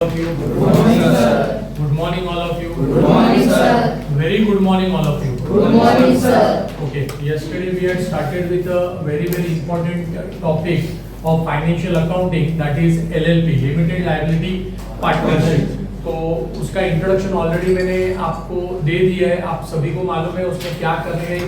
of you. Good morning, sir. Good morning, all of you. Good morning, sir. Very good morning, all of you. Good morning, sir. Okay, yesterday we had started with a very important topic of financial accounting, that is LLP, Limited Liability Partnership. तो उसका introduction already मैंने आपको दे दिया है, आप सभी को मालूम है उसमें क्या करने है।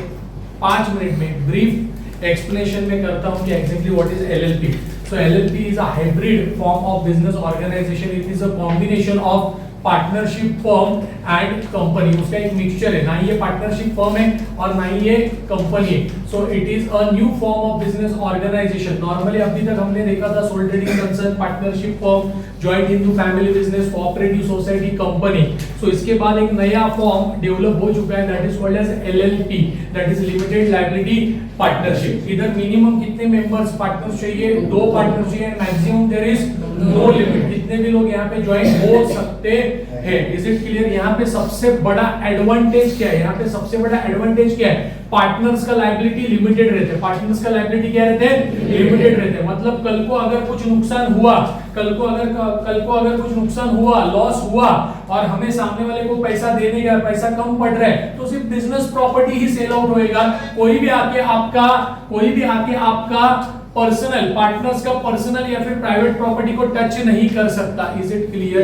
5 मिनट में ब्रीफ एक्सप्लेनेशन में करता हूँ कि exactly what is LLP. So LLP is a hybrid form of business organization. It is a combination of partnership firm and company. उसका एक मिक्सचर है, ना ये पार्टनरशिप फर्म है और ना ये कंपनी है. So it is a new form of business organisation. Normally अभी तक हमने देखा था sole trading concern, partnership firm, joint Hindu family business, cooperative society, company. So इसके बाद एक नया फॉर्म डेवलप हो चुका है, that is called as LLP, that is limited liability partnership. इधर मिनिमम कितने मेंबर्स पार्टनर्स चाहिए? 2 पार्टनर्स चाहिए and maximum there is no limit. कितने भी लोग यहाँ पे ज्वाइन हो सकते हैं. Is it clear? यहाँ पे सबसे बड़ा एडवांटेज क्या है? यहाँ पे सबसे बड़ा एडवांटेज क्या है? पार्टनर्स का लायबिलिटी लिमिटेड रहते हैं. पार्टनर्स का लायबिलिटी क्या रहते हैं? लिमिटेड रहते हैं. मतलब कल को अगर कुछ नुकसान हुआ, कल को अगर कुछ नुकसान हुआ, लॉस हुआ और हमें सामने वाले को पैसा देने का पैसा कम पड़ रहा है, तो सिर्फ बिजनेस प्रॉपर्टी ही सेल आउट होएगा. कोई भी आके आपका पर्सनल, पार्टनर्स का पर्सनल या फिर प्राइवेट प्रॉपर्टी को टच नहीं कर सकता. Is it clear?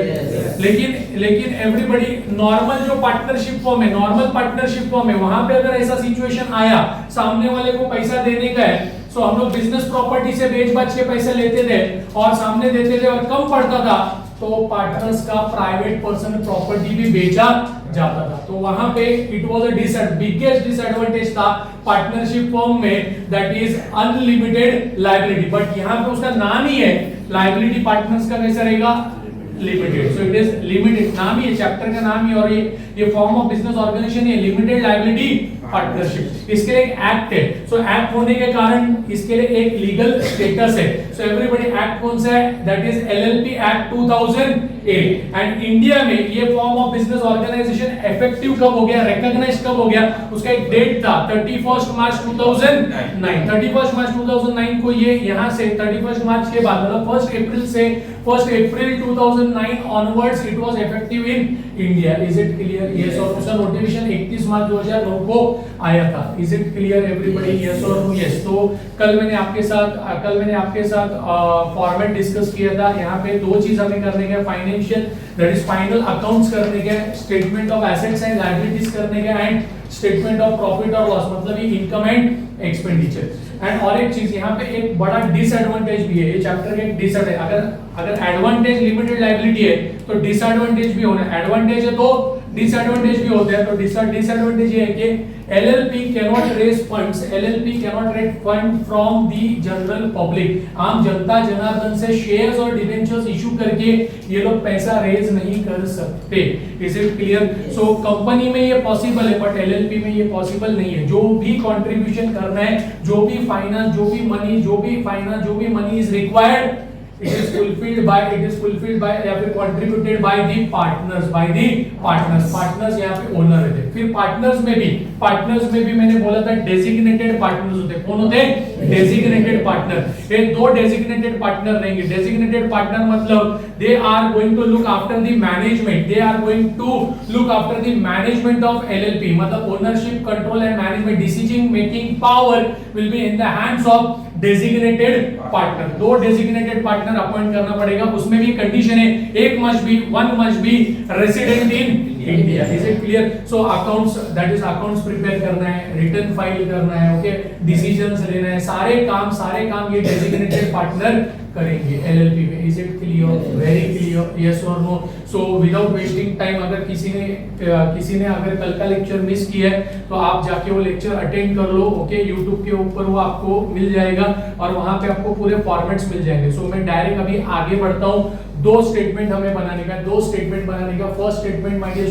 लेकिन एवरीबॉडी नॉर्मल जो पार्टनरशिप फॉर्म है, नॉर्मल पार्टनरशिप फॉर्म है, वहां पे अगर ऐसा सिचुएशन आया, सामने वाले को पैसा देने का है, सो हम लोग बिजनेस प्रॉपर्टी से बेच-बाच के पैसे लेते थे और सामने देते थे और कम पड़ता था, तो पार्टनर्स का प्राइवेट पर्सन प्रॉपर्टी भी बेचा जाता था. तो वहां पे it was a biggest disadvantage था पार्टनरशिप फॉर्म में, that is unlimited liability. But यहां पे उसका नाम ही है लायबिलिटी पार्टनर्स का, कैसा रहेगा? Limited. So it is limited. नाम ही है, चैप्टर का नाम ही, और ये फॉर्म ऑफ बिजनेस ऑर्गेनाइजेशन है लिमिटेड लायबिलिटी पार्टनरशिप. इसके लिए एक एक्ट है. सो एक्ट होने के कारण इसके लिए एक लीगल स्टेटस है. सो एवरीबॉडी, एक्ट कौन सा है? That is LLP act 2008. And India में ये form of business organisation effective कब हो गया, रिकॉग्नाइज कब हो गया? उसका एक डेट था 31 मार्च 2009. 31 मार्च 2009 को ये यहां से 31 मार्च के बाद मतलब 1 अप्रैल 2009 onwards it was effective in India. Is it clear? Yes. और उसका नोटिफिकेशन 31 मार्च 2009 को आया था. Is it clear everybody? Yes और नो? यस. तो कल मैंने आपके साथ फॉर्मेट डिस्कस किया था. यहाँ पे 2 चीज हमें करने के, financial that is final accounts करने के, statement of assets and liabilities करने के, एंड स्टेटमेंट ऑफ प्रॉफिट और लॉस, मतलब ये इनकम एंड एक्सपेंडिचर. एंड और एक चीज, यहाँ पे एक बड़ा डिसएडवांटेज भी है, ये चैप्टर का एक डिसएडवांटेज. अगर एडवांटेज लिमिटेड लायबिलिटी है तो डिसएडवांटेज भी होना है. एडवांटेज है तो डिसएडवांटेज भी होते हैं. तो डिसएडवांटेज ये है कि LLP cannot raise funds. LLP cannot raise fund from the general public. आम जनता जनार्दन से शेयर्स और डिबेंचर्स इशू करके ये लोग पैसा रेज नहीं कर सकते. Is it clear? So company में ये पॉसिबल है बट LLP में ये पॉसिबल नहीं है. जो भी कंट्रीब्यूशन करना है, जो भी फाइनेंस, जो भी money is required, it is fulfilled by या फिर contributed by the partners. Partners यहाँ पे ओनर रहते हैं. फिर पार्टनर्स में भी मैंने बोला था डेजिग्नेटेड पार्टनर्स होते हैं. कौन होते हैं? Designated partner. ये 2 डेजिग्नेटेड पार्टनर रहेंगे. डेजिग्नेटेड पार्टनर मतलब they are going to look after the management of LLP. मतलब ownership, control and management, decision making power will be in the hands of designated partner. 2 designated partner appoint करना पड़ेगा. उसमें भी condition है, one must be resident in India. Is it clear? So accounts, that is accounts prepare करना है, return file करना है, okay, decisions लेना है, सारे काम ये डेजिग्नेटेड पार्टनर करेंगे LLP में. Is it clear? Very clear. Yes और no? So without wasting time, अगर किसी ने अगर कल का लेक्चर मिस किया है तो आप जाके वो लेक्चर अटेंड कर लो. ओके, YouTube के ऊपर वो आपको मिल जाएगा और वहां पे आपको पूरे फॉर्मेट्स मिल जाएंगे. सो मैं डायरेक्ट अभी आगे बढ़ता हूं. 2 स्टेटमेंट हमें बनाने का. First statement my dear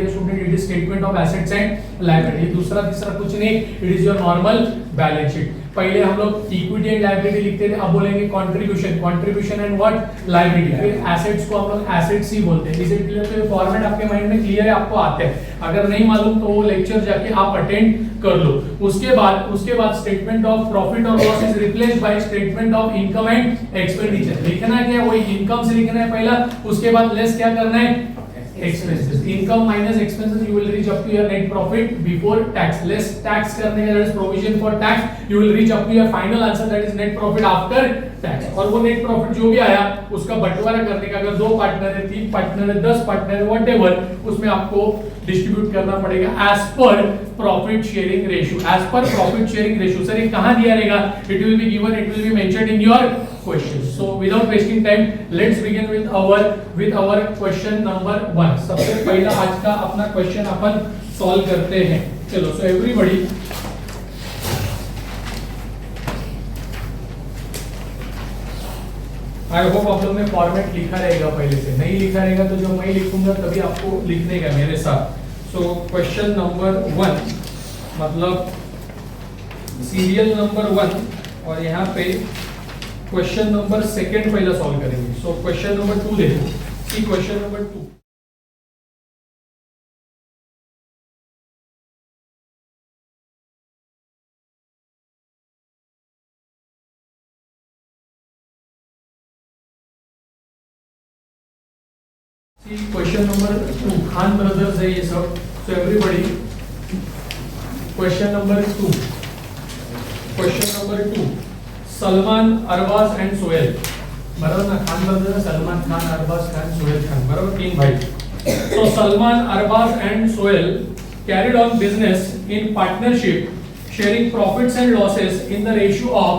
student, it is statement of assets and liability. दूसरा तीसरा कुछ नहीं, it is your normal balance sheet. पहले हम लोग इक्विटी एंड लायबिलिटी लिखते थे, अब बोलेंगे कंट्रीब्यूशन एंड व्हाट लायबिलिटी, फिर एसेट्स को हम लोग एसेट्स ही बोलते हैं। Is it clear? तो ये फॉर्मेट आपके माइंड में क्लियर है, आपको आते हैं। अगर नहीं मालूम तो वो लेक्चर जाके आप अटेंड कर लो। उसके बाद स्टेटमेंट ऑफ प्रॉफिट और loss is replaced by statement of income and expenditure. लिखना क्या है? वही इनकम से लिखना है पहला, उसके बाद लेस क्या करना है? expenses. Income minus expenses, you will reach up to your net profit before tax. Less tax करने का, that is provision for tax, you will reach up to your final answer, that is net profit after tax. और वो net profit जो भी आया उसका बंटवारा करने का, अगर 2 पार्टनर है, 3 पार्टनर है, 10 पार्टनर है, whatever, उसमें आपको डिस्ट्रीब्यूट करना पड़ेगा as per profit sharing ratio. As per profit sharing ratio. Sir ये कहाँ दिया रहेगा? It will be given, it will be mentioned in your questions. So without wasting time, let's begin with our question number 1. सबसे पहला आज का अपना question अपन solve करते हैं। चलो, so everybody, आई होप आप लोग ने फॉर्मेट लिखा रहेगा पहले से। नहीं लिखा रहेगा तो जो मैं लिखूंगा तभी आपको लिखने का मेरे साथ। सो क्वेश्चन नंबर 1 मतलब सीरियल नंबर 1, और यहाँ पे क्वेश्चन नंबर 2 पहला सॉल्व करेंगे। सो क्वेश्चन नंबर 2 देखो, see question number 2। Question number 2, Khan brothers है ये सब। So everybody, question number 2, Salman, Arbaaz and Sohail, बराबर ना? खान ब्रदर्स है, सलमान खान, अरबाज खान, सोहेल खान, बराबर 3 भाई। So Salman, Arbaaz and Sohail carried on business in partnership sharing profits and losses in the ratio of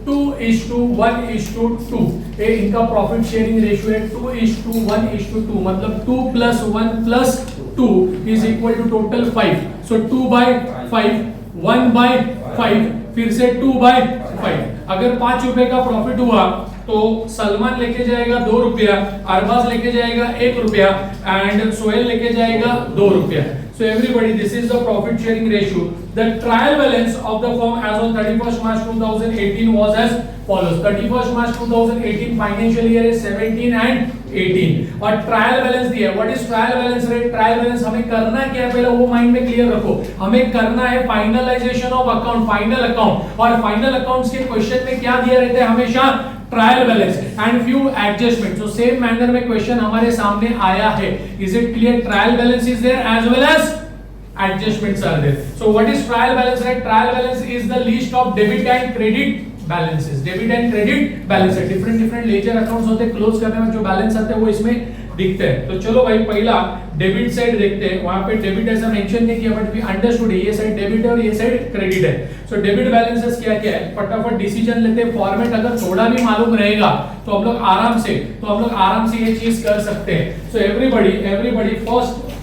2:1:2। ये इनका प्रॉफिट शेयरिंग रेशियो है 2:1:2, मतलब 2 + 1 + 2 इज इक्वल टू टोटल 5। सो 2/5, 1/5, फिर से 2/5। अगर 5 रुपए का प्रॉफिट हुआ तो सलमान लेके जाएगा 2 रुपया, अरबाज लेके जाएगा 1 रुपया एंड सोहेल लेके जाएगा 2 रुपया। So everybody, this is the profit sharing ratio. The trial balance of the firm as on 31st March 2018 was as follows. 31st March 2018 financial year is 17 and 18 और ट्रायल बैलेंस दिया है। What is trial balance rate? Trial balance हमें करना क्या है पहले वो mind में क्लियर रखो। हमें करना है finalisation of account, final account, और फाइनल अकाउंट्स के क्वेश्चन में क्या दिया रहता है? हमेशा trial balance and few adjustment. So same manner में क्वेश्चन हमारे सामने आया है। Is it clear? Trial balance is there as well as adjustments are there. So what is trial balance rate? Trial balance is the list of debit and credit balances. Debit and credit balances, different ledger accounts होते हैं, close करने में जो balance आते हैं वो इसमें दिखते हैं। तो चलो भाई, पहला डेबिट साइड देखते हैं। वहां पे डेबिट ऐसा मेंशन नहीं किया, बट वी अंडरस्टूड ये साइड डेबिट है और ये साइड क्रेडिट है। सो डेबिट बैलेंसेस क्या क्या है, फटाफट डिसीजन लेते हैं। फॉर्मेट अगर थोड़ा भी मालूम रहेगा तो हम लोग आराम से ये चीज कर सकते हैं। So everybody,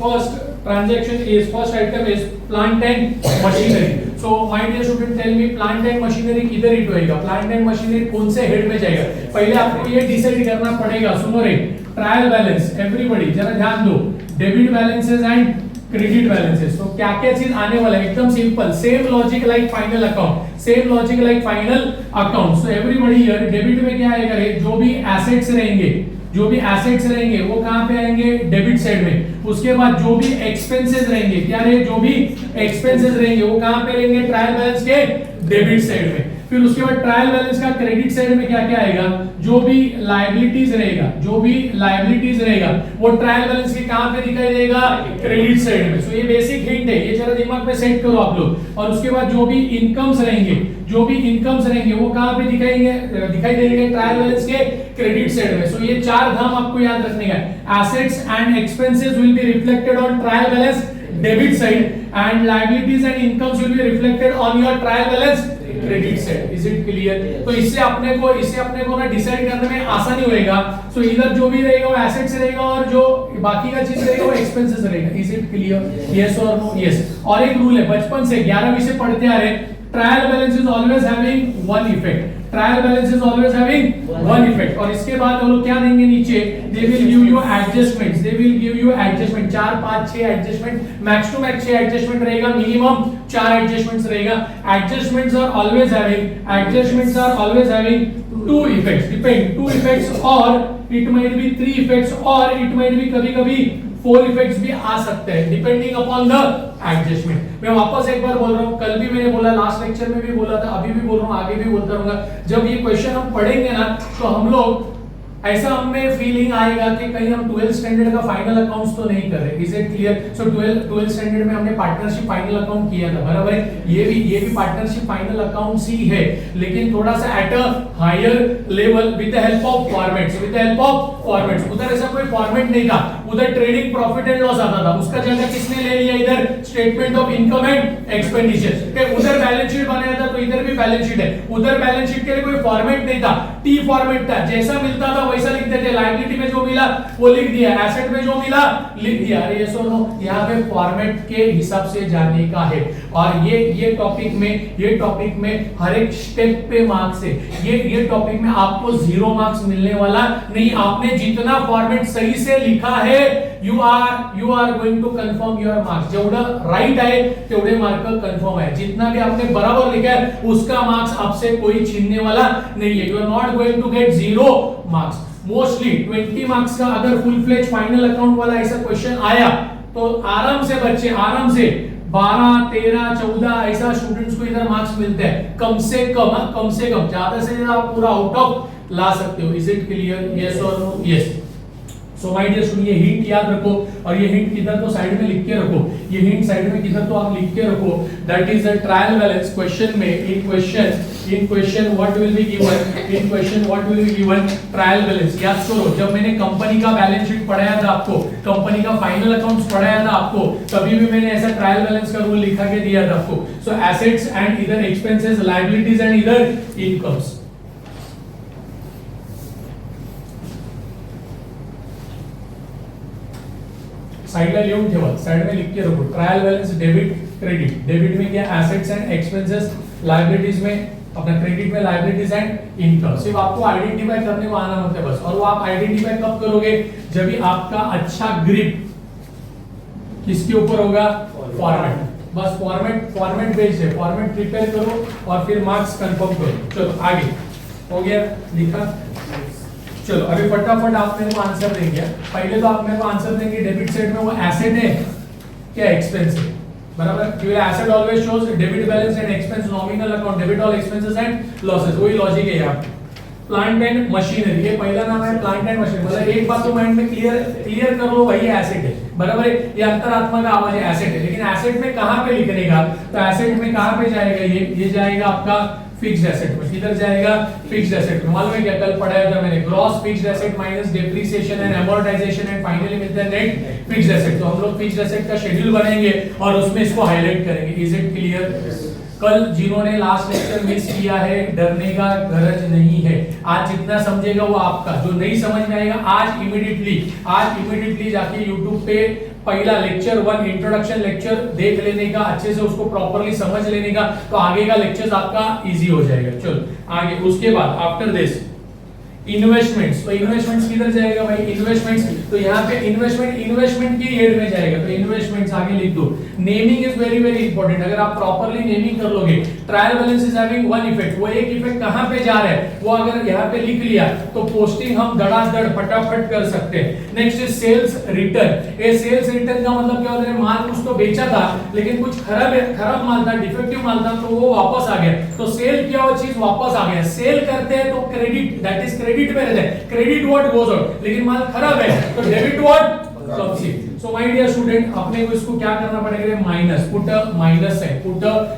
first transaction is, first item is plant and machinery. So my dear student, tell me plant and machinery किधर हिट होएगा? plant and machinery कौन से हेड में जाएगा? पहले आपको ये डिसाइड करना पड़ेगा। सुनो रे, ट्रायल बैलेंस, एवरीबॉडी जरा ध्यान दो, debit balances and credit balances. तो क्या क्या चीज आने वाला है? एकदम simple, same logic like final account, same logic like final account. So everybody here debit में क्या आएगा रे? जो भी एसेट्स रहेंगे वो कहां पे आएंगे? डेबिट साइड में। उसके बाद जो भी एक्सपेंसेस रहेंगे, क्या रहे? जो भी एक्सपेंसेस रहेंगे वो कहां पे रहेंगे? ट्रायल बैलेंस के डेबिट साइड में। फिर उसके बाद ट्रायल बैलेंस का क्रेडिट साइड में क्या क्या आएगा? जो भी लायबिलिटीज रहेगा वो ट्रायल बैलेंस के कहां पे दिखाई देगा? क्रेडिट साइड में। सो ये बेसिक हिंट है, ये जरा दिमाग में सेट करो आप लोग। और उसके बाद जो भी इनकम्स रहेंगे वो कहां पे दिखाई देंगे? ट्रायल बैलेंस के क्रेडिट साइड में। सो ये 4 धाम आपको याद रखने का है। Assets and expenses will be reflected on trial balance debit side and liabilities and incomes will be reflected on your trial balance credit side. Is it clear? तो इससे अपने को ना डिसाइड करने में आसानी होएगा। सो इधर जो भी रहेगा वो एसेट्स रहेगा और जो बाकी का चीज रहेगा वो एक्सपेंसेस रहेगा। Is it clear? यस और नो? यस। और एक रूल है बचपन से 11वीं से पढ़ते आ रहे, trial balance is always having one effect. Trial balance is always having one effect. और इसके बाद वो लोग क्या देंगे नीचे, they will give you adjustments, they will give you adjustment 4 5 6 adjustment, max to max 6 adjustment रहेगा, मिनिमम 4 एडजस्टमेंट्स रहेगा। Adjustments are always having 2 effects, depend 2 effects, और इट माइट बी 3 इफेक्ट्स, और इट माइट बी कभी-कभी 4 effects भी आ सकते हैं depending upon the adjustment. मैं वापस एक बार बोल रहा हूं, कल भी मैंने बोला, लास्ट लेक्चर में भी बोला था, अभी भी बोल रहा हूं, आगे भी बोलता रहूंगा, जब ये क्वेश्चन हम पढ़ेंगे ना तो हम लोग ऐसा हमें फीलिंग आएगा कि कहीं हम 12th स्टैंडर्ड का फाइनल अकाउंट्स तो नहीं कर रहे। Is it clear? So 12th standard में हमने पार्टनरशिप फाइनल अकाउंट किया था, बराबर है? ये भी पार्टनरशिप फाइनल अकाउंट्स ही है, लेकिन थोड़ा सा at a higher level with the help of formats. उधर ऐसा कोई फॉर्मेट नहीं था, उधर ट्रेडिंग प्रॉफिट एंड लॉस आता था, उसका जगह किसने ले लिया, इधर statement of income and expenditure. उधर बैलेंस शीट बनाया था तो इधर भी बैलेंस शीट है, उधर बैलेंस शीट के लिए कोई फॉर्मेट नहीं था, टी फॉर्मेट था, जैसा मिलता था वैसा लिखते थे। लायबिलिटी में जो मिला वो लिख दिया, एसेट में जो मिला लिख दिया। अरे ये सुनो, यहाँ पे फॉर्मेट के हिसाब से जाने का है, और ये टॉपिक में हर एक स्टेप पे मार्क्स है। ये टॉपिक में आपको 0 मार्क्स मिलने वाला नहीं। आपने जितना फॉर्मेट सही से लिखा है, you are going to confirm your marks. जेवढं राइट आहे तेवढे मार्क कंफर्म आहे, जितना भी आपने बराबर लिखा है उसका मार्क्स आपसे कोई छीनने वाला नहीं है। You are not going to get 0 marks. Mostly 20 marks का अगर फुल फ्लेज फाइनल अकाउंट वाला ऐसा क्वेश्चन आया तो आराम से बच्चे 12 13 14 ऐसा स्टूडेंट्स को इधर मार्क्स मिलते हैं, कम से कम। ज्यादा से ज्यादा आप पूरा आउट ऑफ ला सकते हो। Is it clear? यस और no? Yes. So my dear student, ये हिंट याद रखो, और ये हिंट किधर तो साइड में लिख के रखो, ये हिंट साइड में किधर तो आप लिख के रखो। That is the trial balance. Question में in question what will be given, trial balance. याद करो, जब मैंने कंपनी का बैलेंस शीट पढ़ाया था आपको, कंपनी का फाइनल अकाउंट्स पढ़ाया था आपको, तभी भी मैंने ऐसा ट्रायल बैलेंस का रूल लिखा के दिया था आपको। सो एसेट्स एंड इधर एक्सपेंसेस, लायबिलिटीज एंड इधर इनकम्स। साइड में लिहून ठेवा, साइड में लिख के रखो, trial balance debit credit. Debit में क्या, एसेट्स एंड एक्सपेंसेस, लायबिलिटीज में अपना, क्रेडिट में लायबिलिटीज एंड इनकम। सिर्फ आपको आइडेंटिफाई करने को आना होता है बस। और वो आप आइडेंटिफाई कब करोगे, जब भी आपका अच्छा ग्रिप किसके ऊपर होगा, फॉर्मेट। बस फॉर्मेट बेस्ड है, फॉर्मेट प्रिपेयर करो और फिर मार्क्स कंफर्म करो। चलो आगे हो गया, लिखा। चलो अभी फटाफट आप मेरे को आंसर देंगे। पहले तो आप मेरे को आंसर देंगे, डेबिट साइड में वो एसेट है क्या एक्सपेंस है, बराबर? क्योंकि asset always shows debit balance and expense, nominal account, debit all expenses and losses. वही लॉजिक है यहाँ। प्लांट एंड मशीनरी, ये पहला नाम है प्लांट एंड मशीनरी। मतलब एक बात तो माइंड में क्लियर कर लो, वही एसेट है, बराबर है? ये अंतरात्मा का आवाज है, एसेट है। लेकिन एसेट में कहां पे लिखने का, तो एसेट में कहां पे जाएगा, ये जाएगा आपका फिक्स्ड एसेट में। किधर जाएगा, फिक्स्ड एसेट में। मालूम है क्या, कल पढ़ाया था मैंने, gross fixed asset minus depreciation and amortisation and finally मिलता है नेट फिक्स्ड एसेट। तो हम लोग फिक्स्ड एसेट का शेड्यूल बनाएंगे और उसमें इसको हाईलाइट करेंगे। Is it clear? कल जिन्होंने लास्ट लेक्चर मिस किया है, डरने का गरज नहीं है। आज जितना समझेगा वो आपका, जो नहीं समझ में आएगा आज इमीडिएटली जाके YouTube पे पहला लेक्चर 1 इंट्रोडक्शन लेक्चर देख लेने का, अच्छे से उसको प्रॉपर्ली समझ लेने का, तो आगे का लेक्चर्स आपका इजी हो जाएगा। चलो आगे, उसके बाद आफ्टर दिस इन्वेस्टमेंट्स। तो इन्वेस्टमेंट्स किधर जाएगा भाई, इन्वेस्टमेंट्स। तो यहाँ पे इन्वेस्टमेंट की हेड में जाएगा, तो इन्वेस्टमेंट्स आगे लिख दो। Naming is very very important. अगर आप प्रॉपर्ली नेमिंग कर लोगे, trial balance is having one effect, वो एक इफेक्ट कहां पे जा रहा है वो अगर यहाँ पे लिख लिया तो पोस्टिंग हम धड़ाधड़ फटाफट कर सकते हैं। Next is sales return. ये सेल्स रिटर्न का मतलब क्या होता है, माल कुछ तो बेचा था लेकिन कुछ खराब माल था, डिफेक्टिव माल था, तो वो वापस आ गया, तो सेल किया वो चीज वापस आ गया। सेल करते हैं तो क्रेडिट, दैट इज क्रेडिट में रहता है, क्रेडिट व्हाट गोज आउट। लेकिन माल खराब है तो debit what comes in. So my dear student, अपने को इसको क्या करना पड़ेगा, माइनस, पुट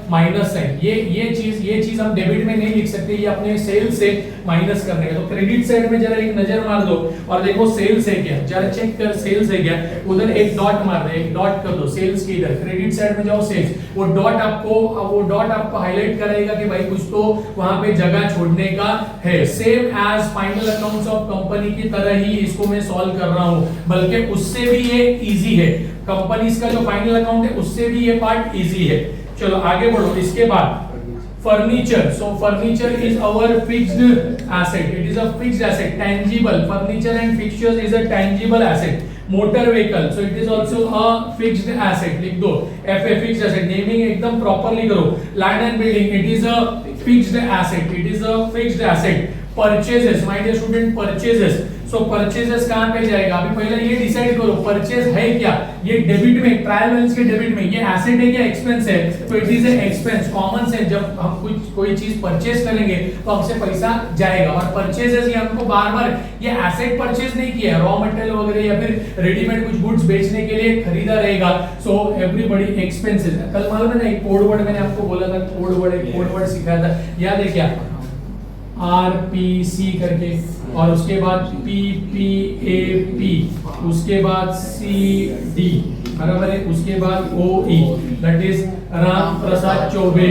माइनस साइन। ये चीज हम डेबिट में नहीं लिख सकते, ये अपने सेल से माइनस करने का। तो क्रेडिट साइड में जरा एक नजर मार दो और देखो सेल्स है क्या, जरा चेक कर सेल्स है क्या, उधर एक डॉट मार दे, एक डॉट कर दो सेल्स की इधर। क्रेडिट साइड में जाओ सेल्स, वो डॉट आपको हाईलाइट करेगा कि भाई कुछ तो वहां पे जगह छोड़ने का है। Same as final accounts of company की तरह ही इसको मैं सॉल्व कर रहा हूं, बल्कि उससे भी ये इजी है। कंपनीज का जो फाइनल अकाउंट है उससे भी ये पार्ट इजी है। चलो आगे बढ़ो। इसके बाद furniture. So furniture is our fixed asset. It is a fixed asset, tangible. Furniture and fixtures is a tangible asset. Motor vehicle, so it is also a fixed asset. लिख दो FA fixed asset. Naming एकदम properly करो. Land and building, it is a fixed asset. It is a fixed asset. Purchases, my dear student, purchases. So purchases कहाँ पे जाएगा? अभी पहले ये डिसाइड करो परचेज है क्या? ये डेबिट में, ट्रायल बैलेंस के डेबिट में, ये एसेट है क्या एक्सपेंस है? तो it is a expense. Common से जब हम कुछ कोई चीज परचेज करेंगे तो हमसे पैसा जाएगा. और परचेजेस ये हमको बार बार ये एसेट परचेज नहीं किया, रॉ मटेरियल वगैरह या फिर रेडीमेड कुछ गुड्स बेचने के लिए खरीदा रहेगा. So everybody expenses. कल मालूम है ना एक कोड वर्ड मैंने आपको बोला था, कोड वर्ड सिखाया था, याद है क्या? RPC करके, और उसके बाद PPAP, उसके बाद CD, बराबर है, उसके बाद OE, that is Ram Prasad Choubey.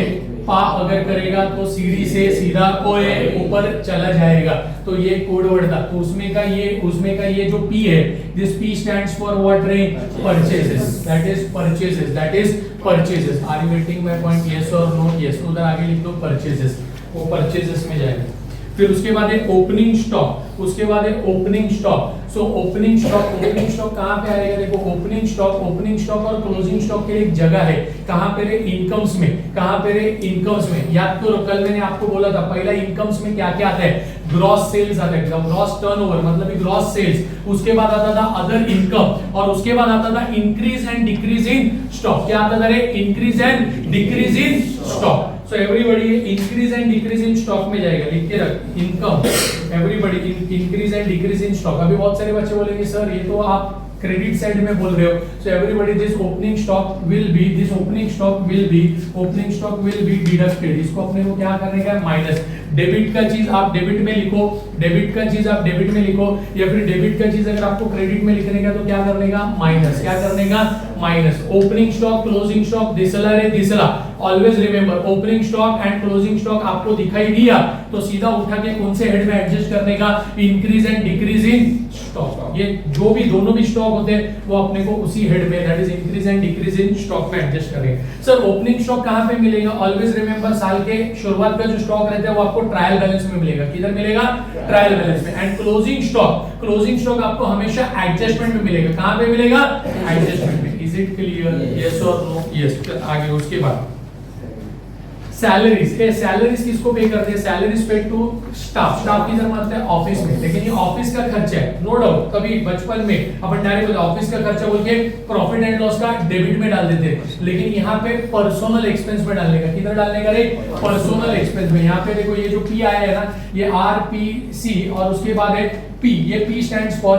पा अगर करेगा तो सीडी से सीधा OA ऊपर चला जाएगा. तो ये कोड वर्ड था. तो उसमें का ये जो P है, this P stands for what रे? Purchases. That is purchases. Are you getting my point? Yes और नो? यस. उधर आगे लिख दो परचेसेस, वो परचेसेस में जाएगा. फिर उसके बाद है opening stock. So opening stock कहां पे आएगा? देखो ओपनिंग स्टॉक और क्लोजिंग स्टॉक के लिए एक जगह है. कहां पे रे? इनकम्स में. याद करो कल मैंने आपको बोला था पहला इनकम्स में क्या क्या आता है? ग्रॉस सेल्स आता है, ग्रॉस टर्नओवर मतलब ग्रॉस सेल्स. उसके बाद आता था अदर इनकम, और उसके बाद आता था increase and decrease in stock. क्या आता था रे? Increase and decrease in stock. So everybody increase and decrease in stock में जाएगा. लिख के रख income. Everybody increase and decrease in stock. अभी बहुत सारे बच्चे बोलेंगे सर ये तो आप क्रेडिट साइड में बोल रहे हो. So everybody this opening stock will be deducted. इसको अपने को क्या करने का? माइनस. डेबिट का चीज आप डेबिट में लिखो, या फिर डेबिट का चीज अगर आपको क्रेडिट में लिखने का तो क्या करने का? माइनस. क्या करने का? Minus. Opening stock, closing stock, दिसला. Always remember opening stock and closing stock आपको दिखाई दिया तो सीधा उठा के कौन से हेड में एडजस्ट करने का? Increase and decrease in stock. ये जो भी दोनों भी स्टॉक होते हैं वो अपने को उसी हेड में, that is increase and decrease in stock में एडजस्ट करेंगे. सर ओपनिंग स्टॉक कहां पे मिलेगा? ऑलवेज रिमेंबर साल के शुरुआत का जो स्टॉक रहता है वो आपको ट्रायल बैलेंस में मिलेगा. किधर मिलेगा? ट्रायल बैलेंस में. एंड क्लोजिंग स्टॉक आपको हमेशा एडजस्टमेंट में मिलेगा. कहां पे मिलेगा? एडजस्टमेंट में. Is it clear? यस और नो? यस. आगे उसके बाद सैलरीज किसको पे करते हैं? सैलरीज पेड टू स्टाफ किधर मानते हैं? ऑफिस में. लेकिन ये ऑफिस का खर्चा है, नो डाउट. कभी बचपन में अपन डायरेक्ट बोलते ऑफिस का खर्चा बोल के प्रॉफिट एंड लॉस का डेबिट में डाल देते हैं. लेकिन यहाँ पे पर्सनल एक्सपेंस में डालने का. किधर डालने का रे? पर्सनल एक्सपेंस में. यहाँ पे देखो ये जो P आया है ना, ये RPC और उसके बाद है P. ये P stands for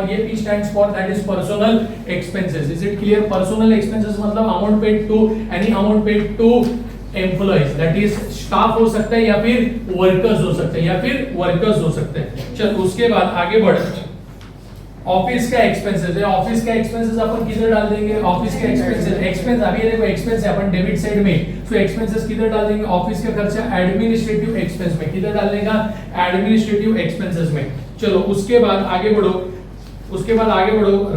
that is personal expenses. Is it clear? Personal expenses मतलब amount paid to any amount paid to employees, that is staff हो सकता है या फिर वर्कर्स हो सकते हैं. चल उसके बाद आगे बढ़. ऑफिस का एक्सपेंसेस है. ऑफिस का एक्सपेंसेस अपन किधर डाल देंगे? ऑफिस का एक्सपेंस अभी देखो एक्सपेंस है अपन डेबिट साइड में. सो एक्सपेंसेस किधर डाल देंगे? ऑफिस का खर्चा एडमिनिस्ट्रेटिव एक्सपेंस में. किधर डालने का? एडमिनिस्ट्रेटिव एक्सपेंसेस में. चलो उसके बाद आगे बढ़ो.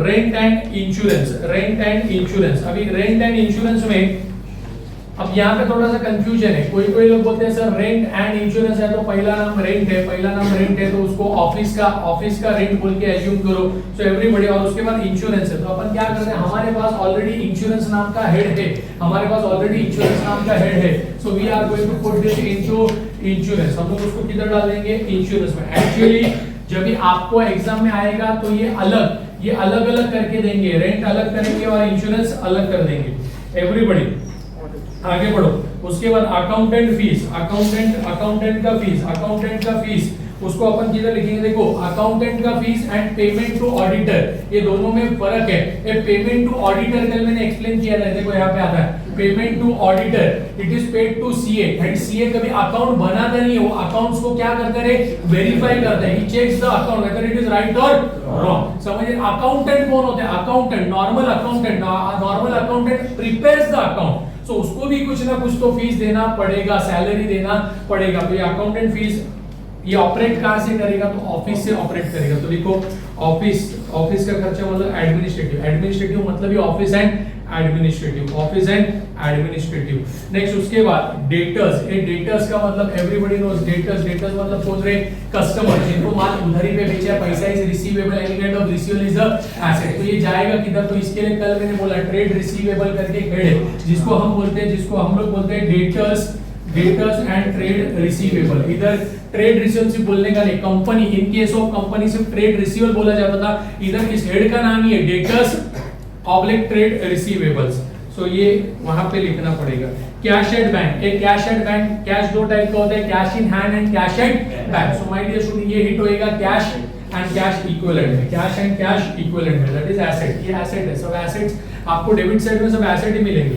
Rent and insurance. अभी रेंट एंड इंश्योरेंस में अब यहाँ पे थोड़ा सा कंफ्यूजन है. कोई लोग बोलते हैं सर रेंट एंड इंश्योरेंस है तो पहला नाम रेंट है तो उसको ऑफिस का रेंट बोल के एज्यूम करो. So everybody. और उसके बाद इंश्योरेंस है तो अपन क्या करते हैं? हमारे पास ऑलरेडी इंश्योरेंस नाम का हेड है. So we are going to put this into insurance. हम लोग उसको किधर डाल देंगे? इंश्योरेंस में. एक्चुअली जब भी आपको एग्जाम में आएगा तो ये अलग करके देंगे. रेंट अलग करेंगे और इंश्योरेंस अलग कर देंगे. एवरीबॉडी आगे बढ़ो. उसके बाद अकाउंटेंट का फीस उसको अपन किधर लिखेंगे? देखो अकाउंटेंट का fees and payment to auditor, ये दोनों में फर्क है. ये पेमेंट टू ऑडिटर कल मैंने एक्सप्लेन किया था. देखो यहाँ पे आता है payment to auditor, it is paid to CA. And CA कभी अकाउंट बनाता नहीं है, वो अकाउंट्स को क्या करता है? वेरीफाई करता है. He checks the account whether it is right और रॉन्ग. समझिए अकाउंटेंट कौन होते हैं? Accountant, normal accountant prepares the account. So उसको भी कुछ ना कुछ तो फीस देना पड़ेगा, सैलरी देना पड़ेगा. तो ये अकाउंटेंट फीस ये ऑपरेट कहां से करेगा? तो ऑफिस से ऑपरेट करेगा. तो देखो ऑफिस का खर्चा मतलब एडमिनिस्ट्रेटिव मतलब ये ऑफिस एंड एडमिनिस्ट्रेटिव। नेक्स्ट उसके बाद डेटर्स का मतलब एवरीबॉडी नोस डेटर्स मतलब कौन रहे कस्टमर जिनको माल उधारी पे बेचा है, पैसा is receivable, any kind of receivable is a asset. तो ये जाएगा किधर, तो इसके लिए कल मैंने बोला ट्रेड रिसीवेबल करके एक हेड है जिसको हम लोग बोलते हैं डेटर्स एंड ट्रेड रिसीवेबल। इधर ट्रेड रिसीवेबल सिर्फ बोलने का नहीं, company in case of company सिर्फ ट्रेड रिसीवेबल बोला जाता था। इधर इस हेड का नाम ही है डेटर्स ऑब्लिक ट्रेड रिसीवेबल्स। सो ये वहां पे लिखना पड़ेगा। कैश एट बैंक, एक कैश एट बैंक, कैश दो टाइप का होता है, cash in hand and cash at bank. So my dear student ये हिट होएगा कैश एंड कैश इक्विवेलेंट में, कैश एंड कैश इक्विवेलेंट में, दैट इज एसेट। ये एसेट है, सब एसेट्स आपको डेबिट साइड में सब एसेट ही मिलेंगे।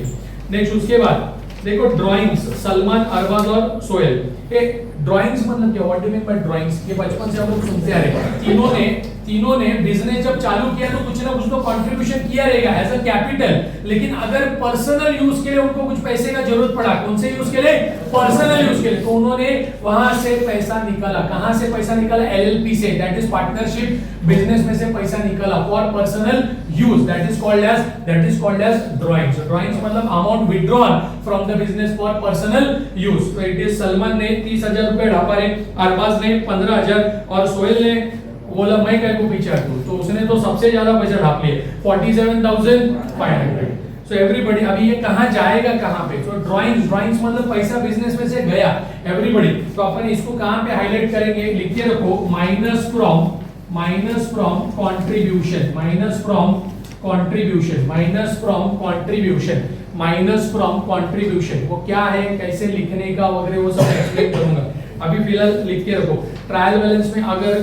नेक्स्ट उसके बाद देखो ड्राइंग्स, सलमान, अरबाज और सोहेल। ये ड्राइंग्स मतलब क्या, what do you mean bye drawings? ये बचपन से हम लोग सुनते आ रहे हैं। तीनों ने बिजनेस जब चालू किया तो कुछ ना कुछ तो कंट्रीब्यूशन किया रहेगा एज अ कैपिटल, लेकिन अगर पर्सनल यूज के लिए उनको कुछ पैसे का जरूरत पड़ा, कौन से यूज के लिए? पर्सनल यूज के लिए, तो उन्होंने वहां से पैसा निकाला। कहां से पैसा निकाला? एलएलपी से, दैट इज पार्टनरशिप बिजनेस में से पैसा निकाला for personal use, that is called as drawings. Drawings मतलब amount withdrawn from the business for personal use. तो इट इज सलमान ने 30,000 रुपए ढापा रहे, अरबाज ने 15,000 और सोहेल ने बोला मैं क्या को पीछे हटूं, तो उसने तो सबसे ज्यादा पैसा ढाप लिए 47,500। सो एवरीबॉडी अभी ये कहां जाएगा, कहां पे? तो ड्राइंग्स मतलब पैसा बिजनेस में से गया एवरीबॉडी। तो अपन इसको कहां पे हाईलाइट करेंगे, लिख के रखो माइनस फ्रॉम कंट्रीब्यूशन। वो क्या है, कैसे लिखने का वगैरह वो सब एक्सप्लेन करूंगा। अभी फिलहाल लिख के रखो ट्रायल बैलेंस में अगर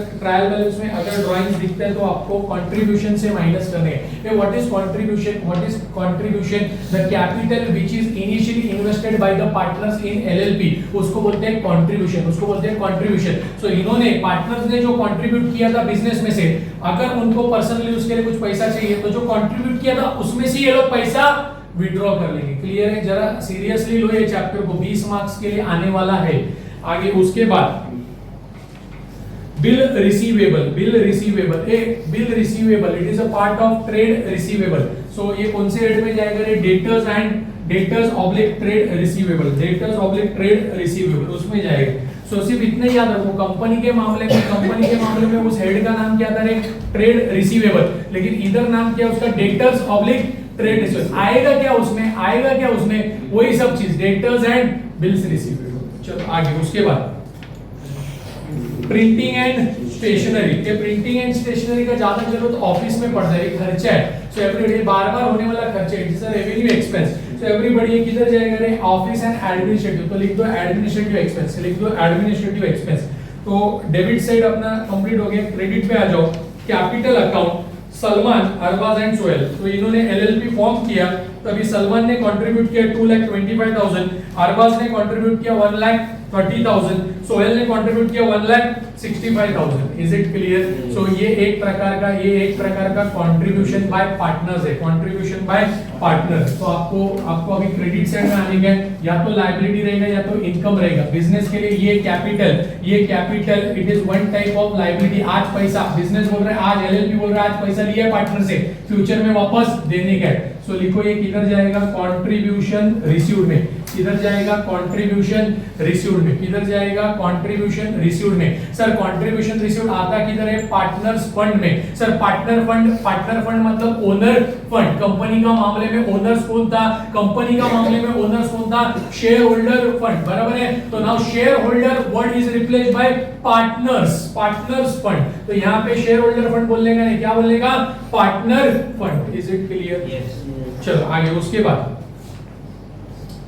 ड्राइंग्स दिखते हैं तो आपको कंट्रीब्यूशन से माइनस करने हैं। What is contribution? The capital which is initially invested by the partners in LLP, उसको बोलते हैं कंट्रीब्यूशन। सो इन्होंने पार्टनर्स ने जो कंट्रीब्यूट किया था बिजनेस में से, अगर उनको पर्सनल यूज के लिए कुछ पैसा चाहिए तो जो कंट्रीब्यूट किया था उसमें से ये लोग पैसा विड्रॉ कर लेंगे। क्लियर है? जरा सीरियसली लो ये चैप्टर को, 20 मार्क्स के लिए आने वाला है। आगे उसके बाद bill receivable, it is a part of trade receivable. So ये कौन से हेड में जाएगा? डेटर्स ऑब्लिक ट्रेड रिसीवेबल उसमें जाएगा। सो सिर्फ इतना याद रखो, कंपनी के मामले में उस हेड का नाम क्या था रे? ट्रेड रिसीवेबल, लेकिन इधर नाम क्या उसका? Debtors oblique trade receivable. आएगा क्या उसमें? वही सब चीज, डेटर्स एंड बिल्स रिसीवेबल। चलो आगे उसके बाद प्रिंटिंग एंड स्टेशनरी का ज्यादा जरूरत ऑफिस में पड़ता है, खर्चा है। सो एवरीबॉडी बार-बार होने वाला खर्चा है, it is a revenue expense. So everybody किधर जाएगा रे? ऑफिस एंड एडमिनिस्ट्रेटिव, तो लिख दो एडमिनिस्ट्रेटिव एक्सपेंस। तो डेबिट साइड अपना कंप्लीट हो गया। क्रेडिट पे आ जाओ, capital account, Salman, Arbaaz and Sohail. तो इन्होंने एलएलपी फॉर्म किया, तभी सलमान ने कंट्रीब्यूट किया 2,25,000, अरबाज ने कंट्रीब्यूट किया 1,30,000, सोहेल ने कंट्रीब्यूट किया 1,65,000। Is it clear? सो ये एक प्रकार का कंट्रीब्यूशन बाय पार्टनर्स है, तो आपको अभी क्रेडिट साइड में आने का या तो लायबिलिटी रहेगा या तो इनकम रहेगा। बिजनेस के लिए ये capital it is one type of liability. आज पैसा बिजनेस बोल रहा है, आज एलएलपी बोल रहा है, आज पैसा लिया पार्टनर से, फ्यूचर में वापस देने का है। सो लिखो ये किधर जाएगा? कंट्रीब्यूशन रिसीव्ड में। किधर जाएगा? कंट्रीब्यूशन रिसीव्ड में। सर कंट्रीब्यूशन रिसीव्ड आता किधर है? पार्टनर्स फंड में। सर पार्टनर फंड मतलब ओनर फंड। कंपनी का मामले में ओनर्स कौन था? शेयर होल्डर फंड, बराबर है। तो now share holder word is replaced by partners fund. तो यहाँ पे शेयर होल्डर फंड बोलने का नहीं, क्या बोलने का? Partner fund. Is it clear? चलो आगे उसके बाद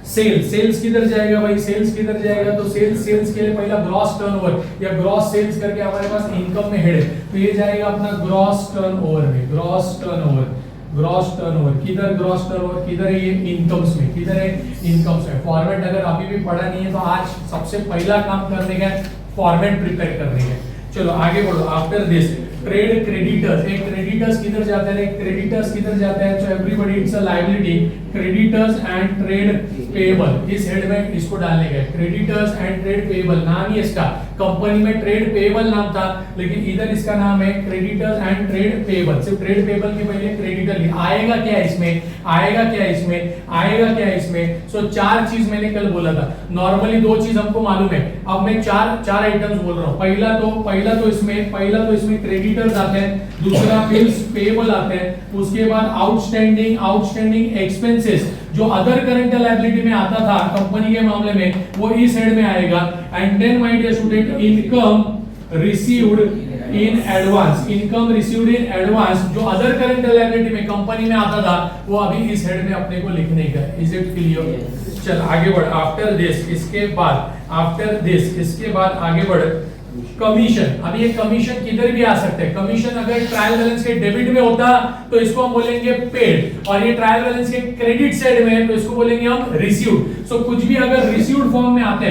सेल्स किधर जाएगा भाई? तो सेल्स के लिए पहला ग्रॉस टर्नओवर या ग्रॉस सेल्स करके हमारे पास इनकम में हेड है, तो ये जाएगा अपना ग्रॉस टर्नओवर में। ग्रॉस टर्नओवर किधर है? ये इनकम्स में। फॉर्मेट अगर अभी भी पढ़ा नहीं है तो आज सबसे पहला काम करने का फॉर्मेट प्रिपेयर करने का। चलो आगे बढ़ो। आफ्टर दिस ट्रेड क्रेडिटर्स, एक क्रेडिटर्स किधर जाता है, क्रेडिटर्स किधर जाता है, तो everybody it's a liability, creditors and trade payable, इस हेड में इसको डालने का, क्रेडिटर्स एंड ट्रेड पेएबल नाम ही इसका, कंपनी में ट्रेड पेएबल नाम था, लेकिन इधर इसका नाम है क्रेडिटर्स एंड ट्रेड पेएबल, सिर्फ ट्रेड पेएबल के पहले क्रेडिटर लिखा, आएगा क्या इसमें, आएगा क्या इसमें, आएगा क्या इसमें, सो चार चीज मैंने कल बोला था, नॉर्मली दो चीज हमको मालूम है, अब मैं चार आइटम्स बोल रहा हूं, पहला तो इसमें क्रेडिटर्स आते हैं, दूसरा बिल्स पेएबल आते हैं, उसके बाद आउटस्टैंडिंग एक्सपेंसेस जो अदर करंट लायबिलिटी में आता था कंपनी के मामले में, वो इस हेड में आएगा, and then my dear student income received in advance जो अदर करंट लायबिलिटी में कंपनी में आता था, वो अभी इस हेड में अपने को लिखने का, इज इट क्लियर? चल आगे बढ़, आफ्टर दिस इसके बाद आगे बढ़, कमीशन, अब ये कमीशन किधर भी आ सकते हैं, कमीशन अगर ट्रायल बैलेंस के डेबिट में होता तो इसको हम बोलेंगे पेड, और ये ट्रायल बैलेंस के क्रेडिट साइड में है तो इसको बोलेंगे हम रिसीव्ड। सो कुछ भी अगर रिसीव्ड फॉर्म में आते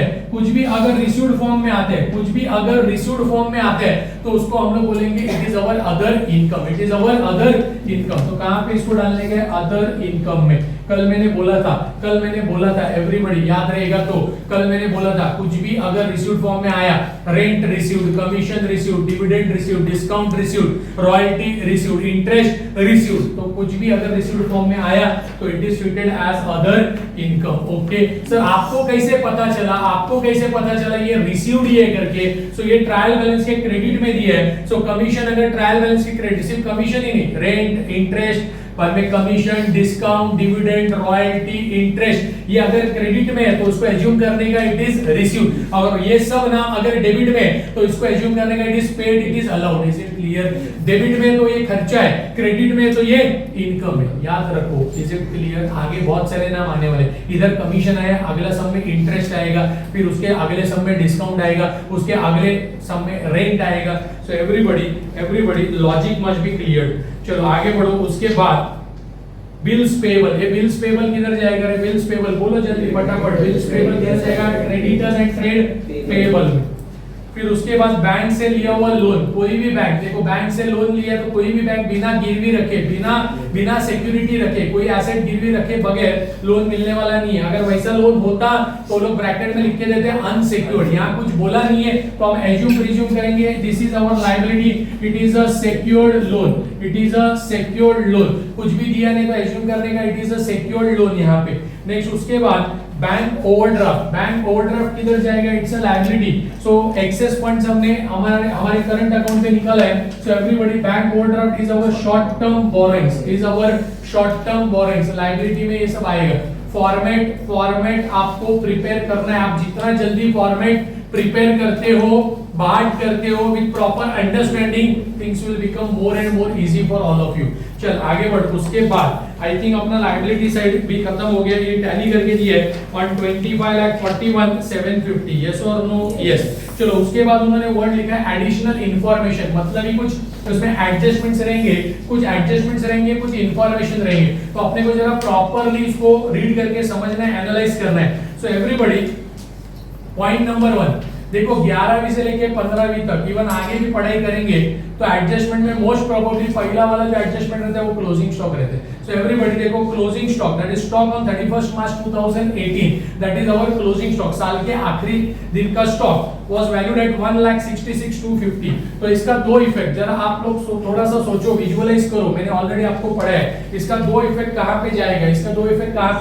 हैं, तो उसको हम लोग बोलेंगे it is our other income, तो कहां पे इसको डालने के, अदर इनकम में। कल मैंने बोला था एवरीबॉडी याद रहेगा, तो कल मैंने बोला था कुछ भी अगर रिसीव्ड फॉर्म में आया, rent received, commission received, dividend received, discount received, royalty received, interest received, तो कुछ भी अगर रिसीव्ड फॉर्म में आया तो it is treated as other income. Okay sir, आपको कैसे पता चला ये रिसीव्ड ही है करके? सो ये ट्रायल बैलेंस के क्रेडिट में दिया है, सो कमीशन अगर ट्रायल बैलेंस के क्रेडिट, सिर्फ कमीशन ही नहीं, रेंट, इंटरेस्ट, पर में commission, discount, dividend, royalty, interest, ये अगर क्रेडिट में है तो उसको एज्यूम करने का इट इज रिसीव्ड, और ये सब नाम अगर डेबिट में है तो इसको एज्यूम करने का it is paid, it is allowed. Is it clear? Debit में तो ये खर्चा है, क्रेडिट में तो ये इनकम है, याद रखो। Is it clear? आगे बहुत सारे नाम आने वाले, इधर कमीशन आया, अगला सब में इंटरेस्ट आएगा, फिर उसके अगले सब में डिस्काउंट आएगा, उसके अगले सब में रेंट आएगा। So everybody logic must be clear. चलो आगे बढ़ो, उसके बाद बिल्स पेएबल, ये बिल्स पेएबल किधर जाएगा रे? बिल्स पेएबल बोलो जल्दी फटाफट, बिल्स पेएबल किधर जाएगा? क्रेडिटर्स एंड ट्रेड पेएबल में। फिर उसके बाद बैंक से लिया हुआ लोन, कोई भी बैंक, देखो बैंक से लोन लिया तो कोई भी बैंक बिना गिरवी रखे, बिना सिक्योरिटी रखे, कोई एसेट गिरवी रखे बगैर लोन मिलने वाला नहीं है। अगर वैसा लोन होता तो लोग ब्रैकेट में लिख के देते हैं अनसिक्योर्ड, यहाँ कुछ बोला नहीं है तो हम एज्यूम प्रिज्यूम करेंगे this is our liability, it is a secured loan, it is a secured loan. कुछ भी दिया नहीं तो एज्यूम करने का it is a secured loan यहाँ पे। नेक्स्ट उसके बाद बैंक ओवरड्राफ्ट किधर जाएगा? It's a liability. So excess funds हमने हमारे करंट अकाउंट पे निकाला है, so everybody bank overdraft is our short term borrowings, liability में ये सब आएगा। फॉर्मेट आपको प्रिपेयर करना है, आप जितना जल्दी फॉर्मेट प्रिपेयर करते हो, बात करते हो with proper understanding, things will become more and more easy for all of you. चल आगे बढ़, उसके बाद आई थिंक अपना लायबिलिटी साइड भी खत्म हो गया, ये टैली करके दिया है 125,41,750, यस और नो? यस। चलो उसके बाद उन्होंने वर्ड लिखा है एडिशनल इंफॉर्मेशन, मतलब ही कुछ उसमें एडजस्टमेंट्स रहेंगे, कुछ इंफॉर्मेशन रहेंगे, तो अपने को जरा प्रॉपरली इसको रीड करके समझना है, एनालाइज करना है। सो एवरीबॉडी पॉइंट नंबर 1 देखो, 11वीं से लेके 15वीं तक इवन आगे भी पढ़ाई करेंगे तो एडजस्टमेंट में मोस्ट प्रोबेबली पहला वाला जो एडजस्टमेंट रहता है वो क्लोजिंग स्टॉक रहता है। सो एवरीबॉडी देखो, closing stock that is stock on 31st March 2018, that is our closing stock, साल के आखिरी दिन का स्टॉक was valued at 1,66,250। तो इसका दो इफेक्ट, जरा आप लोग थोड़ा सा सोचो, विजुअलाइज करो, मैंने ऑलरेडी आपको पढ़ाया है, इसका दो इफेक्ट कहां पे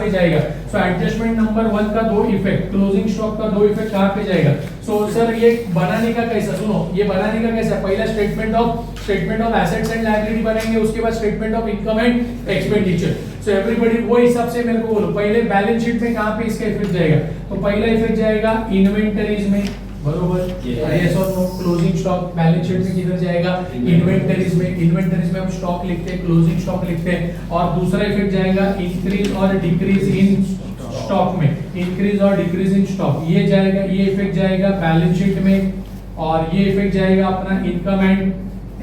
जाएगा, सो एडजस्टमेंट नंबर 1 का दो इफेक्ट, क्लोजिंग स्टॉक का दो इफेक्ट कहां पे जाएगा? सो सर ये बनाने का कैसा, सुनो ये बनाने का कैसा, पहला statement of assets and liability बनेंगे, उसके बाद statement of income and expenditure. So everybody वो हिसाब से मेरे को बोलो, पहले बैलेंस शीट में कहां पे इसका इफेक्ट जाएगा? तो पहला इफेक्ट जाएगा इन्वेंटरीज में, बरोबर? यस और no? Closing stock balance sheet में किधर जाएगा? इन्वेंटरीज में हम स्टॉक लिखते हैं, क्लोजिंग स्टॉक लिखते हैं। और दूसरा इफेक्ट जाएगा इंक्रीज और डिक्रीज इन स्टॉक में, इंक्रीज और डिक्रीज इन स्टॉक, ये जाएगा, ये इफेक्ट जाएगा बैलेंस शीट में, और ये इफेक्ट जाएगा अपना इनकम एंड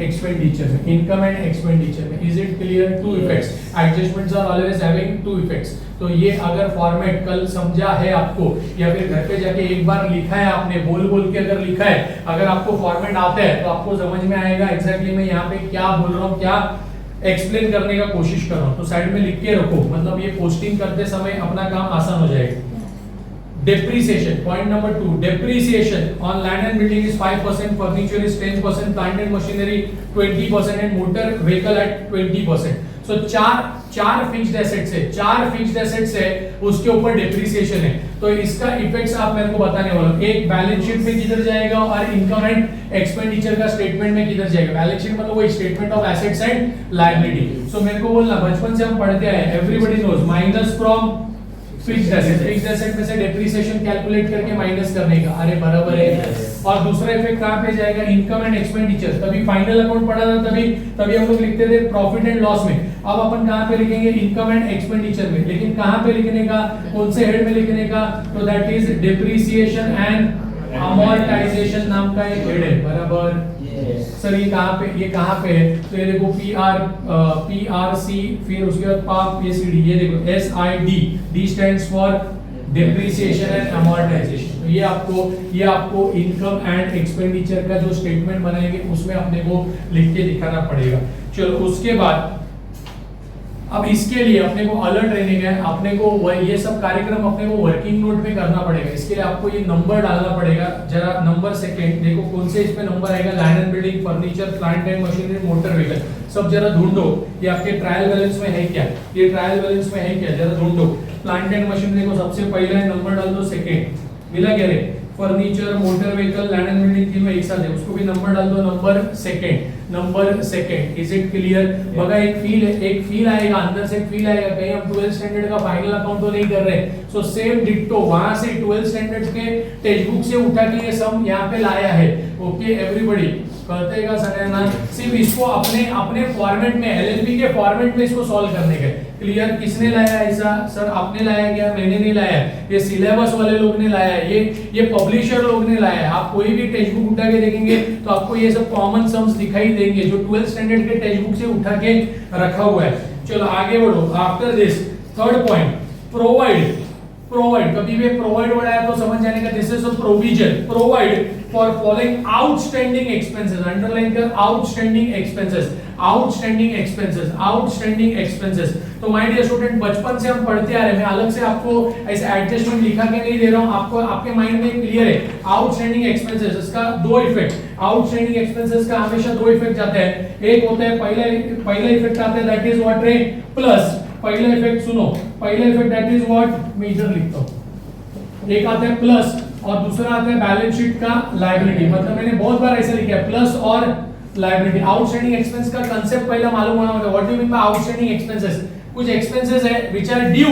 एक्सपेंडिचर में, इनकम एंड एक्सपेंडिचर में। Is it clear? Two effects, adjustments are always having two effects. तो ये अगर फॉर्मेट कल समझा है आपको, या फिर घर पे जाके एक बार लिखा है आपने, बोल बोल के अगर लिखा है, अगर आपको फॉर्मेट आता है तो आपको समझ में आएगा एग्जैक्टली मैं यहाँ पे क्या बोल रहा हूँ, क्या एक्सप्लेन करने का कोशिश कर रहा हूँ। तो साइड में लिख के रखो, मतलब ये पोस्टिंग करते समय अपना काम आसान हो जाएगा। Depreciation, point number 2, depreciation on land and building is 5%, furniture is 10%, plant and machinery 20% and motor vehicle at 20%. So चार फिक्स्ड एसेट्स है, चार फिक्स्ड एसेट्स है, उसके ऊपर डेप्रिसिएशन है। तो इसका इफेक्ट्स आप मेरे को बताने वाला हूं। एक बैलेंस शीट में किधर जाएगा और इनकम एंड एक्सपेंडिचर का स्टेटमेंट में किधर जाएगा। बैलेंस शीट मतलब वही statement of assets and liability. So मेरे को बोलना, बचपन से हम पढ़ते आए, everybody knows minus from fixed asset, fixed asset में से डेप्रिसिएशन कैलकुलेट करके माइनस करने का। अरे बराबर है। और दूसरा इफेक्ट कहां पे जाएगा? Income and expenditure. तभी फाइनल अकाउंट पढ़ा था, तभी हम लोग लिखते थे प्रॉफिट एंड लॉस में। अब अपन कहां पे लिखेंगे? इनकम एंड एक्सपेंडिचर में। लेकिन कहां पे लिखने का, कौन से हेड में लिखने का? तो that is depreciation and amortisation नाम का एक हेड है, बराबर। सर ये कहां पे है? तो ये देखो PRC, फिर उसके बाद PACD, ये देखो SID, D stands for depreciation and amortization। तो ये आपको इनकम एंड एक्सपेंडिचर का जो स्टेटमेंट बनाएंगे उसमें अपने को लिख के दिखाना पड़ेगा। चलो उसके बाद अब इसके लिए अपने को अलर्ट रहने का है, अपने को ये सब कार्यक्रम अपने को वर्किंग नोट में करना पड़ेगा। इसके लिए आपको ये नंबर डालना पड़ेगा। जरा नंबर सेकंड देखो कौन से इस पे नंबर आएगा। Land and building, furniture, plant and machinery, motor vehicle, सब जरा ढूंढो। ये आपके ट्रायल बैलेंस में है क्या? ये ट्रायल बैलेंस में है क्या? जरा ढूंढो। प्लांट एंड मशीनरी को सबसे पहले नंबर डाल दो, सेकंड मिला क्या रे? Furniture, motor vehicle, land and building तीनों एक साथ है, उसको भी नंबर डाल दो, number second. Is it clear? बगा एक फील आएगा, अंदर से एक फील आएगा, कहीं हम 12th स्टैंडर्ड का फाइनल अकाउंट तो नहीं कर रहे। सो सेम डिट्टो वहां से 12th स्टैंडर्ड के टेक्स्ट बुक से उठा के ये सम यहाँ पे लाया है। ओके एवरीबॉडी, करते का सगळ्यांना सिर्फ इसको अपने फॉर्मेट में, एलएलबी के फॉर्मेट में इसको सॉल्व करने का। क्लियर? किसने लाया ऐसा? सर आपने लाया क्या? मैंने नहीं लाया, ये सिलेबस वाले लोग ने लाया है, ये पब्लिशर लोग ने लाया है। आप कोई भी टेक्स्ट बुक उठा के देखेंगे तो आपको ये सब कॉमन सम्स दिखाई देंगे जो 12th स्टैंडर्ड के टेक्स्ट बुक से उठा के रखा हुआ है। चलो आगे बढ़ो। After this third point, provide. कभी भी प्रोवाइड वर्ड आया तो समझ जाने का this is a provision. Provide for following outstanding expenses, underline कर, आउटस्टैंडिंग एक्सपेंसेस। तो माय डियर स्टूडेंट, बचपन से हम पढ़ते आ रहे हैं, मैं अलग से आपको ऐसे एडजस्टमेंट लिखा के नहीं दे रहा हूं, आपको आपके माइंड में क्लियर है। आउटस्टैंडिंग एक्सपेंसेस, इसका दो इफेक्ट, आउटस्टैंडिंग एक्सपेंसेस का हमेशा दो इफेक्ट जाते हैं। एक होता है पहला इफेक्ट आता है दैट इज व्हाट रे? प्लस। पहला इफेक्ट सुनो, पहला इफेक्ट दैट इज व्हाट? मैं इधर लिखता हूं। एक आता है प्लस और दूसरा आता है बैलेंस शीट का लायबिलिटी। मतलब मैंने बहुत बार ऐसा लिखा है, प्लस और लायबिलिटी। आउटस्टैंडिंग एक्सपेंस का कांसेप्ट पहला मालूम होना होगा। What do you mean by outstanding expenses? कुछ एक्सपेंसेस है which are due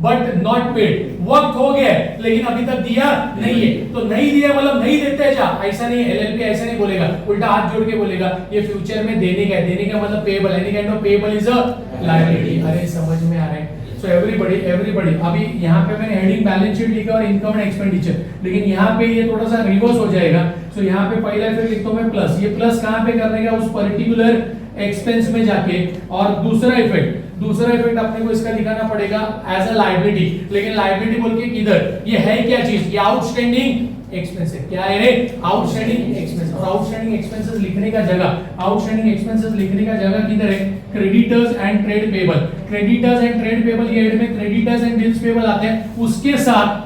but not paid, वक्त हो गया लेकिन अभी तक दिया नहीं है। तो नहीं दिया मतलब नहीं देते जा, ऐसा नहीं। एलएलपी ऐसा नहीं बोलेगा, उल्टा हाथ जोड़ के बोलेगा ये फ्यूचर में देने का मतलब payable, any kind of payable is a liability. अरे समझ में आ रहा है? सो एवरीबॉडी अभी यहाँ पे मैंने हेडिंग बैलेंस शीट लिखा और इनकम एंड एक्सपेंडिचर, लेकिन यहाँ पे ये थोड़ा सा रिवर्स हो जाएगा। सो यहाँ पे पहला फिर लिखता हूँ मैं प्लस। ये प्लस कहाँ पे करने का? उस पर्टिकुलर एक्सपेंस में जाके। और दूसरा इफेक्ट अपने को इसका दिखाना पड़ेगा एज अ लायबिलिटी। लेकिन लायबिलिटी बोल के किधर? ये है क्या चीज? ये आउटस्टैंडिंग एक्सपेंस है। क्या है रे? Outstanding expense. और आउटस्टैंडिंग एक्सपेंसेस लिखने का जगह, किधर है? Creditors and trade payable. Creditors and trade payable, ये हेड में क्रेडिटर्स एंड बिल्स पेबल आते हैं, उसके साथ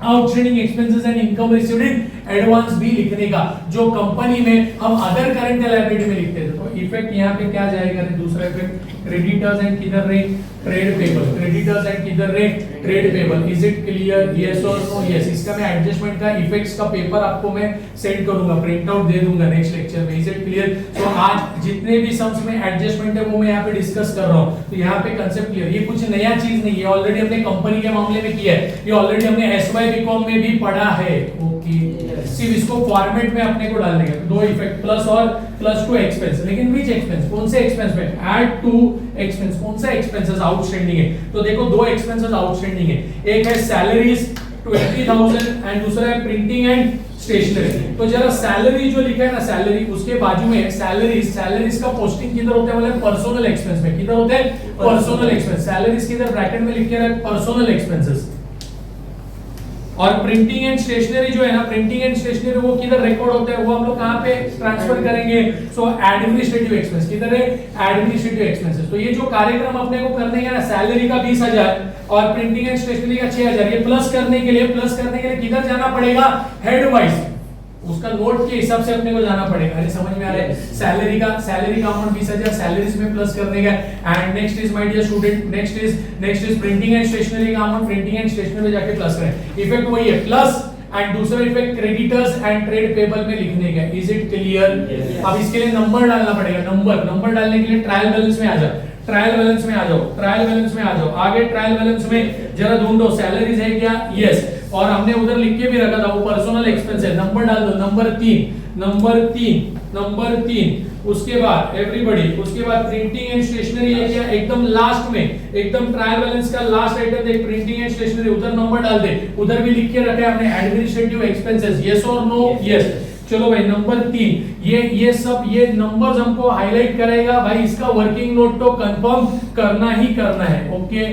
outstanding expenses and income received in advance भी लिखने का, जो कंपनी में हम अदर करंट लायबिलिटी में लिखते थे। तो इफेक्ट यहाँ पे क्या जाएगा? दूसरा इफेक्ट क्रेडिटर्स एंड किधर रे? Trade payable. क्रेडिटर्स एंड किधर रे? Trade payable. Is it clear? Yes और नो? यस। इसका मैं एडजस्टमेंट का इफेक्ट्स का पेपर आपको मैं सेंड करूंगा, प्रिंट आउट दे दूंगा नेक्स्ट लेक्चर में। Is it clear? तो आज जितने भी सम्स में एडजस्टमेंट है वो मैं यहाँ पे डिस्कस कर रहा हूँ। तो यहाँ पे कंसेप्ट क्लियर। ये कुछ नया चीज नहीं है, ऑलरेडी हमने कंपनी के मामले में किया है, ये ऑलरेडी हमने एसवाई बीकॉम में भी पढ़ा है। ओके, सिर्फ इसको फॉर्मेट में अपने को डालने का। दो इफेक्ट, प्लस और प्लस टू एक्सपेंस। लेकिन विच एक्सपेंस? कौन से एक्सपेंस में? Add to expense. कौन सा एक्सपेंसेस आउटस्टैंडिंग है? तो देखो दो एक्सपेंसेस आउटस्टैंडिंग है। एक है सैलरीज 20,000 एंड दूसरा है प्रिंटिंग एंड स्टेशनरी। तो जरा सैलरी जो लिखा है ना, सैलरी उसके बाजू में सैलरीज का पोस्टिंग किधर होता है, मतलब पर्सनल एक्सपेंस में। किधर होते हैं? Personal expense. सैलरीज किधर ब्रैकेट में लिख के रख, पर्सनल एक्सपेंसेस। और प्रिंटिंग एंड स्टेशनरी जो है ना, प्रिंटिंग एंड स्टेशनरी वो किधर रिकॉर्ड होता है, वो हम लोग कहां पे ट्रांसफर करेंगे? सो एडमिनिस्ट्रेटिव एक्सपेंस। किधर है? Administrative expenses. तो ये जो कार्यक्रम अपने को करने का ना, सैलरी का 20,000 और प्रिंटिंग एंड स्टेशनरी का 6,000, ये प्लस करने के लिए किधर जाना पड़ेगा? हेड वाइज उसका नोट के हिसाब से अपने को जाना पड़ेगा। अरे समझ में आ रहा है? सैलरी का अमाउंट 20,000 सैलरीज में प्लस करने का। And next is my dear student, next is printing and stationery का अमाउंट प्रिंटिंग एंड स्टेशनरी में जाके प्लस करें। इफेक्ट वही है, प्लस। एंड दूसरा effect creditors and trade payable में लिखने का। Is it clear? अब इसके लिए नंबर डालना पड़ेगा। नंबर डालने के लिए ट्रायल बैलेंस में आ जाओ, ट्रायल बैलेंस में आ जाओ। आगे ट्रायल बैलेंस में जरा ढूंढो सैलरीज है क्या? यस। और हमने उधर लिख के भी रखा था, वो पर्सनल एक्सपेंस है। नंबर डाल दो, नंबर 3। उसके बाद एवरीबॉडी, उसके बाद प्रिंटिंग एंड स्टेशनरी है क्या? एकदम लास्ट में, एकदम ट्रायल बैलेंस का लास्ट आइटम देख, प्रिंटिंग एंड स्टेशनरी, उधर नंबर डाल दे। उधर भी लिख के रखा है हमने एडमिनिस्ट्रेटिव एक्सपेंसेस। यस और नो? यस। चलो भाई नंबर 3, ये नंबर्स हमको हाईलाइट करेगा भाई। इसका वर्किंग नोट तो कंफर्म करना ही करना है। ओके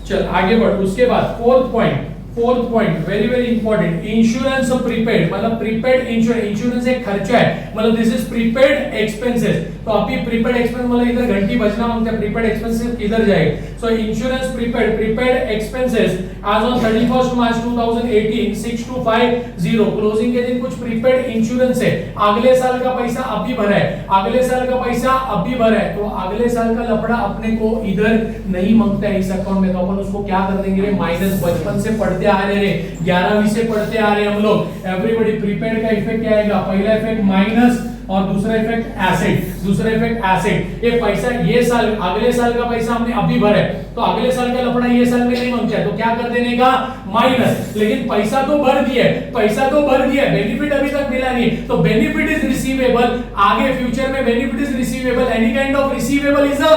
चल आगे बढ़। उसके बाद fourth point very very important, insurance of prepaid. मतलब प्रीपेड इंश्योरेंस एक खर्चा है, मतलब दिस इज प्रीपेड एक्सपेंसेस। तो अभी प्रीपेड एक्सपेंस मतलब इधर घंटी बजना मांगते हैं, प्रीपेड एक्सपेंसेस किधर जाएगा? So insurance prepaid expenses as on 31 March 2018 6250, closing के दिन कुछ प्रीपेड इंश्योरेंस है। अगले साल का पैसा अभी भरा है, तो अगले साल का लफड़ा अपने को इधर नहीं मांगता है इस अकाउंट में। तो अपन उसको क्या कर देंगे? माइनस। बचपन से पढ़ते आ रहे रे, 11वीं से पढ़ते आ रहे हम लोग। एवरीबॉडी प्रीपेड का इफेक्ट क्या आएगा? पहला इफेक्ट माइनस और दूसरा इफेक्ट एसेट। ये पैसा ये साल, अगले साल का पैसा हमने अभी भरा है, तो अगले साल का लफड़ा ये साल में नहीं मांगता है, तो क्या कर देने का? माइनस। लेकिन पैसा तो भर दिया है, बेनिफिट अभी तक मिला नहीं, तो बेनिफिट इज रिसीवेबल। आगे फ्यूचर में benefit is receivable, any kind of receivable is a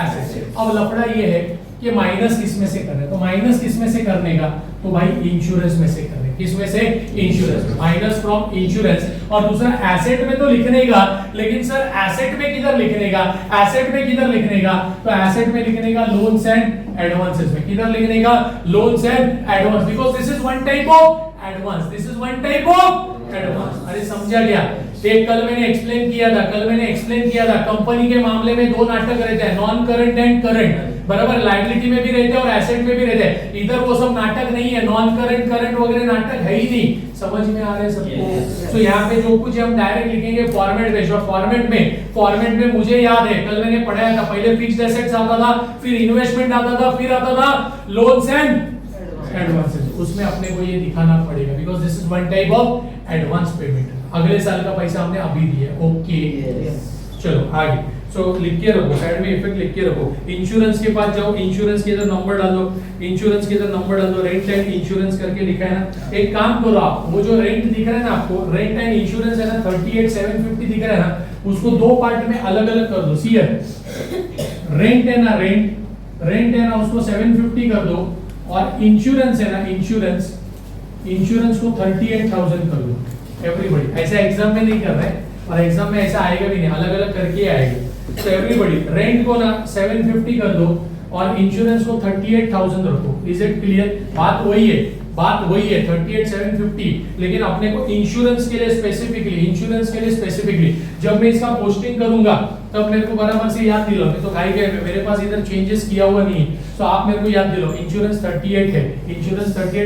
asset. अब लफड़ा ये है कि माइनस किसमें से करना है? तो माइनस किसमें से करने का? तो भाई इंश्योरेंस में से करने। किसमें से? इंश्योरेंस। Minus from insurance. और दूसरा एसेट में तो लिखने का, लेकिन सर एसेट में किधर लिखने का? तो एसेट में लिखने का लोन्स एंड एडवांसेस में। किधर लिखने का? Loans and advance, because this is one type of advance. अरे समझा क्या? एक कल मैंने एक्सप्लेन किया था, कंपनी के मामले में दो नाटक रहते हैं, नॉन करंट एंड करंट। बराबर, लायबिलिटी में भी रहते हैं और एसेट में भी रहते हैं। इधर वो सब नाटक नहीं है, नॉन करंट वगैरह नाटक है ही नहीं। समझ में आ रहा है सबको? तो यहाँ पे जो कुछ हम डायरेक्ट लिखेंगे फॉर्मेट बेस्ड। और फॉर्मेट में मुझे याद है कल मैंने पढ़ाया था, पहले फिक्स्ड एसेट्स आता था, फिर इन्वेस्टमेंट आता था, फिर आता था लोन्स एंड एडवांसेस। उसमें अपने को ये दिखाना पड़ेगा, because this is one type of advance payment. अगले साल का पैसा हमने अभी दिया। ओके चलो आगे। सो लिख के रखो, साइड में इफेक्ट लिख के रखो। इंश्योरेंस के पास जाओ, इंश्योरेंस के इधर नंबर डाल दो, रेंट एंड इंश्योरेंस करके लिखा है ना। एक काम करो आप, वो जो रेंट दिख रहा है ना आपको, रेंट एंड इंश्योरेंस है ना, 38,750 दिख रहा है ना, उसको दो पार्ट में अलग अलग कर दो। सी रेंट है ना, उसको 750 कर दो, और इंश्योरेंस है ना, इंश्योरेंस को 38,000 कर दो। एवरीबॉडी, ऐसा एग्जाम में नहीं कर रहे हैं, और एग्जाम में ऐसा आएगा भी नहीं, अलग अलग करके आएगा। तो एवरीबॉडी रेंट को ना 750 कर दो और इंश्योरेंस को 38,000 रखो। Is it clear? बात वही है 38,750, लेकिन अपने को इंश्योरेंस के लिए स्पेसिफिकली जब मैं इसका पोस्टिंग करूंगा तब मेरे को बराबर से याद दिलाओ। मैं तो गाई गए, मेरे पास इधर चेंजेस किया हुआ नहीं है, तो आप मेरे को याद दिलाओ। इंश्योरेंस 38 है,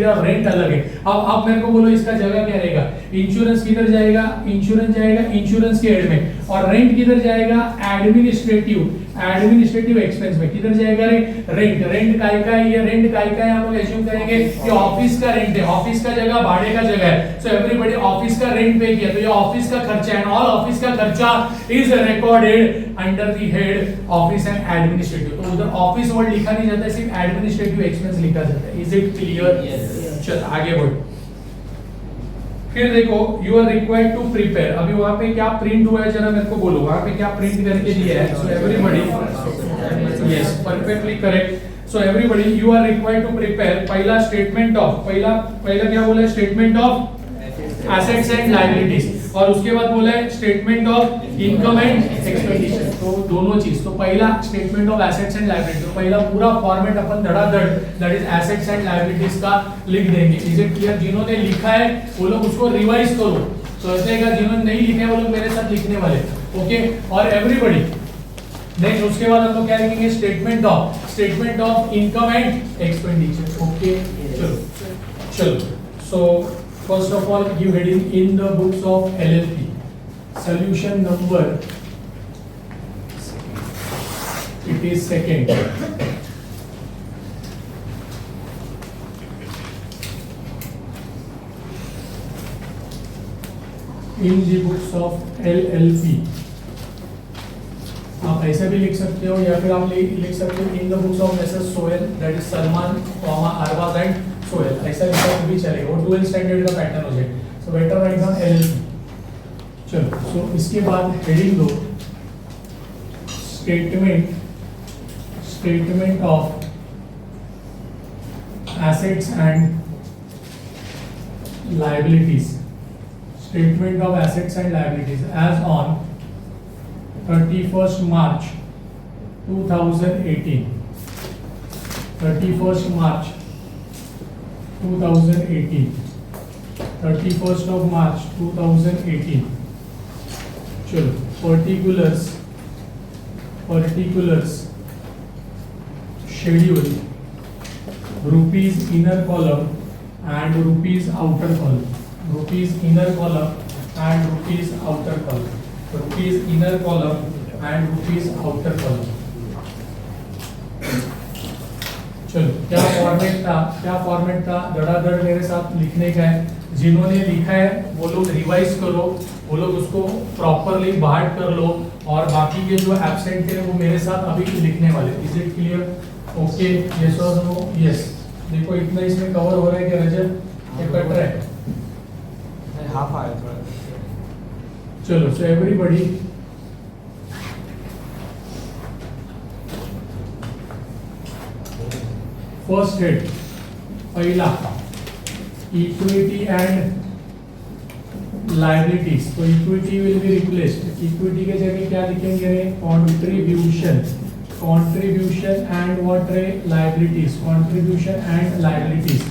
और रेंट अलग है। अब आप मेरे को बोलो इसका जगह क्या रहेगा? इंश्योरेंस किधर जाएगा? इंश्योरेंस के हेड में, और रेंट किधर जाएगा? एडमिनिस्ट्रेटिव एक्सपेंस में। किधर जाएगा रे? रेंट काय का है? ये रेंट काय का है? हम लोग एज्यूम करेंगे ये ऑफिस का रेंट है, ऑफिस का जगह भाड़े का जगह है। सो एवरीबॉडी ऑफिस का रेंट पे किया, तो ये ऑफिस का खर्चा है, ऑल ऑफिस का खर्चा is recorded under the head office and administrative. तो उधर ऑफिस वर्ड लिखा नहीं जाता है, सिर्फ एडमिनिस्ट्रेटिव एक्सपेंस लिखा जाता है। Is it clear? चल आगे बढ़ो। फिर देखो, you are required to prepare. अभी वहां पे क्या प्रिंट हुआ है जरा मेरे को बोलो, वहां पे क्या प्रिंट करके दिया है? So everybody, yes perfectly correct. So everybody you are required to prepare पहला स्टेटमेंट ऑफ पहला क्या बोला है, statement of assets and liabilities, और उसके बाद बोला है statement of income and expenditure. तो दोनों चीज, तो पहला statement of assets and liabilities, तो पहला पूरा फॉर्मेट अपन धड़ाधड़ that is assets and liabilities का लिख देंगे। Is it clear? जिन्होंने लिखा है वो लोग उसको रिवाइज करो, तो ऐसे का जिन्होंने नहीं लिखा है वो लोग मेरे साथ लिखने वाले, ओके। और एवरीबॉडी नेक्स्ट उसके बाद हम लोग क्या लिखेंगे, statement of income and expenditure, okay. चलो सो first of all give heading in the books of LLP, solution number it is second, in the books of LLP। आप ऐसे भी लिख सकते हो या फिर आप लिख सकते हो in the books of Mrs Sohail, that is Salman Arbaaz and Sohail, ऐसा लिखा भी चलेगा, वो डुअल स्टैंडर्ड का पैटर्न हो जाए, so better write down LLP. चलो सो इसके बाद हेडिंग दो statement of assets and liabilities, statement of assets and liabilities as on 31st March 2018, 31st March 2018, 31st of March 2018। चलो particulars schedule rupees inner column and rupees outer column, rupees inner column and rupees outer column, rupees inner column and rupees outer column। चलो क्या format था धड़ाधड़ मेरे साथ लिखने का है, जिन्होंने लिखा है वो लोग रिवाइज करो, वो लोग उसको प्रॉपरली बाहर कर लो, और बाकी के जो एब्सेंट है वो मेरे साथ अभी लिखने वाले। Is it clear? Okay, yes और नो? यस। देखो इतना इसमें कवर हो रहा है कि रजत ये कट रहा है, हाफ आया थोड़ा। चलो सो एवरीबॉडी फर्स्ट हेड पहला इक्विटी एंड लायबिलिटीज, तो equity will be replaced, equity के जगह क्या लिखेंगे रे, कंट्रीब्यूशन एंड व्हाट रे, लायबिलिटीज, कंट्रीब्यूशन एंड लायबिलिटीज।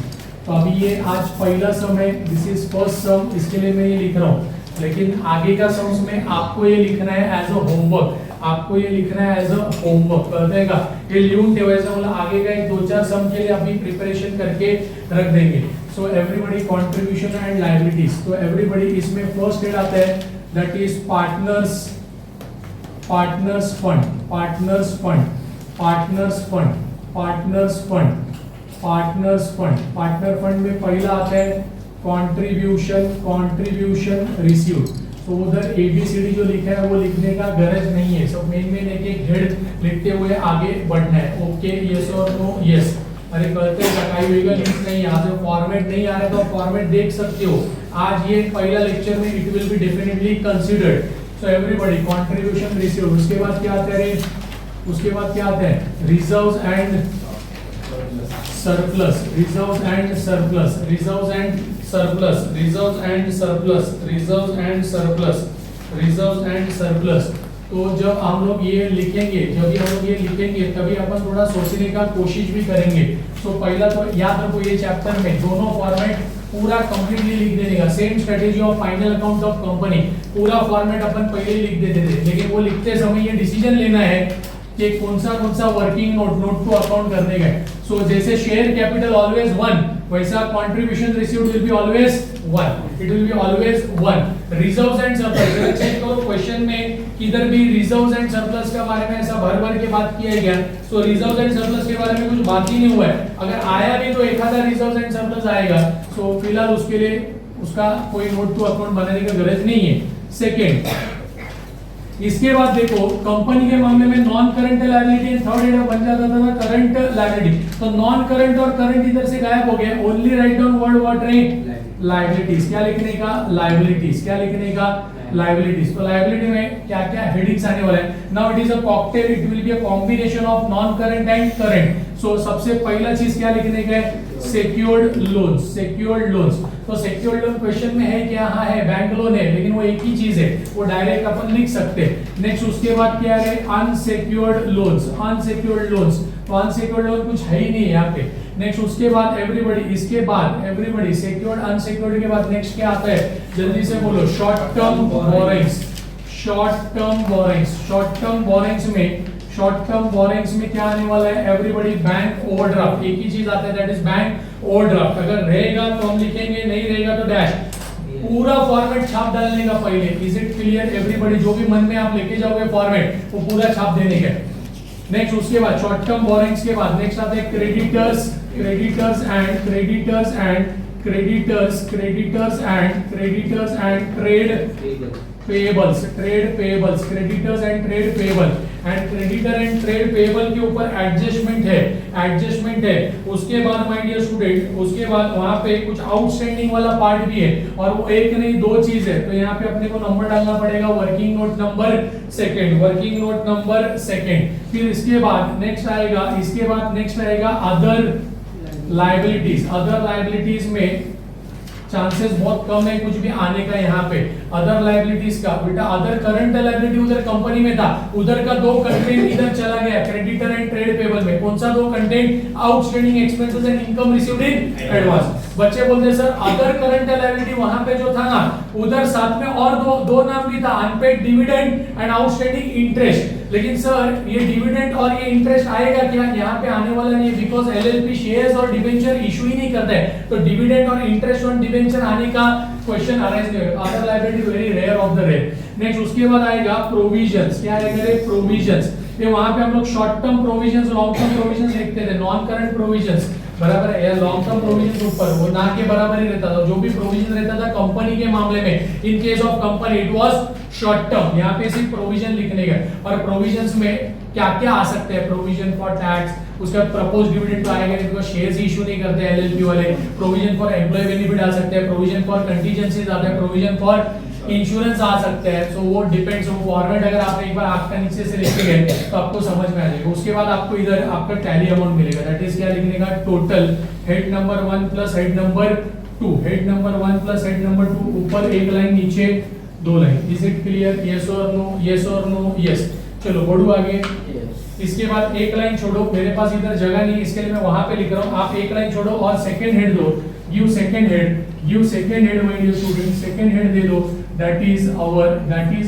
तो अभी ये आज पहला सम है, दिस इज फर्स्ट सम, इसके लिए मैं ये लिख रहा हूँ, लेकिन आगे का सम्स में आपको ये लिखना है एज अ होमवर्क, आपको ये लिखना है एज अ होमवर्क, कर देगा ये लिहून ठेवायचं, मतलब आगे का एक 2-4 सम के लिए अभी प्रिपरेशन करके रख देंगे। So everybody contribution and liabilities, तो एवरीबॉडी इसमें फर्स्ट हेड आता है that is partners fund, partner fund में पहला आता है कंट्रीब्यूशन रिसीव्ड। तो उधर एबीसीडी जो लिखा है वो लिखने का गरज नहीं है, सब मेन एक एक हेड लिखते हुए आगे बढ़ना है। ओके, यस और नो? यस। अरे कहते हैं सकाई वेगा लिंक नहीं, यहाँ से फॉर्मेट नहीं आ रहा तो फॉर्मेट देख सकते हो, आज ये पहला लेक्चर में it will be definitely considered. So everybody contribution received, उसके बाद क्या आता है, उसके बाद क्या आता है, reserves and surplus, reserves and surplus, reserves and surplus, reserves and surplus, reserves and surplus, reserves and surplus. तो जब हम लोग ये लिखेंगे, जब हम लोग ये लिखेंगे तभी अपन थोड़ा सोचने का कोशिश भी करेंगे। तो पहला तो याद रखो ये चैप्टर में दोनों फॉर्मेट पूरा कंप्लीटली लिख देने का, same strategy of final account of company, पूरा फॉर्मेट अपन पहले ही लिख देते थे, लेकिन वो लिखते समय ये डिसीजन लेना है कि कौन सा वर्किंग नोट टू अकाउंट करने का। सो जैसे शेयर कैपिटल ऑलवेज 1, वैसा contribution received will be always 1, it will be always 1। Reserves and surplus, check करो क्वेश्चन में किधर भी रिजर्व्स एंड सरप्लस के बारे में ऐसा भर के बात किया गया, सो रिजर्व्स एंड सरप्लस के बारे में कुछ बात ही नहीं हुआ है। अगर आया भी तो एक आधा रिजर्व्स एंड सरप्लस आएगा, सो फिलहाल उसके लिए उसका कोई नोट टू अकाउंट बनाने का गरज नहीं है। सेकेंड, इसके बाद देखो कंपनी के मामले में non current liability third head बन जाता था करंट लायबिलिटी, तो नॉन करंट और करंट इधर से गायब हो गए, only write down word what रे, लायबिलिटीज। क्या लिखने का, लायबिलिटीज, क्या लिखने का, लायबिलिटीज। तो लायबिलिटी में क्या क्या हेडिंग्स आने वाला है? Now it is a cocktail, it will be a combination of non current and current. So सबसे पहला चीज क्या लिखने का है? Secured loans, secured loans. तो सेक्योर्ड लोन क्वेश्चन में है क्या? हाँ है, बैंक लोन है, लेकिन वो एक ही चीज है, वो डायरेक्ट अपन लिख सकते हैं। नेक्स्ट उसके बाद क्या है? Unsecured loans, unsecured loans. तो अनसेक्योर्ड लोन कुछ है ही नहीं है यहाँ पे। नेक्स्ट उसके बाद एवरीबॉडी, इसके बाद एवरीबॉडी सेक्योर्ड अनसेक्योर्ड के बाद नेक्स्ट क्या आता है? जल्दी से बोलो। Short term borrowings, short term borrowings. Short term borrowings में, शॉर्ट टर्म बोरिंग्स में क्या आने वाला है? Everybody bank overdraft. एक ही चीज आता है, दैट इज बैंक ओवरड्राफ्ट। अगर रहेगा तो हम लिखेंगे, नहीं रहेगा तो डैश। पूरा फॉर्मेट छाप डालने का पहले। Is it clear everybody? जो भी मन में आप लेके जाओगे फॉर्मेट, वो पूरा छाप देने का। नेक्स्ट उसके बाद शॉर्ट टर्म बोरिंग्स के बाद नेक्स्ट आता है creditors, creditors and creditors and creditors, creditors and creditors and trade payables, trade payables, creditors and trade payable. And creditor and trade payable के ऊपर एडजस्टमेंट है, एडजस्टमेंट है। उसके बाद माय डियर स्टूडेंट, उसके बाद वहां पे कुछ आउटस्टैंडिंग वाला पार्ट भी है, और वो एक नहीं दो चीज है। तो यहाँ पे अपने को नंबर डालना पड़ेगा, working note number second, working note number second. फिर इसके बाद नेक्स्ट आएगा, इसके बाद नेक्स्ट आएगा अदर लायबिलिटीज। अदर लायबिलिटीज में चांसेस बहुत कम है कुछ भी आने का यहाँ पे। अदर लायबिलिटीज का बेटा, अदर करंट लायबिलिटी उधर कंपनी में था, उधर का दो कंटेंट इधर चला गया क्रेडिटर एंड ट्रेड पेबल में। कौन सा दो content? Outstanding expenses and income received in advance. बच्चे बोलते सर अदर करंट लायबिलिटी वहां पे जो था ना, उधर साथ में और दो नाम भी था, unpaid dividend and outstanding interest. लेकिन सर ये डिविडेंड और ये इंटरेस्ट आएगा क्या? यहाँ पे आने वाला नहीं, बिकॉज एलएलपी शेयर्स और डिबेंचर इशू ही नहीं करता है। तो डिविडेंड और इंटरेस्ट ऑन डिबेंचर आने का क्वेश्चन अराइज नहीं होगा। Other liability very rare of the rare. Next उसके बाद आएगा प्रोविजंस। क्या आएगा रे? प्रोविजंस। ये वहां पे हम लोग short term provisions, long term provisions लिखते थे। नॉन करंट प्रोविजंस बराबर है, लॉन्ग टर्म प्रोविजंस ऊपर, वो ना के बराबर ही रहता था। जो भी प्रोविजन रहता था कंपनी के मामले में, in case of company it was short term. यहाँ पे सिर्फ प्रोविजन लिखने का। और प्रोविजंस में क्या क्या आ सकते हैं? प्रोविजन फॉर टैक्स, उसका प्रपोज डिविडेंड तो आएगा नहीं, बिकॉज़ शेयर्स इशू नहीं करते एलएलपी वाले। प्रोविजन फॉर एम्प्लॉय बेनिफिट आ सकते हैं, प्रोविजन फॉर कंटीजेंसीज आता है, प्रोविजन फॉर इंश्योरेंस आ सकते हैं। सो वो डिपेंड्स, वो फॉर्मेट अगर आप एक बार आपका नीचे से लिख के गए तो आपको समझ में आ जाएगा। उसके बाद आपको इधर आपका टैली अमाउंट मिलेगा, दैट इज क्या लिखने का? Total head number 1 plus head number 2, head number 1 plus head number 2, ऊपर एक लाइन नीचे दो line. Is it clear? Yes और नो, यस और नो, यस। चलो बढ़ो आगे। इसके बाद एक लाइन छोड़ो, मेरे पास इधर जगह नहीं, इसके लिए मैं वहां पे लिख रहा हूं। आप एक लाइन छोड़ो और सेकंड हेड दो। Give second head, give second head my dear student, second head दे दो। that is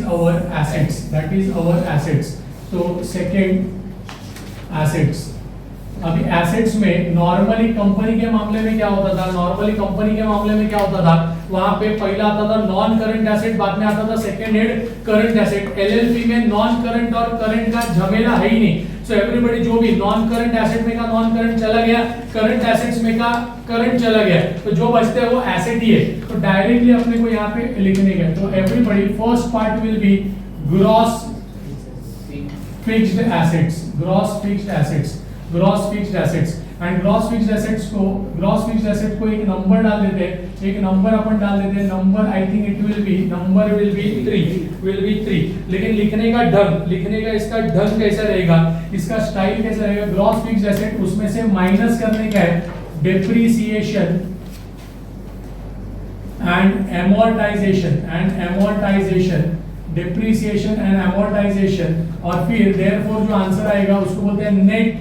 our assets, that is our assets। तो second assets। अभी assets में नॉर्मली कंपनी के मामले में क्या होता था? नॉर्मली कंपनी के मामले में क्या होता था? वहां पे पहला आता था नॉन करंट एसेट, बाद में आता था second head current asset. LLP में नॉन करंट और करंट का झमेला है ही नहीं। सो एवरीबॉडी जो भी नॉन करंट एसेट में का नॉन करंट चला गया, करंट एसेट्स में का करंट चला गया, तो जो बचते हैं वो एसेट ही है। तो डायरेक्टली अपने को यहाँ पे लिखने का। तो everybody first part will be gross fixed assets, gross fixed assets, gross fixed assets. And gross fixed assets को, ग्रॉस फिक्स्ड एसेट को एक नंबर डाल देते हैं, एक नंबर अपन डाल देते हैं। Number I think it will B, number will be 3, will be 3। लेकिन लिखने का ढंग, लिखने का इसका ढंग कैसा रहेगा, इसका स्टाइल कैसा रहेगा? ग्रॉस फिक्स्ड एसेट, उसमें से माइनस करने का है depreciation and amortisation, and amortisation, depreciation and amortisation. और फिर देयरफॉर जो आंसर आएगा उसको बोलते हैं net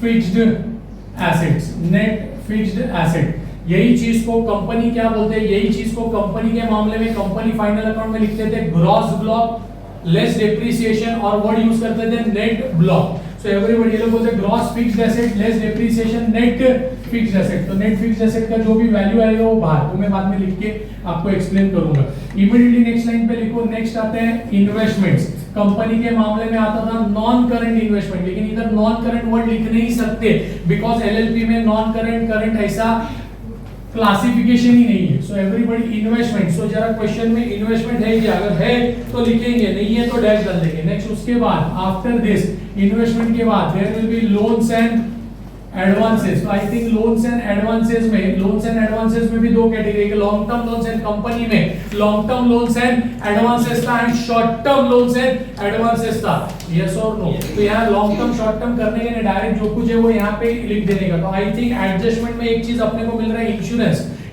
fixed assets, net fixed asset. यही चीज को कंपनी क्या बोलते हैं? यही चीज को कंपनी के मामले में कंपनी फाइनल अकाउंट में लिखते थे ग्रॉस ब्लॉक लेस डेप्रिसिएशन, और वर्ड यूज करते थे नेट ब्लॉक। सो एवरीबॉडी ये लोग बोलते हैं gross fixed asset less depreciation net fixed asset. तो नेट फिक्स्ड एसेट का जो भी वैल्यू आएगा वो बाहर, वो मैं बाद में लिख के आपको एक्सप्लेन करूंगा। इमीडिएटली नेक्स्ट लाइन पे लिखो। नेक्स्ट आते हैं इन्वेस्टमेंट्स। कंपनी के मामले में आता था नॉन करंट इन्वेस्टमेंट, लेकिन इधर नॉन करंट वर्ड लिख नहीं सकते, बिकॉज एलएलपी में नॉन करंट करंट ऐसा क्लासिफिकेशन ही नहीं है। So everybody investment. सो जरा क्वेश्चन में इन्वेस्टमेंट है क्या? अगर है तो लिखेंगे, नहीं है तो डैश डाल देंगे। नेक्स्ट उसके बाद आफ्टर दिस इन्वेस्टमेंट के बाद there will be loans and advances, तो I think loans and advances में भी दो category, long term loans and company में long term loans and advances था and short term loans and advances था, yes और नो। तो यहाँ लॉन्ग टर्म शॉर्ट टर्म करने के लिए डायरेक्ट जो कुछ है वो यहाँ पे लिख देने का। तो आई थिंक एडजस्टमेंट में एक चीज अपने को मिल रहा है,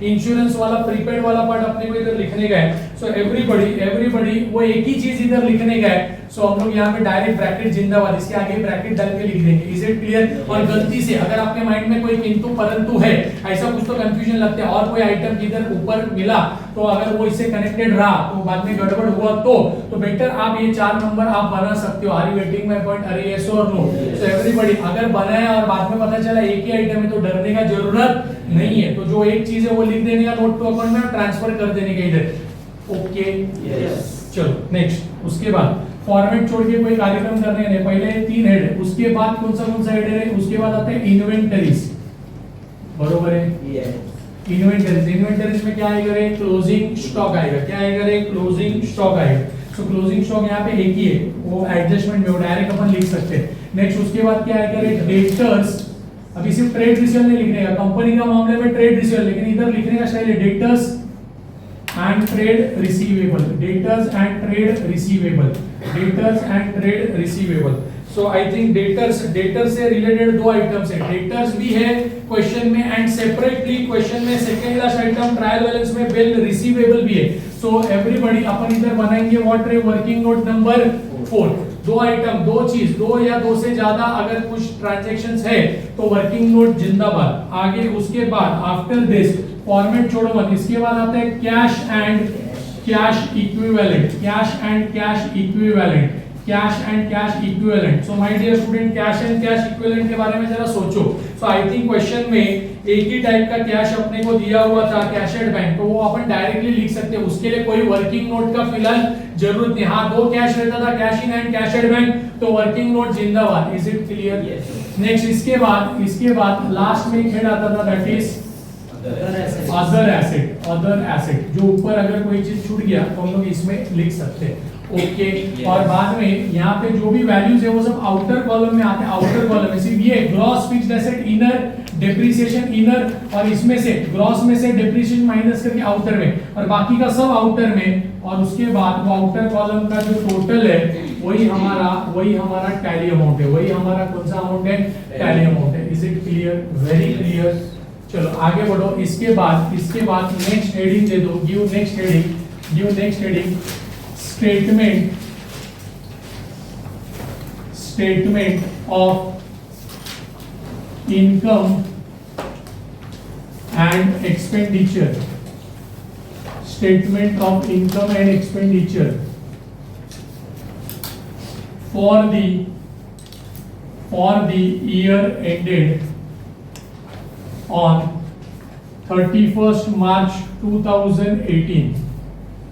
इंश्योरेंस वाला प्रीपेड वाला पार्ट अपने को इधर लिखने का है। सो एवरीबॉडी वो एक ही चीज इधर लिखने का है। सो हम लोग यहाँ पे डायरेक्ट ब्रैकेट जिंदाबाद, इसके आगे ब्रैकेट डाल के लिख देंगे। Is it clear? और गलती से अगर आपके माइंड में कोई किंतु परंतु है, ऐसा कुछ तो कंफ्यूजन लगता है और कोई आइटम इधर ऊपर मिला तो अगर वो इससे कनेक्टेड रहा तो बाद में गड़बड़ हुआ तो बेटर आप ये 4 नंबर आप बना सकते हो। Are you getting my point? अरे यस और नो? सो एवरीबॉडी अगर बनाया और बाद में पता चला एक ही आइटम है तो डरने का जरूरत नहीं है। तो जो एक चीज है वो लिख देने का नोट टू अकाउंट में और ट्रांसफर कर देने का इधर। Okay yes. चलो नेक्स्ट, उसके बाद फॉर्मेट छोड़ के कोई कार्यक्रम करने नहीं, पहले 3 हेड है, उसके बाद कौन सा हेड है, उसके बाद आता है इन्वेंटरीज, बरोबर है? यस। इन्वेंटरीज में क्या आएगा रे? क्लोजिंग स्टॉक आएगा। क्या आएगा रे? क्लोजिंग स्टॉक आएगा। सो क्लोजिंग स्टॉक यहाँ पे एक ही है, वो एडजस्टमेंट में वो डायरेक्ट अपन लिख सकते हैं। नेक्स्ट उसके बाद क्या आएगा रे? डेटर्स। अभी सिर्फ ट्रेड रिसीवेबल नहीं लिखने का, कंपनी का मामले में ट्रेड रिसीवेबल, लेकिन इधर लिखने का स्टाइल है debtors and trade receivable, debtors and trade receivable, debtors and trade receivable. So I think debtors से रिलेटेड 2 आइटम्स है, डेटर्स भी है क्वेश्चन में एंड सेपरेटली क्वेश्चन में second last item trial balance में बिल रिसीवेबल भी है। सो एवरीबॉडी अपन इधर बनाएंगे व्हाट रे? Working note number 4। 2 आइटम, 2 चीज, 2 या 2 से ज्यादा अगर कुछ ट्रांजैक्शंस है तो वर्किंग नोट जिंदाबाद। आगे उसके बाद आफ्टर दिस फॉर्मेट छोड़ो मत, इसके बाद आता है cash and cash equivalent, cash and cash equivalent, cash and cash equivalent. So my dear student, cash and cash equivalent के बारे में जरा सोचो। सो आई थिंक क्वेश्चन में एक ही टाइप का कैश अपने को दिया हुआ था, कैश एट बैंक, तो वो अपन डायरेक्टली लिख सकते हैं, उसके लिए कोई वर्किंग नोट का फिलहाल जरूरत नहीं। हाँ 2 कैश रहता था, cash in and cash at bank, तो वर्किंग नोट जिंदाबाद। Is it clear? नेक्स्ट इसके बाद लास्ट में एक हेड आता था, दैट इज अदर एसेट। जो ऊपर अगर कोई चीज छूट गया तो हम लोग इसमें लिख सकते हैं। ओके और बाद में यहाँ पे जो भी वैल्यूज है वो सब आउटर कॉलम में आते हैं। आउटर कॉलम में सिर्फ ये gross fixed asset inner, depreciation inner, और इसमें से ग्रॉस में से डेप्रिसिएशन माइनस करके आउटर में, और बाकी का सब आउटर में। और उसके बाद वो आउटर कॉलम का जो टोटल है वही हमारा टैली अमाउंट है, वही हमारा कौन सा अमाउंट है? टैली अमाउंट है। Is it clear? Very clear. चलो आगे बढ़ो। इसके बाद नेक्स्ट हेडिंग दे दो, give next heading statement of income and expenditure, statement of income and expenditure for the year ended on 31st March 2018।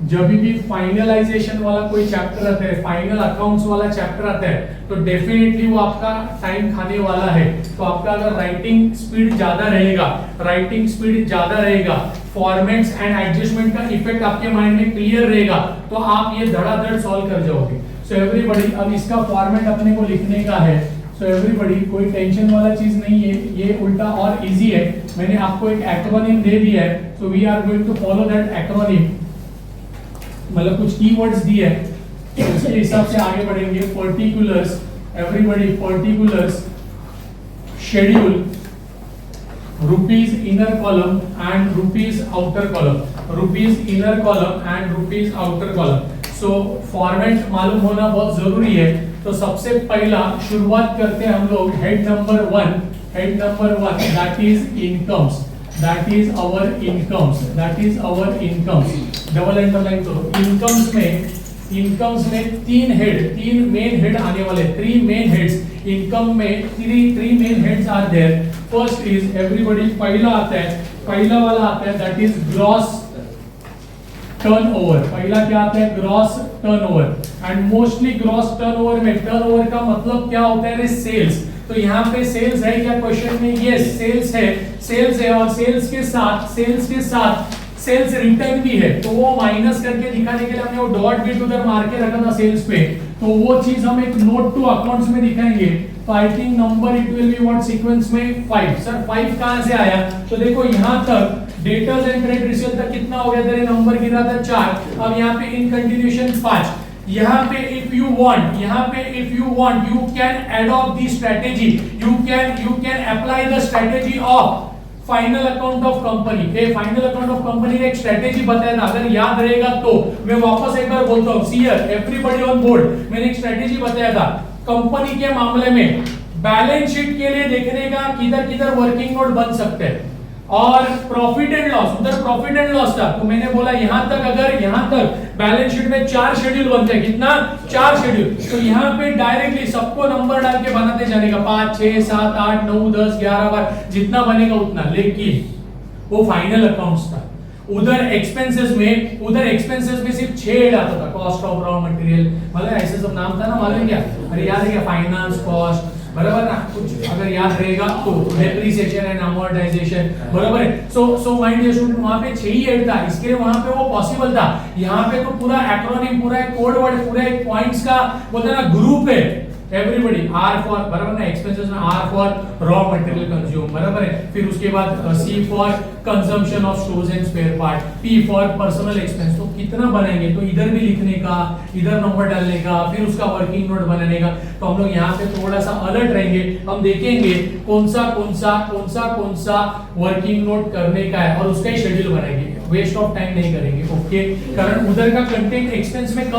जब भी फाइनलाइजेशन वाला कोई चैप्टर आता है, फाइनल अकाउंट्स वाला चैप्टर आता है, तो डेफिनेटली वो आपका टाइम खाने वाला है। तो आपका अगर राइटिंग स्पीड ज्यादा रहेगा, फॉर्मेट्स एंड एडजस्टमेंट का इफेक्ट आपके माइंड में क्लियर रहेगा, तो आप ये धड़ाधड़ सॉल्व कर जाओगे। सो एवरीबॉडी अब इसका फॉर्मेट अपने को लिखने का है। सो एवरीबॉडी कोई टेंशन वाला चीज नहीं है, ये उल्टा और इजी है। मैंने आपको एक एक्रोनिम दे दिया है, so we are going to follow that acronym, मतलब कुछ कीवर्ड्स दिए हैं, उसके हिसाब से आगे बढ़ेंगे। Particulars, everybody particulars, schedule, rupees inner column and rupees outer column, rupees inner column and rupees outer column. So format मालूम होना बहुत जरूरी है। तो सबसे पहला शुरुआत करते हैं हम लोग head number 1, that is incomes, that is our incomes. Double underline करो। इनकम्स में 3 मेन हेड आने वाले, 3 मेन हेड्स इनकम में, 3 main heads are there. First is everybody, पहला वाला आता है दैट इज ग्रॉस टर्नओवर। पहला क्या आता है? Gross turnover. And mostly gross turnover में, टर्नओवर का मतलब क्या होता है? सेल्स। तो यहाँ पे सेल्स है क्या क्वेश्चन में? यस सेल्स है और सेल्स के साथ सेल्स रिटर्न भी है, तो वो माइनस करके दिखाने के लिए हमने वो डॉट बिट उधर मार के रखा था सेल्स पे, तो वो चीज हम एक नोट टू अकाउंट्स में दिखाएंगे। तो I think number it will be what sequence में 5। सर 5 कहां से आया? तो देखो यहां तक डेटर्स एंड क्रेडिट रिसीव तक कितना हो गया? तेरे नंबर गिरा था 4। अब यहाँ पे इन कंटिन्यूएशन 5। यहाँ पे if you want you can adopt the strategy, you can apply the strategy of final account of company. Final account of company का एक स्ट्रेटेजी बताया था, अगर याद रहेगा तो मैं वापस एक बार बोलता हूं। See here everybody on board, मैंने एक स्ट्रेटेजी बताया था कंपनी के मामले में बैलेंस शीट के लिए देखने का किधर किधर वर्किंग नोट बन सकते हैं, और प्रॉफिट एंड लॉस, उधर प्रॉफिट एंड लॉस था तो मैंने बोला यहां तक अगर यहां तक बैलेंस शीट में 4 शेड्यूल बनते हैं, कितना 4 शेड्यूल, तो यहां पे डायरेक्टली सबको नंबर डाल के बनाते जाने का 5 6 7 8 9 10 11 बार जितना बनेगा उतना। लेकिन वो फाइनल अकाउंट्स था, उधर एक्सपेंसेस में सिर्फ 6 हेड आता था, कॉस्ट ऑफ रॉ मटेरियल, मतलब ऐसे सब नाम था ना, मालूम क्या? अरे याद है क्या? फाइनेंस कॉस्ट, बराबर ना? कुछ अगर याद रहेगा तो डेप्रिसिएशन एंड अमोर्टाइजेशन, बराबर है? सो माय डियर स्टूडेंट, वहां पे 6 ही हेड था, इसके लिए वहां पे वो पॉसिबल था। यहाँ पे तो पूरा एक्रोनिम, पूरा एक कोड वर्ड, पूरा एक पॉइंट्स का बोलते हैं ना ग्रुप है। एवरीबॉडी आर फॉर, बराबर ना? एक्सपेंसेस में R for raw material consume, बराबर है? फिर उसके बाद C for consumption of stores and spare part, P for personal expense. तो कितना बनाएंगे? तो इधर भी लिखने का, इधर नंबर डालने का, फिर उसका वर्किंग नोट बनाने का। तो हम लोग यहाँ पे थोड़ा सा अलर्ट रहेंगे, हम देखेंगे कौन सा वर्किंग नोट करने का है और उसका ही शेड्यूल बनाएंगे, वेस्ट ऑफ टाइम नहीं करेंगे। ओके, कारण उधर का कंटेंट एक्सपेंस में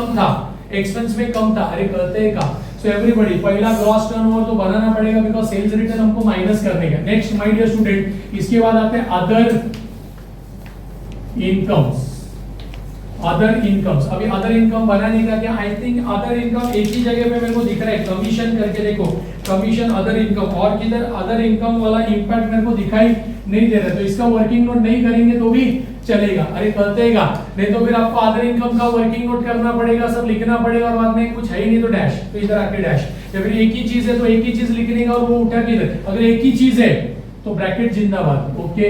कम था, अरे कहते हैं का। सो एवरीबॉडी, पहला ग्रॉस टर्नओवर तो बनाना पड़ेगा बिकॉज़ सेल्स रिटर्न हमको माइनस करने का। नेक्स्ट माय डियर स्टूडेंट, इसके बाद आते हैं अदर इनकम्स। अभी अदर इनकम बनाने का क्या? आई थिंक अदर इनकम एक ही जगह पे मेरे को दिख रहा है, कमीशन करके देखो, कमीशन अदर इनकम, और किधर अदर इनकम वाला इंपैक्ट मेरे को दिखाई नहीं दे रहा, तो इसका वर्किंग नोट नहीं करेंगे तो भी चलेगा। अरे करतेगा, नहीं तो फिर आपको अदर इनकम का वर्किंग नोट करना पड़ेगा, सब लिखना पड़ेगा, और बाद में कुछ है ही नहीं तो डैश, तो इधर आके डैश। या फिर एक ही चीज है तो एक ही चीज लिखने का और वो उठा के इधर, अगर एक ही चीज है तो ब्रैकेट जिंदाबाद। ओके,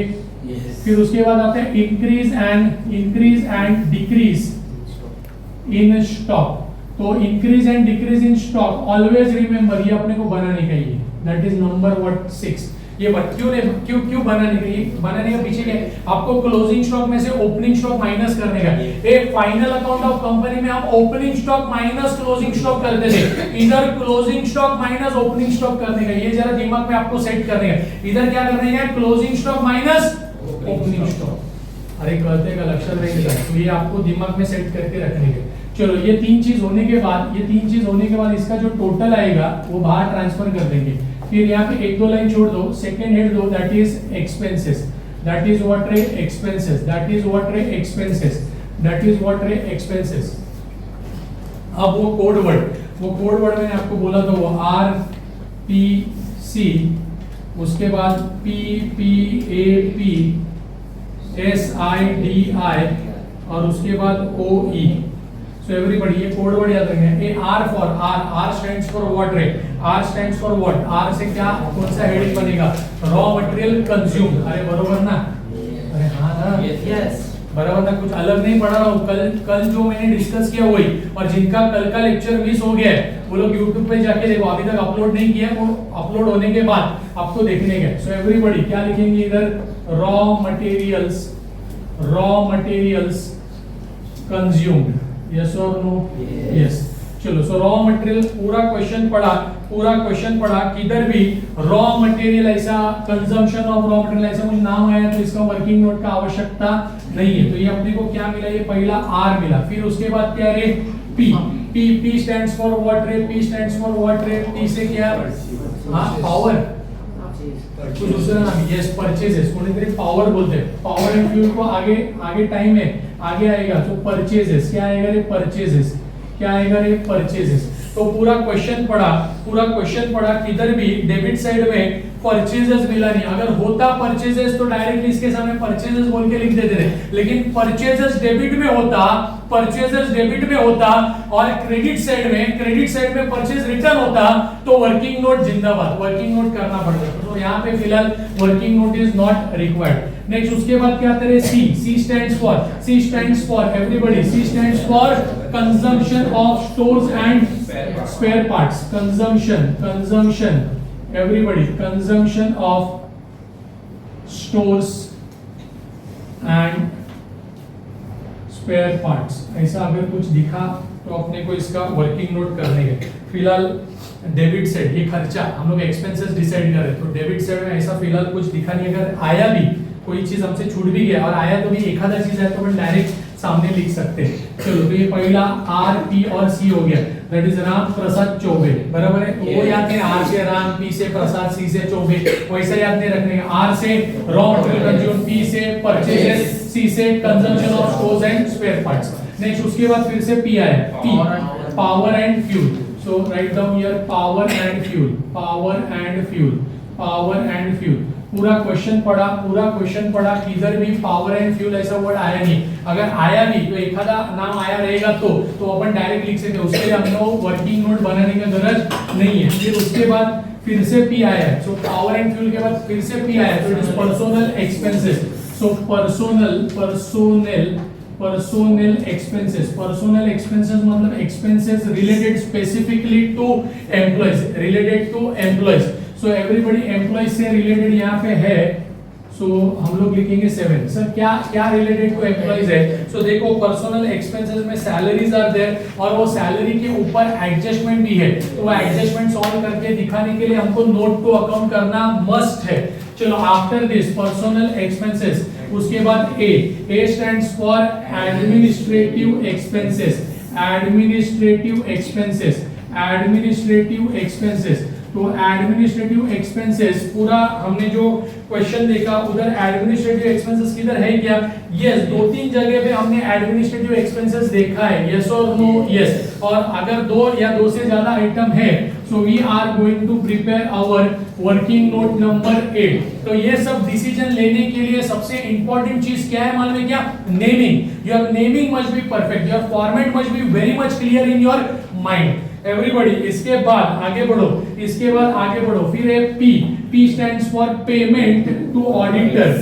फिर उसके बाद आते हैं increase and decrease in stock. तो increase and decrease in stock always remember, ये अपने को बनाने का ही, दैट इज नंबर 6। ये क्यों बनाने का पीछे क्या है? आपको क्लोजिंग स्टॉक में से ओपनिंग स्टॉक माइनस करने का। एक फाइनल अकाउंट ऑफ कंपनी में हम opening stock minus closing stock करते थे, इधर closing stock minus opening stock करने का। ये जरा दिमाग में आपको सेट करने का। इधर क्या करने का? Closing stock minus opening stock. अरे कहते का लक्षण रहेगा, तो ये आपको दिमाग में सेट करके रखने का। चलो, ये तीन चीज होने के बाद इसका जो टोटल आएगा वो बाहर ट्रांसफर कर देंगे। फिर यहाँ पे 1-2 लाइन छोड़ दो, सेकंड हेड दो, that is expenses, that is what रे एक्सपेंसेस। अब वो कोड वर्ड मैंने आपको बोला था, वो RPC, उसके बाद PPAP, SIDI, और उसके बाद OE। So everybody, ये कोड वर्ड याद रखना है। R for R stands for what रे? R stands for what? R से क्या, कौन सा हेडिंग बनेगा? Raw material consume. अरे बरोबर ना? अरे हाँ ना? यस, बराबर ना? कुछ अलग नहीं पढ़ा रहा हूँ। कल जो मैंने डिस्कस किया वही, और जिनका कल का लेक्चर मिस हो गया है वो लोग YouTube पे जाके देखो, अभी तक अपलोड नहीं किया, वो अपलोड होने के बाद आपको देखने का। सो एवरीबॉडी क्या लिखेंगे इधर? रॉ मटेरियल्स कंज्यूम्ड, यस और नो? यस। चलो, सो रॉ मटेरियल पूरा क्वेश्चन पढ़ा, किधर भी रॉ मटेरियल ऐसा, कंजम्पशन ऑफ रॉ मटेरियल ऐसा कुछ नाम आया तो इसका वर्किंग नोट का आवश्यकता नहीं है। तो ये अपने को क्या मिला? ये पहला R मिला। फिर उसके बाद क्या रे? P स्टैंड्स फॉर व्हाट रे? P से क्या? हाँ, पावर, कुछ दूसरा नाम, यस, परचेजेस। कोई पावर बोलते हैं, पावर एंड फ्यूल को आगे टाइम है, आगे आएगा तो परचेजेस। क्या आएगा रे? परचेजेस। तो पूरा क्वेश्चन पढ़ा, किधर भी डेबिट साइड में परचेजेस मिला नहीं। अगर होता परचेजेस तो डायरेक्टली इसके सामने परचेजेस बोल के लिख देते थे, लेकिन परचेजेस डेबिट में होता और क्रेडिट साइड में परचेज रिटर्न होता तो वर्किंग नोट जिंदाबाद, वर्किंग नोट करना पड़ता। तो यहाँ पे फिलहाल working note is not required. Next उसके बाद क्या आता है? C stands for everybody, C stands for consumption of stores and spare parts, consumption, everybody, consumption of stores and spare parts। ऐसा अगर कुछ दिखा तो अपने को इसका वर्किंग नोट करने के। फिलहाल डेबिट साइड ये खर्चा हम लोग एक्सपेंसेस डिसाइड कर रहे हैं, तो डेबिट साइड में ऐसा फिलहाल कुछ दिखा नहीं। अगर आया भी कोई चीज हमसे छूट भी गया और आया तो भी एक आधा चीज है तो हम डायरेक्ट सामने लिख सकते हैं। चलो तो ये पहला आर पी और सी हो गया, दैट इज राम प्रसाद चौबे, बराबर है। तो वो याद नहीं, आर से राम, पी से प्रसाद, सी से चौबे, वैसा याद नहीं रखने का। आर से रॉ मटेरियल कंज्यूम, पी से परचेजेस, सी से consumption of stores and spare parts. Next उसके बाद फिर से पी आया, P power and fuel. So write down here power and fuel, power and fuel, power and fuel. पूरा question पढ़ा, किधर भी पावर एंड फ्यूल ऐसा वर्ड आया नहीं। अगर आया भी तो एक आधा नाम आया रहेगा तो अपन डायरेक्ट लिख सकते हैं, उसके लिए हम लोग वर्किंग नोट बनाने की जरूरत नहीं है। फिर उसके बाद फिर से पी आया है, सो पावर एंड फ्यूल के बाद फिर से पी आया है, तो it is personal expenses. So personal expenses मतलब expenses related specifically to employees. So everybody employee से रिलेटेड यहाँ पे है, सो हम लोग लिखेंगे 7। सर क्या रिलेटेड टू एम्प्लॉयज है? सो देखो पर्सनल एक्सपेंसेस में सैलरीज आर देयर और वो सैलरी के ऊपर एडजस्टमेंट भी है, तो वो एडजस्टमेंट सॉल्व करके दिखाने के लिए हमको नोट टू अकाउंट करना मस्ट है। चलो आफ्टर दिस पर्सनल एक्सपेंसेस, उसके बाद ए स्टैंड्स फॉर एडमिनिस्ट्रेटिव एक्सपेंसेस। तो एडमिनिस्ट्रेटिव एक्सपेंसेस पूरा हमने जो क्वेश्चन देखा उधर एडमिनिस्ट्रेटिव एक्सपेंसेस किधर है क्या? यस, दो तीन जगह पे हमने एडमिनिस्ट्रेटिव एक्सपेंसेस देखा है, यस और नो? यस। और अगर दो या दो से ज्यादा आइटम है, so we are going to prepare our working note number 8। तो ये सब डिसीजन लेने के लिए सबसे इंपॉर्टेंट चीज क्या है मालूम है क्या? Naming. Your naming must be perfect, your format must be very much clear in your mind everybody. इसके बाद आगे बढ़ो, फिर है P stands for payment to auditors,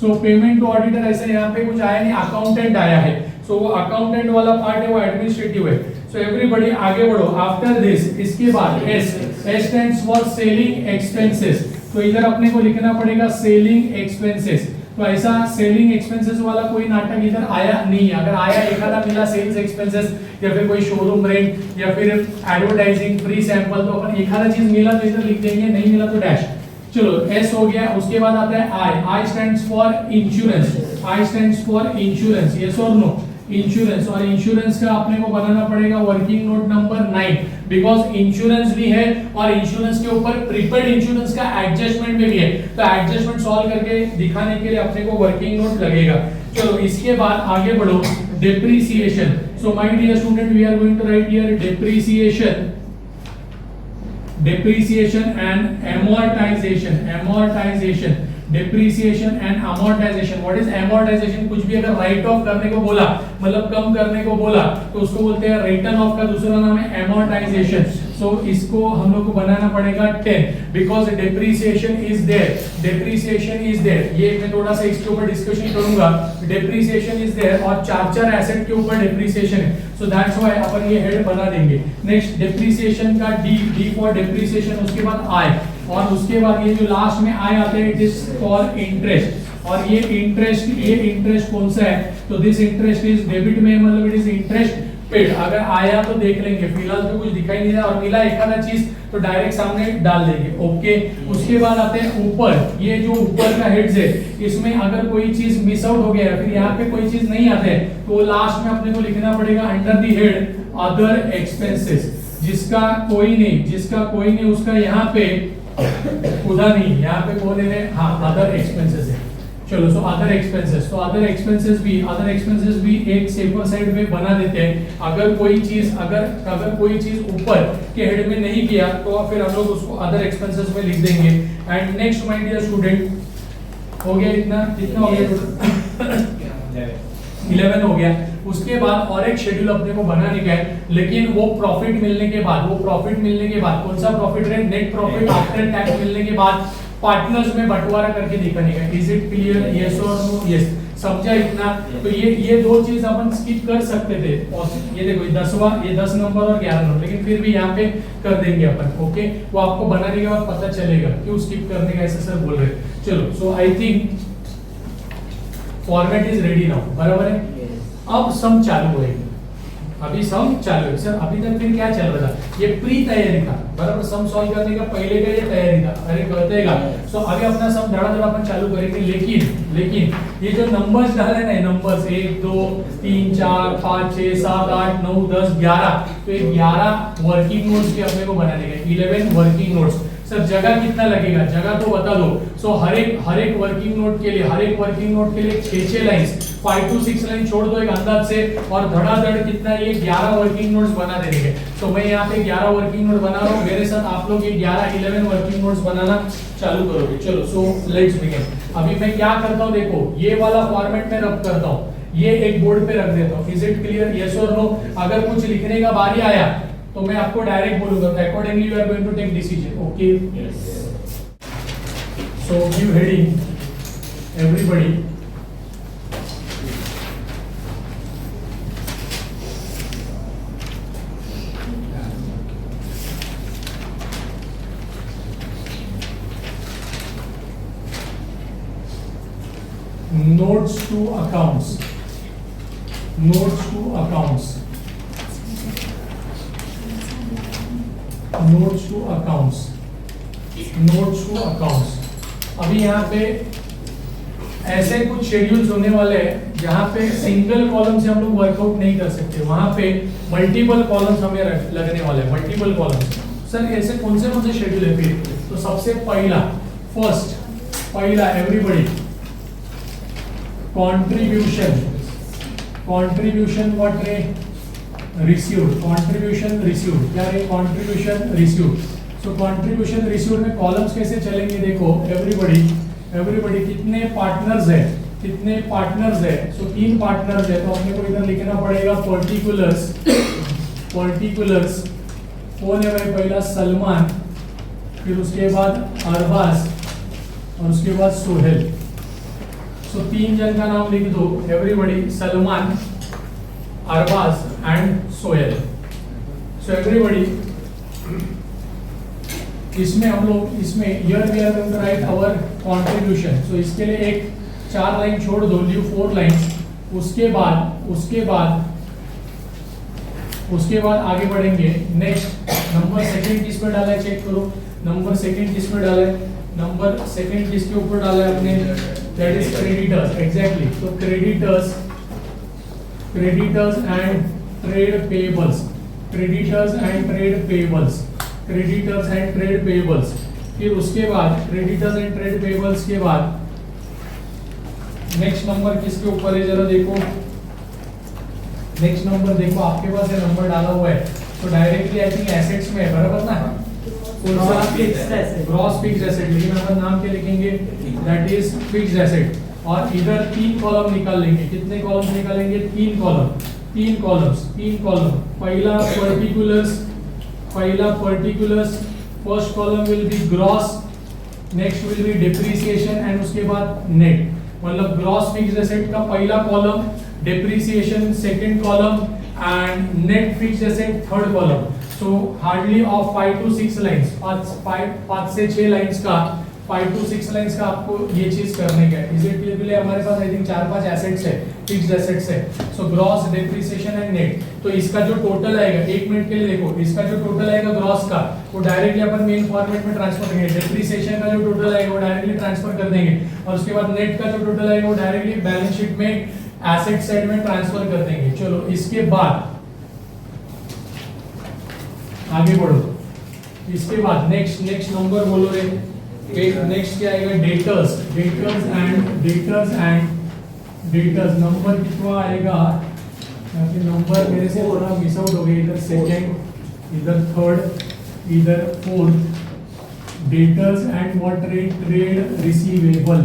so payment to auditor ऐसे यहाँ पे कुछ आया नहीं, अकाउंटेंट आया है, सो वो अकाउंटेंट वाला पार्ट है, वो एडमिनिस्ट्रेटिव है। सो एवरीबॉडी आगे बढ़ो। आफ्टर दिस इसके बाद S stands for selling expenses, तो इधर अपने को लिखना पड़ेगा सेलिंग एक्सपेंसेस। तो ऐसा सेलिंग एक्सपेंसेस वाला कोई नाटक इधर आया नहीं है। अगर आया एक आधा मिला सेल्स एक्सपेंसेस या फिर कोई शोरूम रेंट या फिर एडवर्टाइजिंग फ्री सैंपल, तो अपन एक आधा चीज मिला तो इधर लिख देंगे, नहीं मिला तो डैश। चलो एस हो गया। उसके बाद आता है आई स्टैंड्स फॉर इंश्योरेंस, यस और नो? इंश्योरेंस, और इंश्योरेंस का अपने को बनाना पड़ेगा working note number 9, because insurance भी है और इंश्योरेंस के ऊपर प्रीपेड इंश्योरेंस का एडजस्टमेंट भी है, तो एडजस्टमेंट सॉल्व करके दिखाने के लिए अपने को वर्किंग नोट लगेगा। चलो इसके बाद आगे बढ़ो, depreciation. So my dear student, we are going to write here depreciation and amortization, depreciation and amortization। what is amortization? कुछ भी अगर राइट ऑफ करने को बोला, मतलब कम करने को बोला, तो उसको बोलते हैं रिटर्न ऑफ का दूसरा नाम है amortization। सो इसको हम लोग को बनाना पड़ेगा 10, बिकॉज डेप्रिसिएशन इज देयर। ये मैं थोड़ा सा इसके ऊपर डिस्कशन करूंगा। डेप्रिसिएशन इज देयर और चार एसेट के ऊपर डेप्रिसिएशन है, सो दैट्स व्हाई अपन ये हेड बना देंगे। नेक्स्ट डेप्रिसिएशन का डी फॉर डेप्रिसिएशन, उसके बाद आई, और उसके बाद ये जो लास्ट में आई आते हैं, इट इज फॉर इंटरेस्ट। और ये इंटरेस्ट कौन सा है? तो दिस इंटरेस्ट इज डेबिट में, मतलब इट इज इंटरेस्ट पेड। अगर आया तो देख लेंगे, फिलहाल तो कुछ दिखाई नहीं रहा, और मिला एक आधा चीज तो डायरेक्ट सामने डाल देंगे, ओके। उसके बाद आते हैं ऊपर, ये जो ऊपर का हेड्स है, इसमें अगर कोई चीज मिस आउट हो गया, फिर यहाँ पे कोई चीज नहीं आते, तो लास्ट में अपने को लिखना पड़ेगा under the head other expenses. जिसका कोई नहीं उसका यहाँ पे खुदा नहीं, यहाँ पे कौन है? हाँ, अदर एक्सपेंसेस है। चलो सो अदर एक्सपेंसेस भी एक सेफर साइड में बना देते हैं। अगर कोई चीज ऊपर के हेड में नहीं किया तो फिर हम लोग उसको अदर एक्सपेंसेस में लिख देंगे। And next my dear student, हो गया इतना हो गया 11 हो गया। उसके बाद और एक शेड्यूल अपने को बनाने का है, लेकिन वो प्रॉफिट मिलने के बाद कौन सा प्रॉफिट है? नेट प्रॉफिट आफ्टर टैक्स मिलने के बाद पार्टनर्स में बंटवारा करके दिखाने का। Is it clear? यस और नो? यस। समझा इतना? तो ये दो चीज अपन स्किप कर सकते थे। और ये देखो ये 10 नंबर और 11 नंबर, लेकिन फिर भी यहाँ पे कर देंगे अपन। ओके, वो आपको बनाने के बाद पता चलेगा क्यों स्किप करने का ऐसे सर बोल रहे हैं। चलो, so I think format is ready now, बराबर है? अब सम चालू होएगी। अभी सम चालू है सर। अभी तक फिर क्या चल रहा था? ये प्री तैयारी था, बराबर? सम सॉल्व करने का पहले का ये तैयारी था। अरे कहतेगा। सो अभी अपना सम धड़ाधड़ अपन चालू करेंगे, लेकिन ये जो नंबर्स डाले ना, नंबर्स 1 2 3 4 5 6 7 8 9 10 11, तो ये 11 वर्किंग नोट्स भी अपने को बनाने हैं। 11 वर्किंग नोट्स। सर जगह कितना लगेगा? जगह तो बता दो। सो हर एक वर्किंग नोट के लिए 6 लाइंस, 5 to 6 लाइन छोड़ दो एक अंदाज से, और धड़ाधड़ कितना ये 11 वर्किंग नोट्स बना देंगे। तो मैं यहाँ पे 11 वर्किंग नोट बना रहा हूँ, मेरे साथ आप लोग ये 11 वर्किंग नोट्स बनाना चालू करोगे। चलो, सो लेट्स बिगिन। अभी मैं क्या करता हूँ, देखो ये वाला फॉर्मेट में रब करता हूँ, ये एक बोर्ड पे रख देता हूँ। Is it clear? यस और नो? अगर कुछ लिखने का बारी आया तो मैं आपको डायरेक्ट बोलूंगा, accordingly you are going to take decision. Okay, so give heading everybody. Notes to accounts. Notes to accounts. Notes to accounts. Notes to accounts. अभी यहाँ पे ऐसे कुछ शेड्यूल्स होने वाले हैं जहाँ पे सिंगल कॉलम से हम लोग वर्कआउट नहीं कर सकते, वहाँ पे मल्टीपल कॉलम्स हमें लगने वाले हैं। मल्टीपल कॉलम्स सर ऐसे कौन से शेड्यूल है फिर? तो सबसे पहला एवरीबॉडी कंट्रीब्यूशन व्हाट रे? रिसीव्ड। कंट्रीब्यूशन रिसीव्ड क्या रे? Contribution received. So contribution received में कॉलम्स कैसे चलेंगे? देखो एवरीबॉडी कितने पार्टनर्स है? सो 3 पार्टनर्स है, तो अपने को इधर लिखना पड़ेगा पर्टिकुलर्स। कौन है भाई? पहला सलमान, फिर उसके बाद अरबाज और उसके बाद सोहेल। सो 3 जन का नाम लिख दो, everybody, Salman, Arbaaz and Sohail. So everybody, इसमें हम लोग here we are going to write our contribution. So इसके लिए एक 4 लाइन छोड़ दो, लीव 4 लाइंस। उसके बाद आगे बढ़ेंगे। नेक्स्ट नंबर सेकंड किस पे डाला है? चेक करो, नंबर सेकंड किस पे डाला है? नंबर सेकंड किसके ऊपर डाला है आपने? That is creditors. एग्जैक्टली। तो क्रेडिटर्स एंड ट्रेड पेबल्स। फिर उसके बाद क्रेडिटर्स एंड ट्रेड पेबल्स के बाद नेक्स्ट नंबर किसके ऊपर है? जरा देखो, नेक्स्ट नंबर देखो, आपके पास ये नंबर डाला हुआ है, तो डायरेक्टली आई थिंक एसेट्स में है, बराबर ना? ग्रॉस फिक्स्ड एसेट, लेकिन अपन नाम क्या लिखेंगे? That is fixed asset. और इधर 3 कॉलम निकाल लेंगे। कितने कॉलम निकालेंगे? 3 कॉलम्स। पहला particulars, first column will be gross, next will be depreciation and उसके बाद नेट। मतलब ग्रॉस फिक्स्ड एसेट का पहला column, depreciation second column and net fixed asset third column. So hardly of 5 to 6 lines, 5 से 6 lines का, 5 to 6 lines का आपको ये चीज करने का है। Is it clear? हमारे पास आई थिंक 4-5 एसेट्स है, फिक्स्ड एसेट्स है। So gross, depreciation and net. तो इसका जो टोटल आएगा, 1 मिनट के लिए देखो, इसका जो टोटल आएगा ग्रॉस का, वो डायरेक्टली अपन मेन फॉर्मेट में ट्रांसफर करेंगे। डिप्रिसिएशन का जो टोटल आएगा वो डायरेक्टली ट्रांसफर कर देंगे, और उसके बाद नेट का जो टोटल आएगा वो डायरेक्टली बैलेंस शीट में एसेट साइड में ट्रांसफर कर देंगे। चलो, इसके बाद आगे बढ़ो। इसके बाद नेक्स्ट नंबर बोलो रे। नेक्स्ट क्या आएगा? डेटर्स एंड नंबर कितना आएगा? यहाँ पे नंबर मेरे से थोड़ा मिस आउट हो गया, इधर सेकंड, इधर थर्ड, इधर फोर्थ। डेटर्स एंड व्हाट रे? Trade receivable.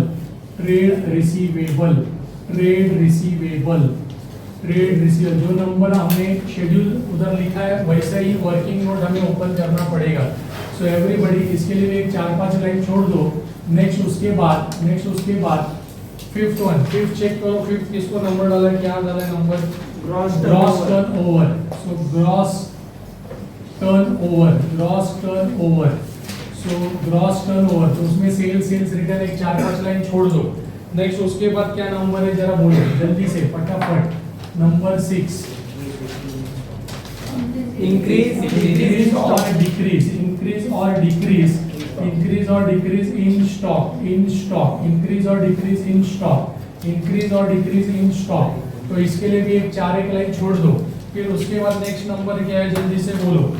जो नंबर हमने शेड्यूल उधर लिखा है वैसा ही वर्किंग नोट हमें ओपन करना पड़ेगा। सो एवरीबॉडी, इसके लिए एक 4-5 लाइन छोड़ दो। नेक्स्ट उसके बाद फिफ्थ चेक करो, फिफ्थ किसको नंबर डाला, क्या डाला number, gross gross turnover. So gross turnover, so gross turnover, तो उसमें सेल्स रिटर्न एक 4-5 लाइन छोड़ दो। नेक्स्ट उसके बाद क्या नंबर है जरा बोलो जल्दी से फटाफट, नंबर 6, इंक्रीज और डिक्रीज इन स्टॉक, तो इसके लिए भी एक 4 लाइन छोड़ दो। फिर उसके बाद नेक्स्ट नंबर क्या है जल्दी से बोलो,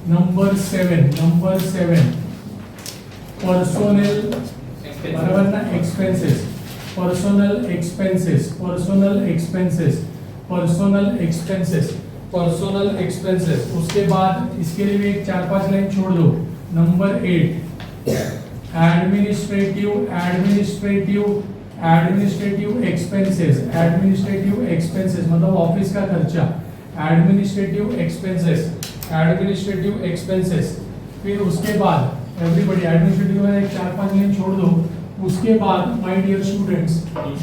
नंबर 7 पर्सोनल, बराबर ना, पर्सोनल एक्सपेंसेस। उसके बाद इसके लिए भी एक 4-5 लाइन छोड़ दो। नंबर 8 एडमिनिस्ट्रेटिव एक्सपेंसेस मतलब ऑफिस का खर्चा, एडमिनिस्ट्रेटिव एक्सपेंसेस। फिर उसके बाद एवरीबॉडी एडमिनिस्ट्रेटिव में एक 4-5 लाइन छोड़ दो। उसके बाद my dear students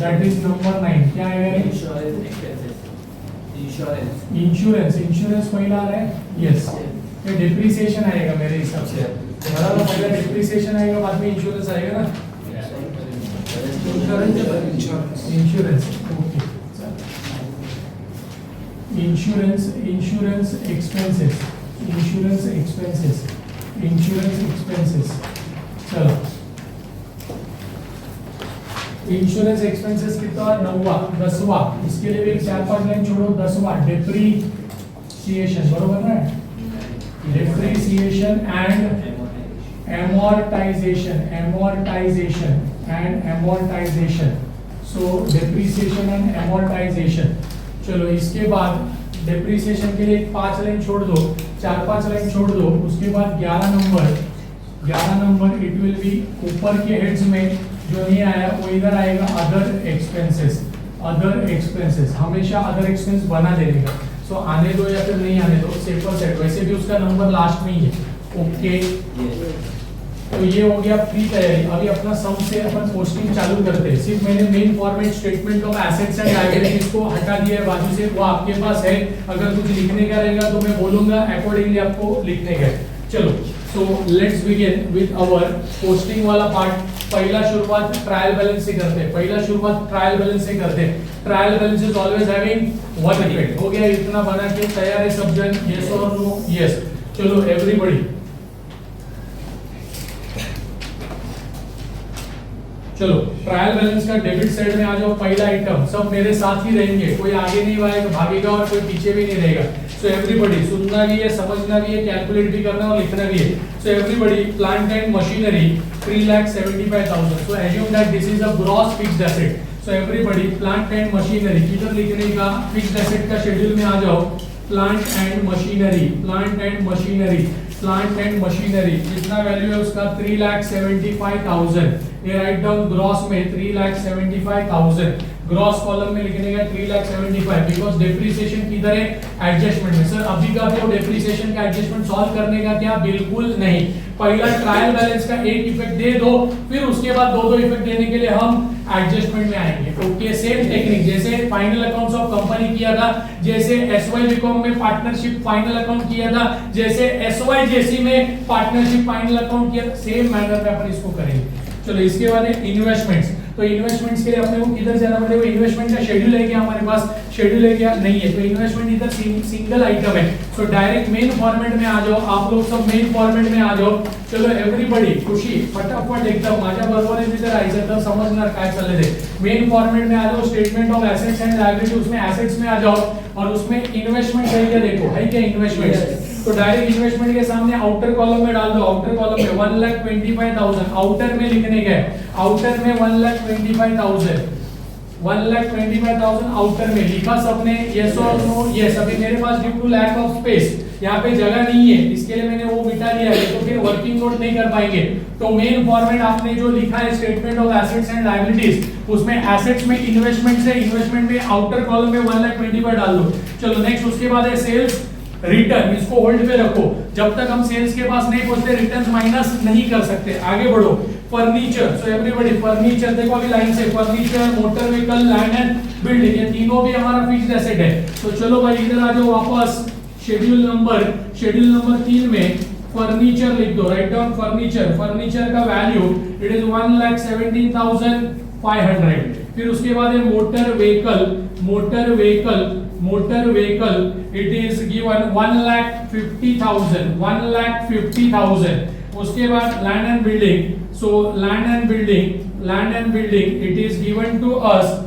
that is number 9, क्या आएगा, इंश्योरेंस पहला आ रहा है, यस। ये डिप्रिसिएशन आएगा मेरे हिसाब से, बराबर, पहले डिप्रिसिएशन आएगा बाद में इंश्योरेंस आएगा ना, इंश्योरेंस, ओके। इंश्योरेंस एक्सपेंसेस, चलो इंश्योरेंस एक्सपेंसेस कितना, 9वां, 10वां, इसके लिए भी एक 4-5 लाइन छोड़ो। 10वां डेप्रीसिएशन, बरोबर ना, depreciation and amortization, so depreciation and amortization। चलो इसके बाद डेप्रीसिएशन के लिए 5 लाइन छोड़ दो, 4-5 लाइन छोड़ दो। उसके बाद 11 नंबर इट विल बी ऊपर के हेड्स में जो नहीं आया वो इधर आएगा, अदर एक्सपेंसेस, हमेशा अदर एक्सपेंस बना देने का। सो आने दो या फिर नहीं आने दो, सेफर साइड, वैसे भी उसका नंबर लास्ट में ही है, ओके। तो ये हो गया प्री तैयारी। अभी अपना सम से अपन पोस्टिंग चालू करते हैं। सिर्फ मैंने main format statement of assets and liabilities को हटा दिया है बाजू से, वो आपके पास है। अगर कुछ लिखने का रहेगा तो मैं बोलूंगा, अकॉर्डिंगली आपको लिखने का है। चलो, so let's begin with our posting वाला पार्ट। पहला शुरुआत ट्रायल बैलेंस से करते हैं, trial balance is always having one effect. हो गया, इतना बना के तैयार है सब जन, यस और नो, यस। चलो एवरीबॉडी, चलो ट्रायल बैलेंस का डेबिट साइड में आ जाओ। पहला आइटम, सब मेरे साथ ही रहेंगे, कोई आगे नहीं भागेगा और कोई पीछे भी नहीं रहेगा। सो एवरीबॉडी, सुनना भी है, समझना भी है, कैलकुलेट भी करना और लिखना भी है। So everybody, plant and machinery 3,75,000। So assume that this is a gross fixed asset. So everybody, plant and machinery किधर लिखने का, फिक्स्ड एसेट का शेड्यूल में आ जाओ। प्लांट एंड मशीनरी कितना वैल्यू है उसका, 3,75,000। ये राइट डाउन ग्रॉस में 3,75,000, ग्रॉस कॉलम में लिखने का 3,75,000, बिकॉज डेप्रिसिएशन किधर है, एडजस्टमेंट में। सर अभी का तो डेप्रिसिएशन का एडजस्टमेंट सॉल्व करने का क्या, बिल्कुल नहीं। पहला ट्रायल बैलेंस का एक इफेक्ट दे दो, फिर उसके बाद दो इफेक्ट देने के लिए हम एडजस्टमेंट में आएंगे, ओके। सेम टेक्निक जैसे फाइनल अकाउंट्स ऑफ कंपनी किया था, जैसे एसवाई बीकॉम में पार्टनरशिप फाइनल अकाउंट किया था, जैसे एसवाई जेसी में पार्टनरशिप फाइनल अकाउंट किया, सेम मैनर में अपन इसको करेंगे। चलो इसके बाद है इन्वेस्टमेंट्स। तो इन्वेस्टमेंट्स के लिए अपने को किधर जाना पड़ेगा, इन्वेस्टमेंट का शेड्यूल है क्या हमारे पास, शेड्यूल है क्या, नहीं है। तो इन्वेस्टमेंट इधर सिंगल आइटम है। सो डायरेक्ट मेन फॉर्मेट में आ जाओ, आप लोग सब मेन फॉर्मेट में आ जाओ। चलो एवरीबॉडी, खुशी फटाफट एकदम माझ्या बरोबर इधर आयचं तर समजणार काय चालले ते। मेन फॉर्मेट में आ जाओ, statement of assets and liability, उसमें एसेट्स में आ जाओ और उसमें इन्वेस्टमेंट है क्या, देखो है क्या इन्वेस्टमेंट। तो डायरेक्ट इन्वेस्टमेंट के सामने आउटर कॉलम में डाल दो, आउटर कॉलम में 1,25,000 आउटर में लिखने का है, आउटर में 1,25,000 आउटर में लिखा सबने, यस और नो, यस। अभी मेरे पास due to lack of space यहाँ पे जगह नहीं है, इसके लिए मैंने वो मिटा दिया है, तो फिर वर्किंग नोट नहीं कर पाएंगे। तो मेन फॉर्मेट आपने जो लिखा है statement of assets and liabilities, उसमें एसेट्स में इन्वेस्टमेंट से, इन्वेस्टमेंट में आउटर कॉलम में 1,25,000 डाल दो। चलो नेक्स्ट, उसके बाद है सेल्स रिटर्न, इसको होल्ड पे रखो, जब तक हम सेल्स के पास नहीं पहुंचते रिटर्न्स माइनस नहीं कर सकते। आगे बढ़ो, फर्नीचर, सो एवरीबॉडी फर्नीचर, देखो अभी लाइन से furniture, motor vehicle, land and building, ये तीनों भी हमारा फिक्स्ड एसेट है। तो चलो भाई इधर आ जाओ वापस, शेड्यूल नंबर 3 में फर्नीचर लिख दो, राइट डाउन फर्नीचर। फर्नीचर का वैल्यू इट इज 1,17,500। फिर उसके बाद है motor vehicle it is given 1,50,000। उसके बाद land and building, so land and building it is given to us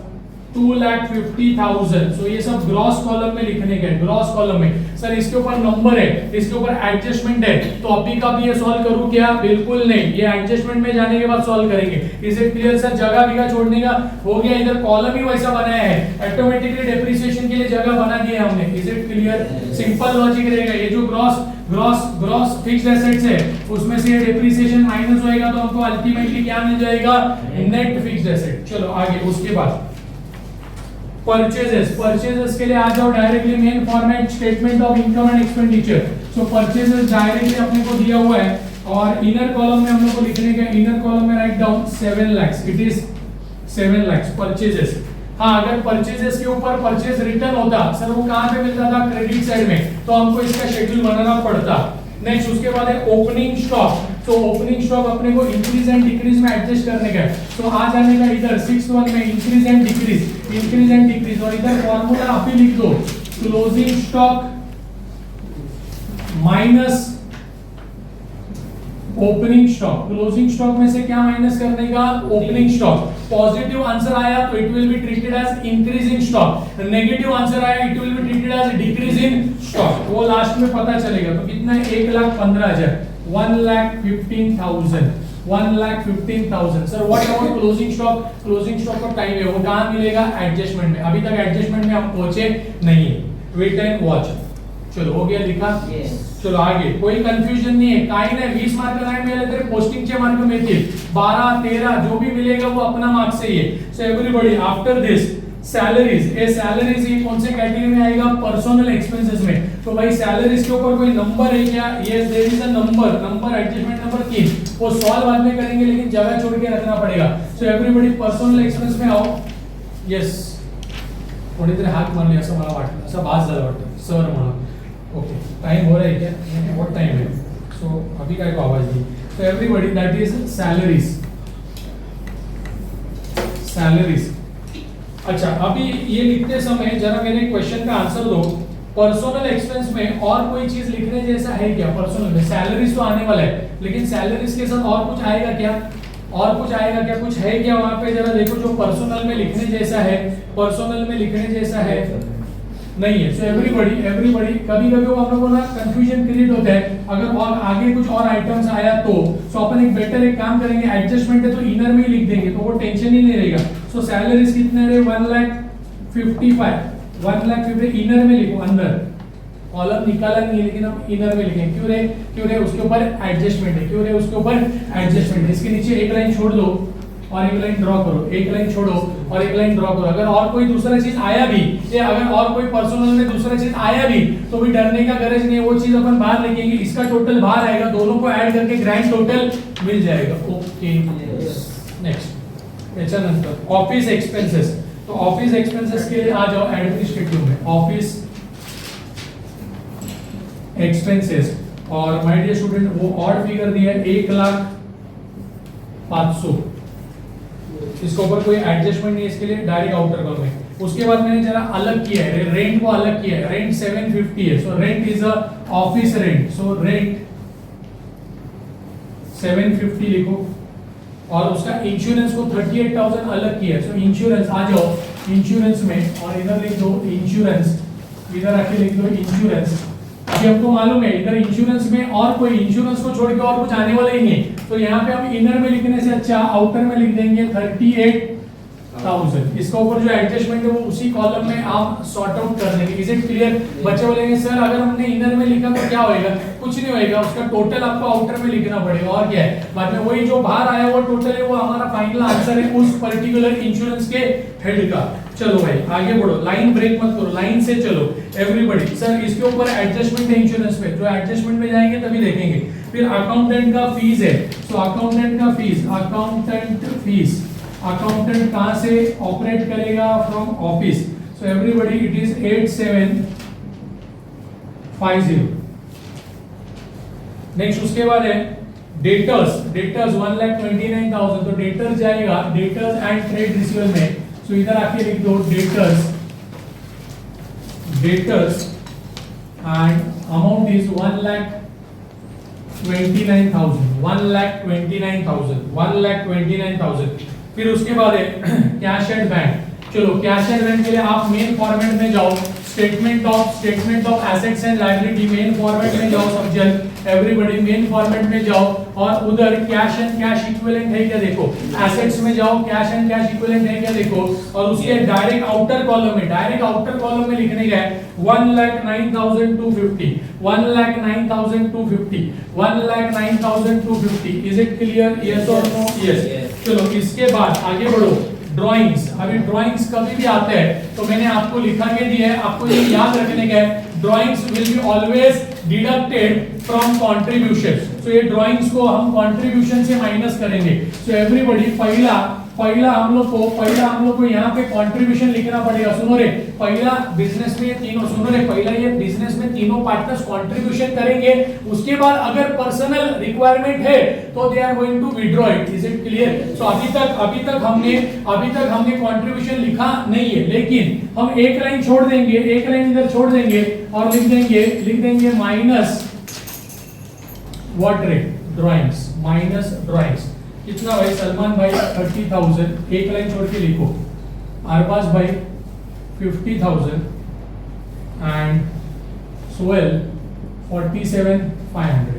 2,50,000। सो ये सब ग्रॉस कॉलम में लिखने का है, ग्रॉस कॉलम में। सर इसके ऊपर नंबर है, इसके ऊपर एडजस्टमेंट है, तो अभी का भी ये सॉल्व करूं क्या? बिल्कुल नहीं, ये एडजस्टमेंट में जाने के बाद सॉल्व करेंगे। Is it clear sir? जगह भी का छोड़ने का हो गया, इधर कॉलम ही वैसा बनाया है, ऑटोमेटिकली डेप्रिसिएशन के लिए जगह बना दिया हमने। Is it clear? Simple logic रहेगा। ये जो ग्रॉस फिक्स्ड एसेट्स है उसमें से डेप्रिसिएशन माइनस होएगा तो हमको अल्टीमेटली क्या मिल जाएगा? Net fixed asset. चलो आगे, उसके बाद परचेजेस के लिए आ जाओ directly main format, statement of income and expenditure. So purchases directly अपने को दिया हुआ है और इनर कॉलम में हम लोग को लिखने का, इनर कॉलम में write down 7 lakh, it is 7 lakh purchases. हाँ, अगर परचेजेस के ऊपर परचेज रिटर्न होता सर, वो कहां पे मिलता था? क्रेडिट साइड में, तो हमको इसका शेड्यूल बनाना पड़ता। नेक्स्ट उसके बाद है ओपनिंग स्टॉक। तो ओपनिंग स्टॉक अपने को इंक्रीज एंड डिक्रीज में एडजस्ट करने का है। तो आ जाने का इधर 6th में इंक्रीज एंड डिक्रीज, और इधर फॉर्मूला आप ही लिख दो, closing stock minus opening stock. Closing stock में से क्या माइनस करने का? Opening stock. पॉजिटिव आंसर आया तो it will be treated as increase in stock, negative answer आया it will be treated as decrease in stock. वो लास्ट में पता चलेगा। तो कितना है? 1,15,000, 1,15,000। Sir what about closing stock? Closing stock का टाइम है, वो कहां मिलेगा? एडजस्टमेंट में। अभी तक एडजस्टमेंट में हम पहुंचे नहीं, वेट एंड वॉच। चलो हो गया, लिखा? चलो आगे, कोई कंफ्यूजन नहीं है। काही नाही, 20 मार्क नाही मिळाले तरी पोस्टिंगचे मार्क मिळतील, 12 13 जो भी मिलेगा वो अपना मार्क्स से ही है। So everybody after this salaries, ये सैलरीज ये कौन से कैटेगरी में आएगा? पर्सनल एक्सपेंसेस में। तो भाई सैलरीज के ऊपर कोई नंबर है क्या? Yes there is a number adjustment number 3। वो सॉल्व बाद में करेंगे लेकिन जगह छोड़ के रखना पड़ेगा। सो एवरीबॉडी पर्सनल एक्सपेंस में आओ। यस, कोणीतरी हात मारले असं मला वाटलं, असं भास झालं वाटतं सर म्हणून। ओके, टाइम हो रहा है क्या? व्हाट टाइम है? सो अभी काय को आवाज दी। तो एवरीबॉडी दैट इज सैलरीज। अच्छा, अभी ये लिखते समय जरा मेरे क्वेश्चन का आंसर दो। पर्सनल एक्सपेंस में और कोई चीज लिखने जैसा है क्या? पर्सनल में सैलरीज तो आने वाला है, लेकिन सैलरीज के साथ और कुछ आएगा क्या? कुछ है क्या वहां पे? जरा देखो जो पर्सनल में लिखने जैसा है, नहीं है। सो एवरीबॉडी कभी वो हम लोगों को ना कंफ्यूजन क्रिएट होता है। अगर और आगे कुछ और आइटम्स आया तो अपन एक काम करेंगे, एडजस्टमेंट है तो इनर में ही लिख देंगे, तो वो टेंशन ही नहीं रहेगा। सो सैलरीज कितने रहे? 1,55,000 इनर में लिखो, अंदर कॉलम निकाला नहीं है लेकिन हम इनर में लिखेंगे। क्यों रे? उसके ऊपर एडजस्टमेंट है। इसके नीचे एक लाइन छोड़ दो और एक लाइन ड्रॉ करो, अगर और कोई दूसरा चीज आया भी, या अगर और कोई पर्सनल में दूसरा चीज आया भी तो भी डरने का गरज नहीं है, वो चीज अपन बाहर लिखेंगे, इसका टोटल बाहर आएगा, दोनों को ऐड करके ग्रैंड टोटल मिल जाएगा। ओके, नेक्स्ट याच्यानंतर ऑफिस एक्सपेंसेस। तो ऑफिस एक्सपेंसेस के लिए आ जाओ एडमिनिस्ट्रेटिव में, ऑफिस एक्सपेंसेस। और माय डियर स्टूडेंट वो ऑड फिगर दिया है 1,05,000। इसके ऊपर कोई एडजस्टमेंट नहीं है, इसके लिए डायरेक्ट आउटर कॉलम है। उसके बाद मैंने जरा अलग किया है, रेंट को अलग किया है। रेंट 750 है, so rent is a office rent, so rent 750 लिखो। और उसका इंश्योरेंस को 38,000 अलग किया है। सो इंश्योरेंस आ जाओ, इंश्योरेंस में और इधर लिख दो इंश्योरेंस, इधर आके लिख दो इंश्योरेंस। अभी हमको मालूम है इधर इंश्योरेंस में और कोई इंश्योरेंस को छोड़ के और कुछ आने वाला ही नहीं, तो यहाँ पे हम इनर में लिखने से अच्छा आउटर में लिख देंगे 38,000। इसके ऊपर जो एडजस्टमेंट है वो उसी कॉलम में आप सॉर्ट आउट कर देंगे। Is it clear? बच्चे बोलेंगे सर अगर हमने इनर में लिखा तो क्या होएगा? कुछ नहीं होएगा, उसका टोटल आपको आउटर में लिखना पड़ेगा। और क्या है बाद में? वही जो बाहर आया वो टोटल है, वो हमारा फाइनल आंसर है उस पर्टिकुलर इंश्योरेंस के हेड का। चलो भाई आगे बढ़ो, लाइन ब्रेक मत करो, लाइन से चलो एवरीबॉडी। सर इसके ऊपर एडजस्टमेंट है इंश्योरेंस पे, जो एडजस्टमेंट में जाएंगे तभी देखेंगे। फिर अकाउंटेंट का फीस है, तो अकाउंटेंट का फीस, अकाउंटेंट फीस, अकाउंटेंट कहां से ऑपरेट करेगा? From office. So everybody it is 8750। Next उसके बाद है डेटर्स, डेटर्स 1,29,000, तो डेटर्स जाएगा डेटर्स एंड ट्रेड रिसीवेबल में। सो इधर आके लिख दो debtors, debtors and amount is 1,29,000, 1,29,000, 1,29,000। फिर उसके बाद है कैश एंड बैंक। चलो कैश एंड बैंक के लिए आप मेन फॉर्मेट में जाओ, statement of assets and liability, main format में जाओ सब जन, एवरीबॉडी मेन फॉर्मेट में जाओ और उधर कैश एंड कैश इक्विवेलेंट है क्या देखो, एसेट्स में जाओ कैश एंड कैश इक्विवेलेंट है क्या देखो, और उसके डायरेक्ट आउटर कॉलम में, डायरेक्ट आउटर कॉलम में लिखने का है 1,09,250, 1,09,250, 1,09,250। Is it clear? यस और नो? यस। चलो इसके बाद आगे बढ़ो, ड्राइंग्स। अभी ड्राइंग्स कभी भी आते हैं तो मैंने आपको लिखा के दिया है, आपको ये याद रखने का है, drawings will be always deducted from contribution. So ये ड्राइंग्स को हम कंट्रीब्यूशन से माइनस करेंगे। सो एवरीबॉडी पहला हम लोग को यहाँ पे कंट्रीब्यूशन लिखना पड़ेगा। सुनो रे, पहला बिजनेस में तीनों, सुनो रे, पहला ये बिजनेस में तीनों पार्टनर्स कंट्रीब्यूशन करेंगे, उसके बाद अगर पर्सनल रिक्वायरमेंट है तो they are going to withdraw it. Is it clear? So अभी तक हमने कंट्रीब्यूशन लिखा नहीं है, लेकिन हम एक लाइन छोड़ देंगे, एक लाइन इधर छोड़ देंगे और लिख देंगे माइनस व्हाट रे, ड्राइंग्स, माइनस ड्राइंग्स। कितना भाई? सलमान भाई 30,000, एक लाइन छोड़ के लिखो, अरबाज भाई 50,000 एंड सोहेल 47,500।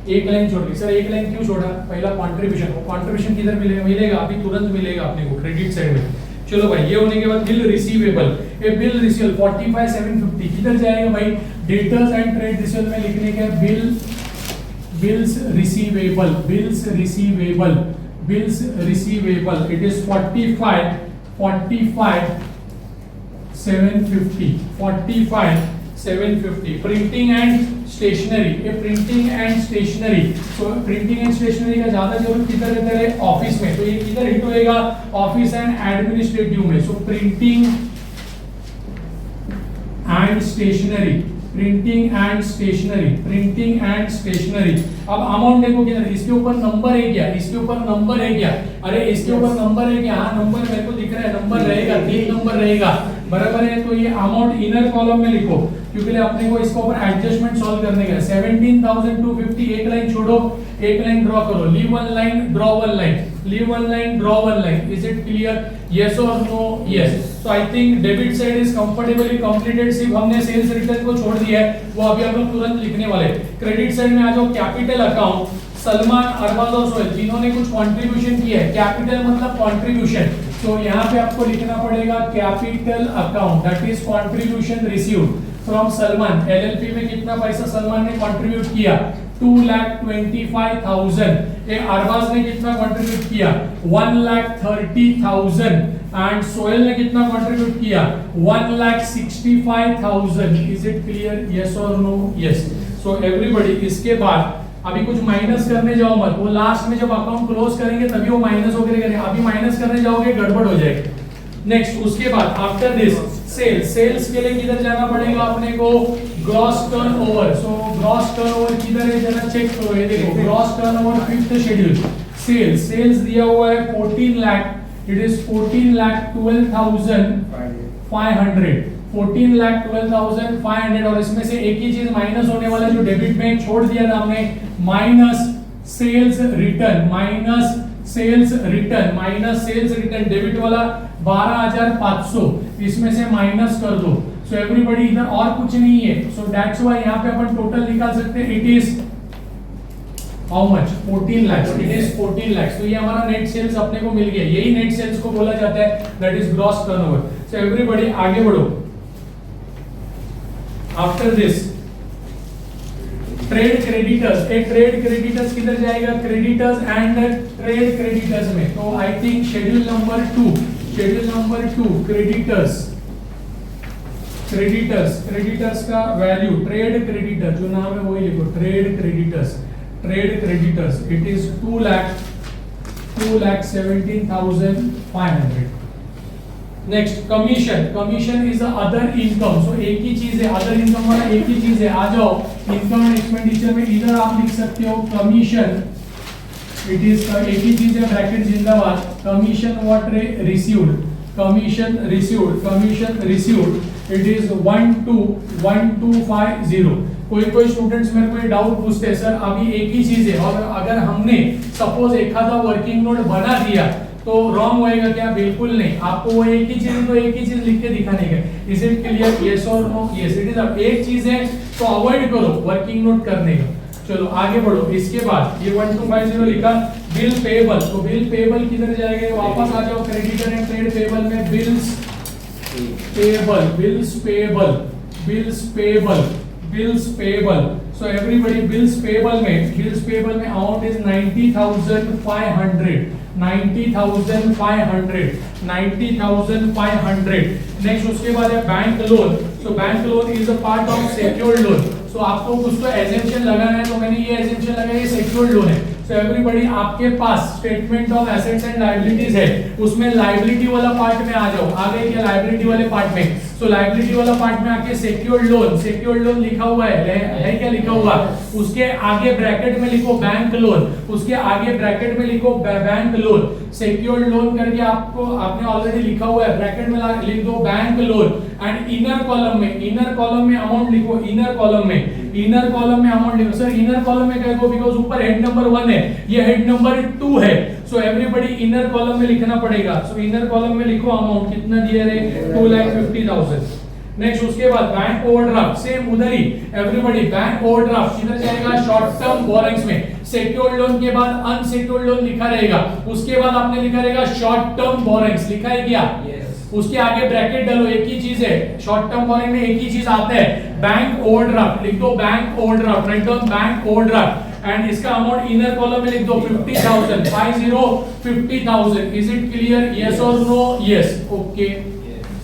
एक लाइन छोड़ दी। सर एक लाइन क्यों छोड़ा? पहला कंट्रीब्यूशन किधर मिलेगा? अभी तुरंत मिलेगा अपने को क्रेडिट साइड में। चलो भाई ये होने के बाद बिल रिसीवेबल, ये बिल रिसीवेबल 45,750 किधर जाएगा भाई? डेटर्स एंड ट्रेड रिसीवेबल में लिखने के bills receivable, it is 45,750, printing and stationery, ये printing and stationery, so printing and stationery का ज्यादा जरूरत किधर रहता है? ऑफिस में, तो ये किधर हिट होएगा? ऑफिस एंड एडमिनिस्ट्रेटिव में। So printing and stationery, printing and stationery. अब अमाउंट देखो किधर, इसके ऊपर नंबर है क्या? अरे इसके ऊपर नंबर है क्या? हाँ नंबर मेरे को दिख रहा है, नंबर रहेगा, 3 नंबर रहेगा, बराबर है। तो ये अमाउंट इनर कॉलम में लिखो, क्योंकि अपने को इसके ऊपर एडजस्टमेंट सॉल्व करने का। 17,250, एक लाइन छोड़ो, एक लाइन ड्रॉ करो, leave one line, draw one line, leave one line, draw one line. Is it clear? Yes और no? Yes. So I think debit side is comfortably completed. सिर्फ हमने sales return को छोड़ दिया है, वो अभी हम लोग तुरंत लिखने वाले। क्रेडिट साइड में आ जाओ, कैपिटल अकाउंट, सलमान, अरबाज और सोहेल तीनों ने कुछ कंट्रीब्यूशन किया है। कैपिटल मतलब कंट्रीब्यूशन, तो यहाँ पे आपको लिखना पड़ेगा capital account, that is contribution received from Salman. LLP में कितना पैसा सलमान ने कंट्रीब्यूट किया? 2,25,000। ये अरबाज ने कितना कंट्रीब्यूट किया? 1,30,000 एंड सोहेल ने कितना कंट्रीब्यूट किया? 1,65,000। Is it clear? यस और नो? यस। सो एवरीबॉडी इसके बाद अभी कुछ माइनस करने जाओ मत, वो लास्ट में जब अकाउंट क्लोज करेंगे तभी वो माइनस वगैरह करेंगे, अभी माइनस करने जाओगे गड़बड़ हो जाएगी। नेक्स्ट उसके बाद आफ्टर दिस सेल्स के लिए किधर जाना पड़ेगा अपने को? Gross turnover. So gross turnover किधर है जरा चेक करो, ये देखो gross turnover 5th schedule. Sales दिया हुआ है 14 लाख, इट इज 14,12,500, 14,12,500। और इसमें से एक ही चीज माइनस होने वाला जो डेबिट में छोड़ दिया था हमने, माइनस सेल्स रिटर्न डेबिट वाला 12,500, इसमें से माइनस कर दो। सो एवरीबॉडी इधर और कुछ नहीं है, सो दैट्स व्हाई यहाँ पे अपन टोटल निकाल सकते हैं। It is how much? 14 lakh. It is 14 lakh. तो ये हमारा नेट सेल्स अपने को मिल गया, यही नेट सेल्स को बोला जाता है, that is gross turnover. So everybody आगे बढ़ो। After this trade creditors, trade creditors किधर जाएगा? क्रेडिटर्स एंड ट्रेड क्रेडिटर्स में। तो I think schedule number 2 schedule number 2 creditors का वैल्यू ट्रेड क्रेडिटर जो नाम है वही लिखो trade creditors it is 2,17,500. Next commission is other income. So एक ही चीज है, अदर इनकम वाला एक ही चीज है. आ जाओ इनकम एंड एक्सपेंडिचर में इधर आप लिख सकते हो कमीशन. इट इज एक ही चीज है ब्रैकेट जिंदाबाद. Commission what received it is 12,250. कोई स्टूडेंट्स मेरे को ये डाउट पूछते हैं सर अभी एक ही चीज है और अगर हमने सपोज एक आधा वर्किंग नोट बना दिया तो रॉन्ग होएगा क्या? बिल्कुल नहीं. आपको वो एक ही चीज तो एक ही चीज लिख के दिखाने का. Is it clear? यस और नो? Yes it is. अब एक चीज है तो अवॉइड करो वर्किंग नोट करने का. चलो आगे बढ़ो. इसके बाद ये 1250 लिखा. Bill payable. तो बिल पेबल किधर जाएगा? वापस आ जाओ क्रेडिटर एंड ट्रेड पेबल में. Bills payable. So everybody bills payable में amount is 90,500. Next उसके बाद है bank loan. So bank loan is a part of secured loan. So आपको कुछ तो एजेंशन लगाना है तो मैंने ये एजेंशन लगाया, ये सेक्योर्ड लोन है. So everybody आपके पास statement of assets and liabilities है, उसमें लायबिलिटी वाला पार्ट में आ जाओ. आ गए क्या लायबिलिटी वाले पार्ट में? सो लायबिलिटी वाला पार्ट में आके सेक्योर्ड लोन लिखा हुआ है क्या लिखा हुआ? उसके आगे ब्रैकेट में लिखो बैंक लोन. उसके आगे ब्रैकेट में लिखो बैंक लोन. सेक्योर्ड लोन करके आपने ऑलरेडी लिखा हुआ है, ब्रैकेट में लिख दो bank loan. And inner column में अमाउंट लिखो. इनर कॉलम में अमाउंट लिखो. सर इनर कॉलम में क्या? बिकॉज़ ऊपर हेड नंबर 1 है, ये हेड नंबर 2 है. सो एवरीबॉडी इनर कॉलम में लिखना पड़ेगा. सो इनर कॉलम में लिखो अमाउंट कितना दिया रे? 2,50,000. नेक्स्ट उसके बाद बैंक ओवरड्राफ्ट. सेम उधर ही एवरीबॉडी बैंक ओवरड्राफ्ट किधर जाएगा? शॉर्ट टर्म बोरोइंग्स में. सेक्योर्ड लोन के बाद अनसेक्योर्ड लोन लिखा रहेगा. उसके बाद आपने लिखा रहेगा शॉर्ट टर्म बोरोइंग्स. लिखा है क्या? उसके आगे ब्रैकेट डालो. एक ही चीज है शॉर्ट टर्म बोरोइंग में, एक ही चीज आता है बैंक ओवरड्राफ्ट. लिख दो bank overdraft. Write down bank overdraft. And इसका अमाउंट इनर कॉलम में लिख दो 50,000. 50,000. Is it clear? यस और नो? यस. ओके.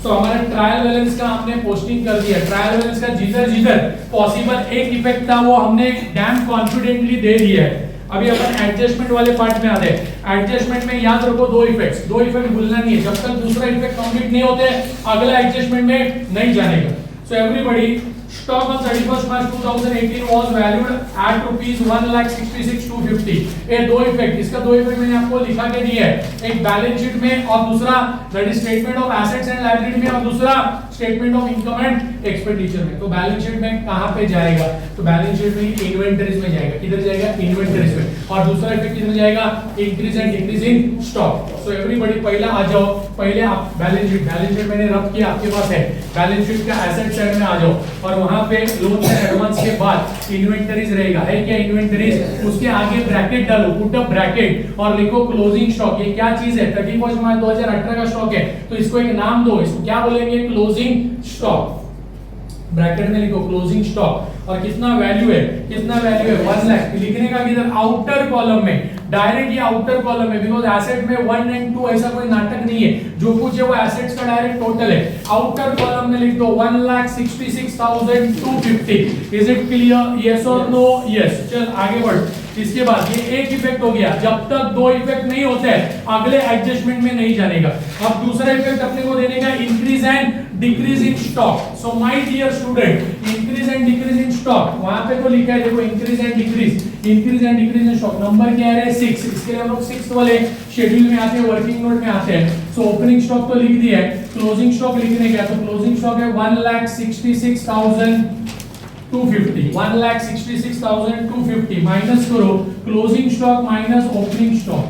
तो हमारा ट्रायल बैलेंस का हमने पोस्टिंग कर दिया. ट्रायल बैलेंस का जिधर पॉसिबल एक इफेक्ट था वो हमने डैम कॉन्फिडेंटली दे दिया है. अभी अपन एडजस्टमेंट वाले पार्ट में आते हैं. एडजस्टमेंट में याद रखो दो इफेक्ट भूलना नहीं है. जब तक दूसरा इफेक्ट कंप्लीट नहीं होते अगला एडजस्टमेंट में नहीं जानेगा. So everybody stock on 31st March 2018 was valued at rupees 1,66,250. ये दो इफेक्ट, इसका दो इफेक्ट मैंने आपको लिखा के दिया है. एक बैलेंस शीट में और दूसरा that is statement of assets and liability में और दूसरा statement of income and expenditure में. तो बैलेंस शीट में कहां पे जाएगा? तो बैलेंस शीट में इन्वेंटरीज में जाएगा. किधर जाएगा? इन्वेंटरीज में. और दूसरा इफेक्ट किधर जाएगा? Increase and decrease in stock. So everybody पहला आ जाओ. पहले आप बैलेंस शीट मैंने रब किया आपके पास है. बैलेंस शीट का एसेट साइड में आ जाओ और वहां पे लोन एंड एडवांस के बाद इन्वेंटरीज रहेगा. है क्या इन्वेंटरीज? उसके आगे ब्रैकेट डालो, पुट अप ब्रैकेट और लिखो क्लोजिंग स्टॉक. ये क्या चीज है? 31 मार्च 2018 का स्टॉक है तो इसको एक नाम दो. इसको क्या बोलेंगे? Closing stock. ब्रैकेट में लिखो क्लोजिंग स्टॉक. और कितना वैल्यू है? 1 लाख. लिखने का किधर? आउटर कॉलम में. डायरेक्ट ये आउटर कॉलम है बिकॉज़ एसेट में 1 एंड 2 ऐसा कोई नाटक नहीं है. जो कुछ है वो एसेट्स का डायरेक्ट टोटल है. आउटर कॉलम में लिख दो 1,66,250. Is it clear? यस और नो? यस. चल आगे बढ़. इसके बाद ये एक इफेक्ट हो गया. जब तक दो इफेक्ट नहीं होते अगले एडजस्टमेंट में नहीं जानेगा. अब दूसरा इफेक्ट अपने को देने का increase and decrease in stock. So my dear student increase and decrease in stock वहां पे तो लिखा है देखो increase and decrease in stock. Number क्या है? 6. इसके लिए हम लोग 6 वाले शेड्यूल में आते हैं, वर्किंग नोट में आते हैं. सो ओपनिंग स्टॉक तो लिख दिया है. क्लोजिंग स्टॉक लिखने का तो क्लोजिंग स्टॉक है 1,66,250. 1,66,250 माइनस करो closing stock minus opening stock.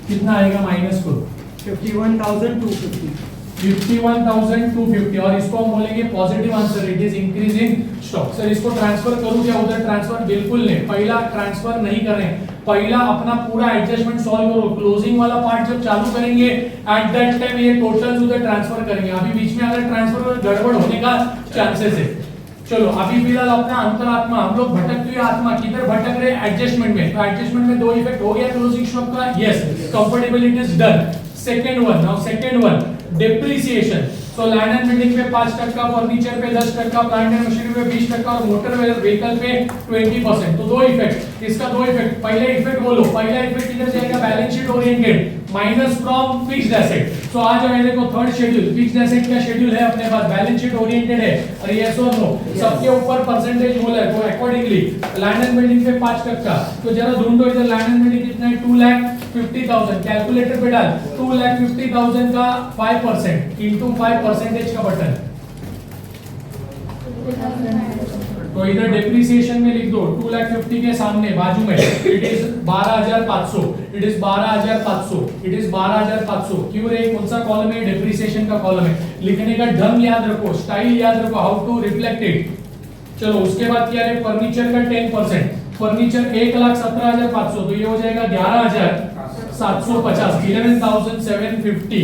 कितना आएगा? माइनस करो 51,250 और इसको हम बोलेंगे positive answer. It is increase in stock. Sir इसको ट्रांसफर करूं क्या? उधर ट्रांसफर बिल्कुल नहीं. पहला ट्रांसफर नहीं कर रहे हैं. पहला अपना पूरा एडजस्टमेंट सॉल्व करो. क्लोजिंग वाला पार्ट जब चालू करेंगे एट दैट टाइम ये टोटल्स उधर ट्रांसफर करेंगे. अभी बीच में अगर ट्रांसफर गड़बड़ होने का चांसेस है. चलो अभी फिलहाल अपना अंतरात्मा हम लोग भटकती हुई आत्मा किधर भटक रहे? एडजस्टमेंट में. तो एडजस्टमेंट में दो इफेक्ट हो गया क्लोजिंग स्टॉक का. Yes comfortable it is done. Second one depreciation. So land and building पे 5%, फर्नीचर पे 10%, प्लांट एंड मशीनरी पे 20% और मोटर व्हीकल पे 20%। तो दो इफेक्ट, इसका दो इफेक्ट। पहले इफेक्ट बोलो, पहला इफेक्ट इधर जाएगा balance sheet oriented minus from fixed asset. So आज हम देखो थर्ड शेड्यूल, फिक्स्ड एसेट का शेड्यूल है अपने पास, बैलेंस शीट ओरिएंटेड है और यस और नो सबके ऊपर परसेंटेज बोला है। तो अकॉर्डिंगली लैंड एंड बिल्डिंग पे 5%, तो जरा ढूंढो इधर लैंड एंड बिल्डिंग कितना है, 2,50,000। कैलकुलेटर पे डाल 2,50,000 का 5% इंटू 5% का बटन। तो इधर डेप्रिसिएशन में लिख दो 2,50,000 के सामने बाजू में it is 12,500, it is 12,500, it is 12,500। क्यों रे, कौन सा कॉलम है, डेप्रिसिएशन का कॉलम है। लिखने का ढंग याद रखो, स्टाइल याद रखो, हाउ टू रिफ्लेक्ट इट। चलो उसके बाद क्या है, फर्नीचर का 10%, फर्नीचर 1,17,500, तो ये हो जाएगा 11,750, 11,750।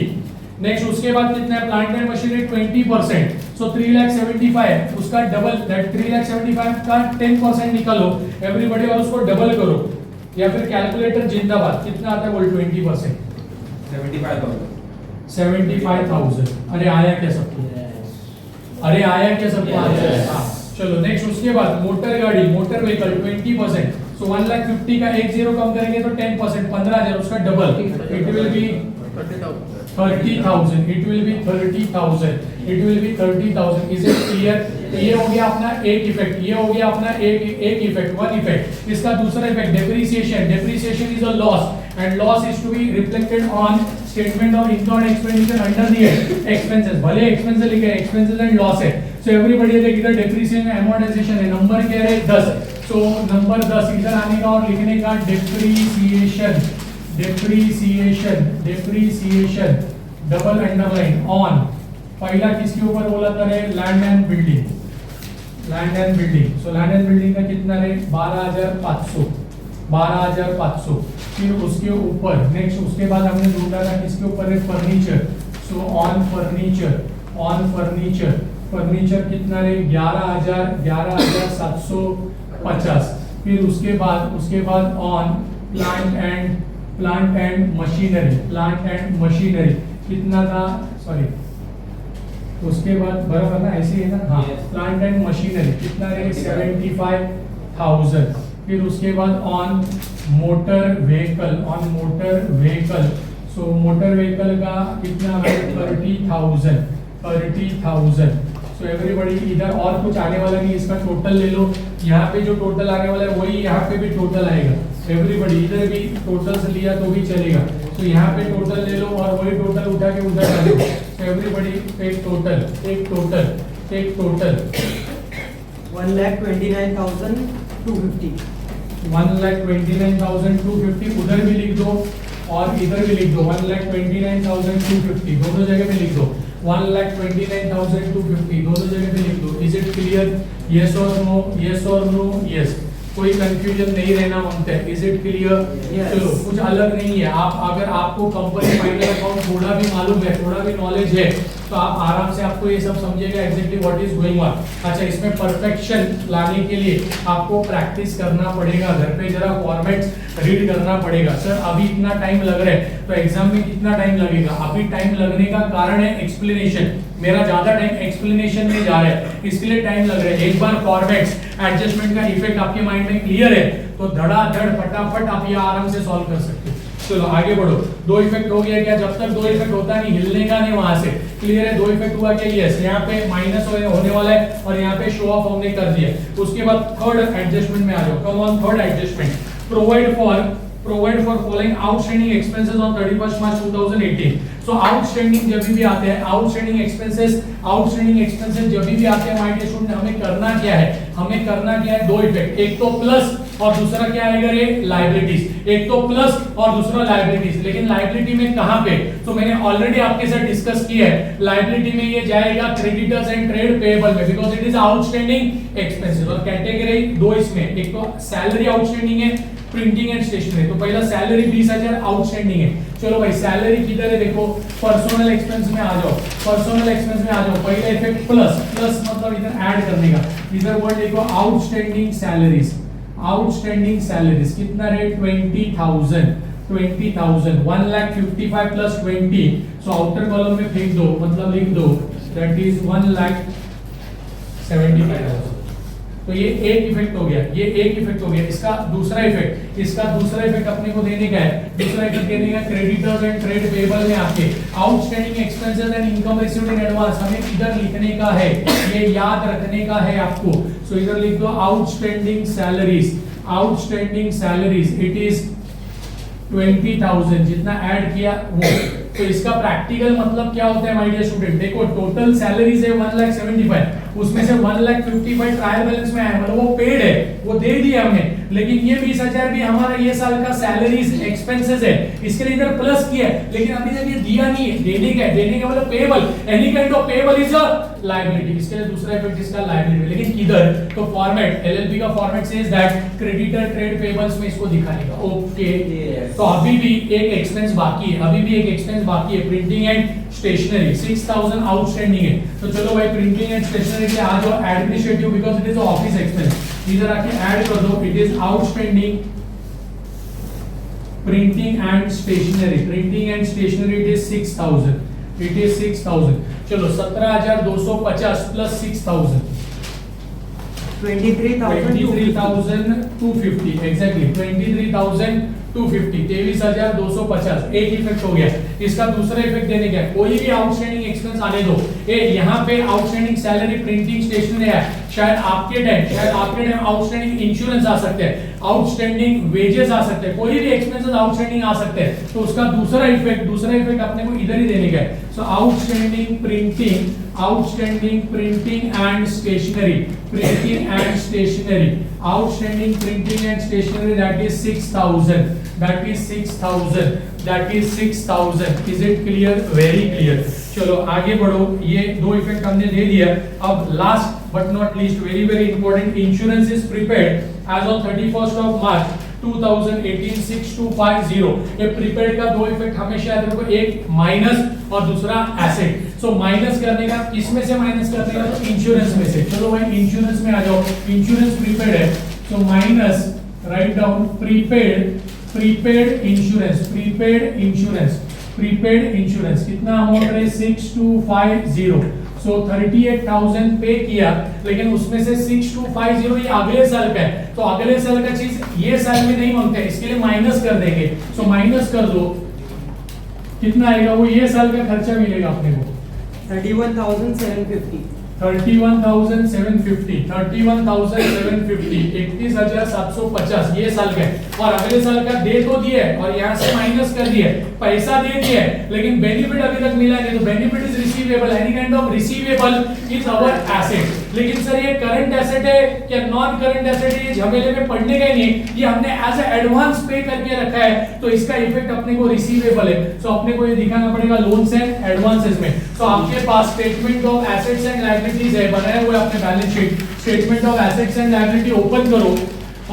नेक्स्ट उसके बाद कितना है, प्लांट एंड मशीनरी 20%, सो 3,75,000, उसका डबल, दैट 3,75,000 का 10% निकालो एवरीबॉडी और उसको डबल करो, या फिर कैलकुलेटर जिंदाबाद, कितना आता है बोल, 20%, 75,000। अरे आया क्या सबको, अरे आया क्या सबको, आया। चलो नेक्स्ट उसके बाद मोटर गाड़ी, मोटर व्हीकल 20%, सो 1,50,000 का 10 कम करेंगे तो 10%, 15,000, उसका double, it will B 30,000, it will be 30,000, it will be 30,000। Is it clear? ये हो गया अपना एक इफेक्ट, ये हो गया अपना एक इफेक्ट, वन इफेक्ट। इसका दूसरा effect depreciation, depreciation is a loss and loss is to be reflected on statement of income and expenditure under the expenses. भले एक्सपेंसेस लिखे, एक्सपेंसेस एंड लॉस है। सो एवरीबॉडी देख इधर डेप्रिसिएशन एमोर्टाइजेशन है, number क्या है 10, सो नंबर 10 इधर आने का और लिखने का depreciation, depreciation, depreciation double underline on. पहला किसके ऊपर बोला था रे, land and building, land and building. So land and building का कितना रे, 12,500, 12,500। फिर उसके ऊपर नेक्स्ट उसके बाद हमने ढूंढा था किसके ऊपर है, furniture. So on furniture, on furniture, furniture कितना रे, 11,750। फिर उसके बाद on plant and machinery, plant and machinery कितना था, सॉरी उसके बाद बराबर ना, ऐसे है ना, हाँ, प्लांट एंड मशीनरी कितना है, 75,000। फिर उसके बाद on motor vehicle, on motor vehicle, so motor vehicle का कितना है, 30,000, 30,000। सो एवरीबॉडी इधर और कुछ आने वाला नहीं, इसका टोटल ले लो, यहाँ पे जो टोटल आने वाला है वही यहाँ पे भी टोटल आएगा। एवरीबॉडी इधर भी टोटल से लिया तो भी चलेगा, तो यहाँ पे टोटल ले लो और वही टोटल उठा के उधर डालो। तो एवरीबॉडी एक टोटल, एक टोटल, एक टोटल 1,29,250, 1,29,250 उधर भी लिख दो और इधर भी लिख दो, 1,29,250 दोनों जगह पे लिख दो, 1,29,250 दोनों जगह पे लिख दो। इज इट क्लियर, यस और नो, यस और नो, यस, कोई कंफ्यूजन नहीं रहना मांगते हैं। Is it clear? चलो कुछ अलग नहीं है, आप अगर आपको कंपनी फाइनल अकाउंट थोड़ा भी मालूम है, थोड़ा भी नॉलेज है, तो आप आराम से आपको ये सब समझिएगा exactly what is going on. अच्छा, इसमें परफेक्शन लाने के लिए आपको प्रैक्टिस करना पड़ेगा, घर पे जरा फॉर्मेट्स रीड करना पड़ेगा। सर अभी इतना टाइम लग रहा है, तो एग्जाम में कितना टाइम लगेगा? अभी टाइम लगने का कारण है एक्सप्लेनेशन, मेरा ज्यादा टाइम एक्सप्लेनेशन में जा रहा है, इसके लिए टाइम लग रहा है। एक बार फॉर्मेट्स एडजस्टमेंट का इफेक्ट आपके माइंड में क्लियर है तो धड़ाधड़ फटाफट आप ये आराम से सॉल्व कर सकते हो। चलो आगे बढ़ो। दो इफेक्ट हो गया क्या? जब तक दो इफेक्ट होता नहीं हिलने का नहीं वहां से। क्लियर है? दो इफेक्ट हुआ क्या? यस, यहाँ पे माइनस होने वाला है और यहाँ पे शो ऑफ हमने कर दिया। उसके बाद थर्ड एडजस्टमेंट में आ जाओ। Come on third adjustment, provide for following outstanding expenses on 31 March 2018। So outstanding जब भी आते हैं, आउटस्टैंडिंग एक्सपेंसेस जब भी आते हैं माय डियर स्टूडेंट, हमें करना क्या है? हमें करना क्या है? दो इफेक्ट, एक तो प्लस और दूसरा क्या आएगा रे? लायबिलिटीज। एक तो प्लस और दूसरा लायबिलिटीज। लेकिन लायबिलिटी में कहां पे? तो मैंने ऑलरेडी आपके साथ डिस्कस किया है। लायबिलिटी में ये जाएगा क्रेडिटर्स एंड ट्रेड पेएबल में, because it is outstanding expenses. और कैटेगरी दो इसमें, एक तो सैलरी आउटस्टैंडिंग है, प्रिंटिंग एंड स्टेशनरी। तो पहला सैलरी 20,000 आउटस्टैंडिंग है। चलो भाई सैलरी किधर है? देखो पर्सनल एक्सपेंस में आ जाओ, पर्सनल एक्सपेंस में आ जाओ। पहला इफेक्ट प्लस, प्लस मतलब इधर ऐड करने का। इधर वर्ड देखो आउटस्टैंडिंग सैलरीज, आउटस्टैंडिंग सैलरीज कितना rate? 20,000, 20,000 1,55,000 plus 20, so outer column में फेंक दो, मतलब लिख दो दैट इज 1,75,000। तो ये एक इफेक्ट हो गया, ये एक इफेक्ट हो गया। इसका दूसरा इफेक्ट अपने को देने का है। दूसरा इफेक्ट देने का क्रेडिटर्स एंड ट्रेड पेबल में आके outstanding expenses and income received in advance हमें इधर लिखने का है, ये याद रखने का है आपको। सो इधर लिख दो आउटस्टैंडिंग सैलरीज इट इज 20,000, जितना ऐड किया वो। तो इसका प्रैक्टिकल मतलब क्या होता है माय डियर स्टूडेंट, देखो टोटल सैलरीज है 1,75,000, उसमें से 1,55,000 ट्रायल बैलेंस में आया, मतलब वो पेड है, वो दे दिया हमने। लेकिन ये 20,000 भी हमारा ये साल का सैलरीज एक्सपेंसेस है, इसके लिए इधर प्लस किया है, लेकिन अभी तक ये दिया नहीं है। देने का मतलब payable, any kind of payable is a liability. इसके लिए दूसरा इफेक्ट इसका लायबिलिटी, लेकिन किधर, तो फॉर्मेट एलएलपी का format says that creditor trade payables में इसको दिखाने का। ओके, तो अभी भी एक एक्सपेंस बाकी है, प्रिंटिंग एंड स्टेशनरी 6,000 आउटस्टैंडिंग है। तो चलो भाई प्रिंटिंग एंड स्टेशनरी के आ जाओ, administrative because it is office expense, इधर आके ऐड कर दो, it is outstanding printing and stationery it is 6,000, चलो 17,250 प्लस 6,000 23,250 एग्जैक्टली 23,250 23,250 एक इफेक्ट हो गया। इसका दूसरा इफेक्ट देने का, कोई भी आउटस्टैंडिंग एक्सपेंस आने दो। यहाँ पे आउटस्टैंडिंग सैलरी प्रिंटिंग स्टेशनरी है, शायद आपके टाइम आउटस्टैंडिंग इंश्योरेंस आ सकते हैं, आउटस्टैंडिंग वेजेस आ सकते हैं, कोई भी एक्सपेंसेस आउटस्टैंडिंग आ सकते हैं। तो उसका दूसरा इफेक्ट अपने को इधर ही देने का है। So outstanding printing and stationery that is 6,000 is it clear? Very clear। चलो आगे बढ़ो, ये दो इफेक्ट हमने दे दिया। अब last but not least, very important, insurance is prepared as on 31st of March 2018 6250। ये प्रीपेड का दो इफेक्ट हमेशा याद रखो, एक माइनस और दूसरा एसेट। सो माइनस करने का, किसमें से माइनस करने का, तो इंश्योरेंस में से। चलो भाई इंश्योरेंस में आ जाओ, इंश्योरेंस प्रीपेड है, so minus write down prepaid insurance कितना अमाउंट है 6250। सो 38,000 पे किया, लेकिन उसमें से 6250 ये अगले साल का है, तो अगले साल का चीज ये साल में नहीं मांगते, इसके लिए माइनस कर देंगे। सो माइनस कर दो, कितना आएगा, वो ये साल का खर्चा मिलेगा अपने को 31,750 31,750 ये साल का है, और अगले साल का दे तो दिया है और यहाँ से माइनस कर दिया है, पैसा दे दिया है, लेकिन बेनिफिट अभी तक मिला नहीं। तो benefit is receivable, any kind of receivable is our asset. लेकिन सर ये करंट एसेट है क्या नॉन करंट एसेट है, ये झमेले में पड़ने का ही नहीं, ये हमने एज एडवांस पे करके रखा है, तो इसका इफेक्ट अपने को रिसीवेबल है। सो अपने को ये दिखाना पड़ेगा लोन्स एंड एडवांसेस में। तो आपके पास statement of assets and liabilities है, बनाए हुए अपने balance sheet, statement of assets and liability open करो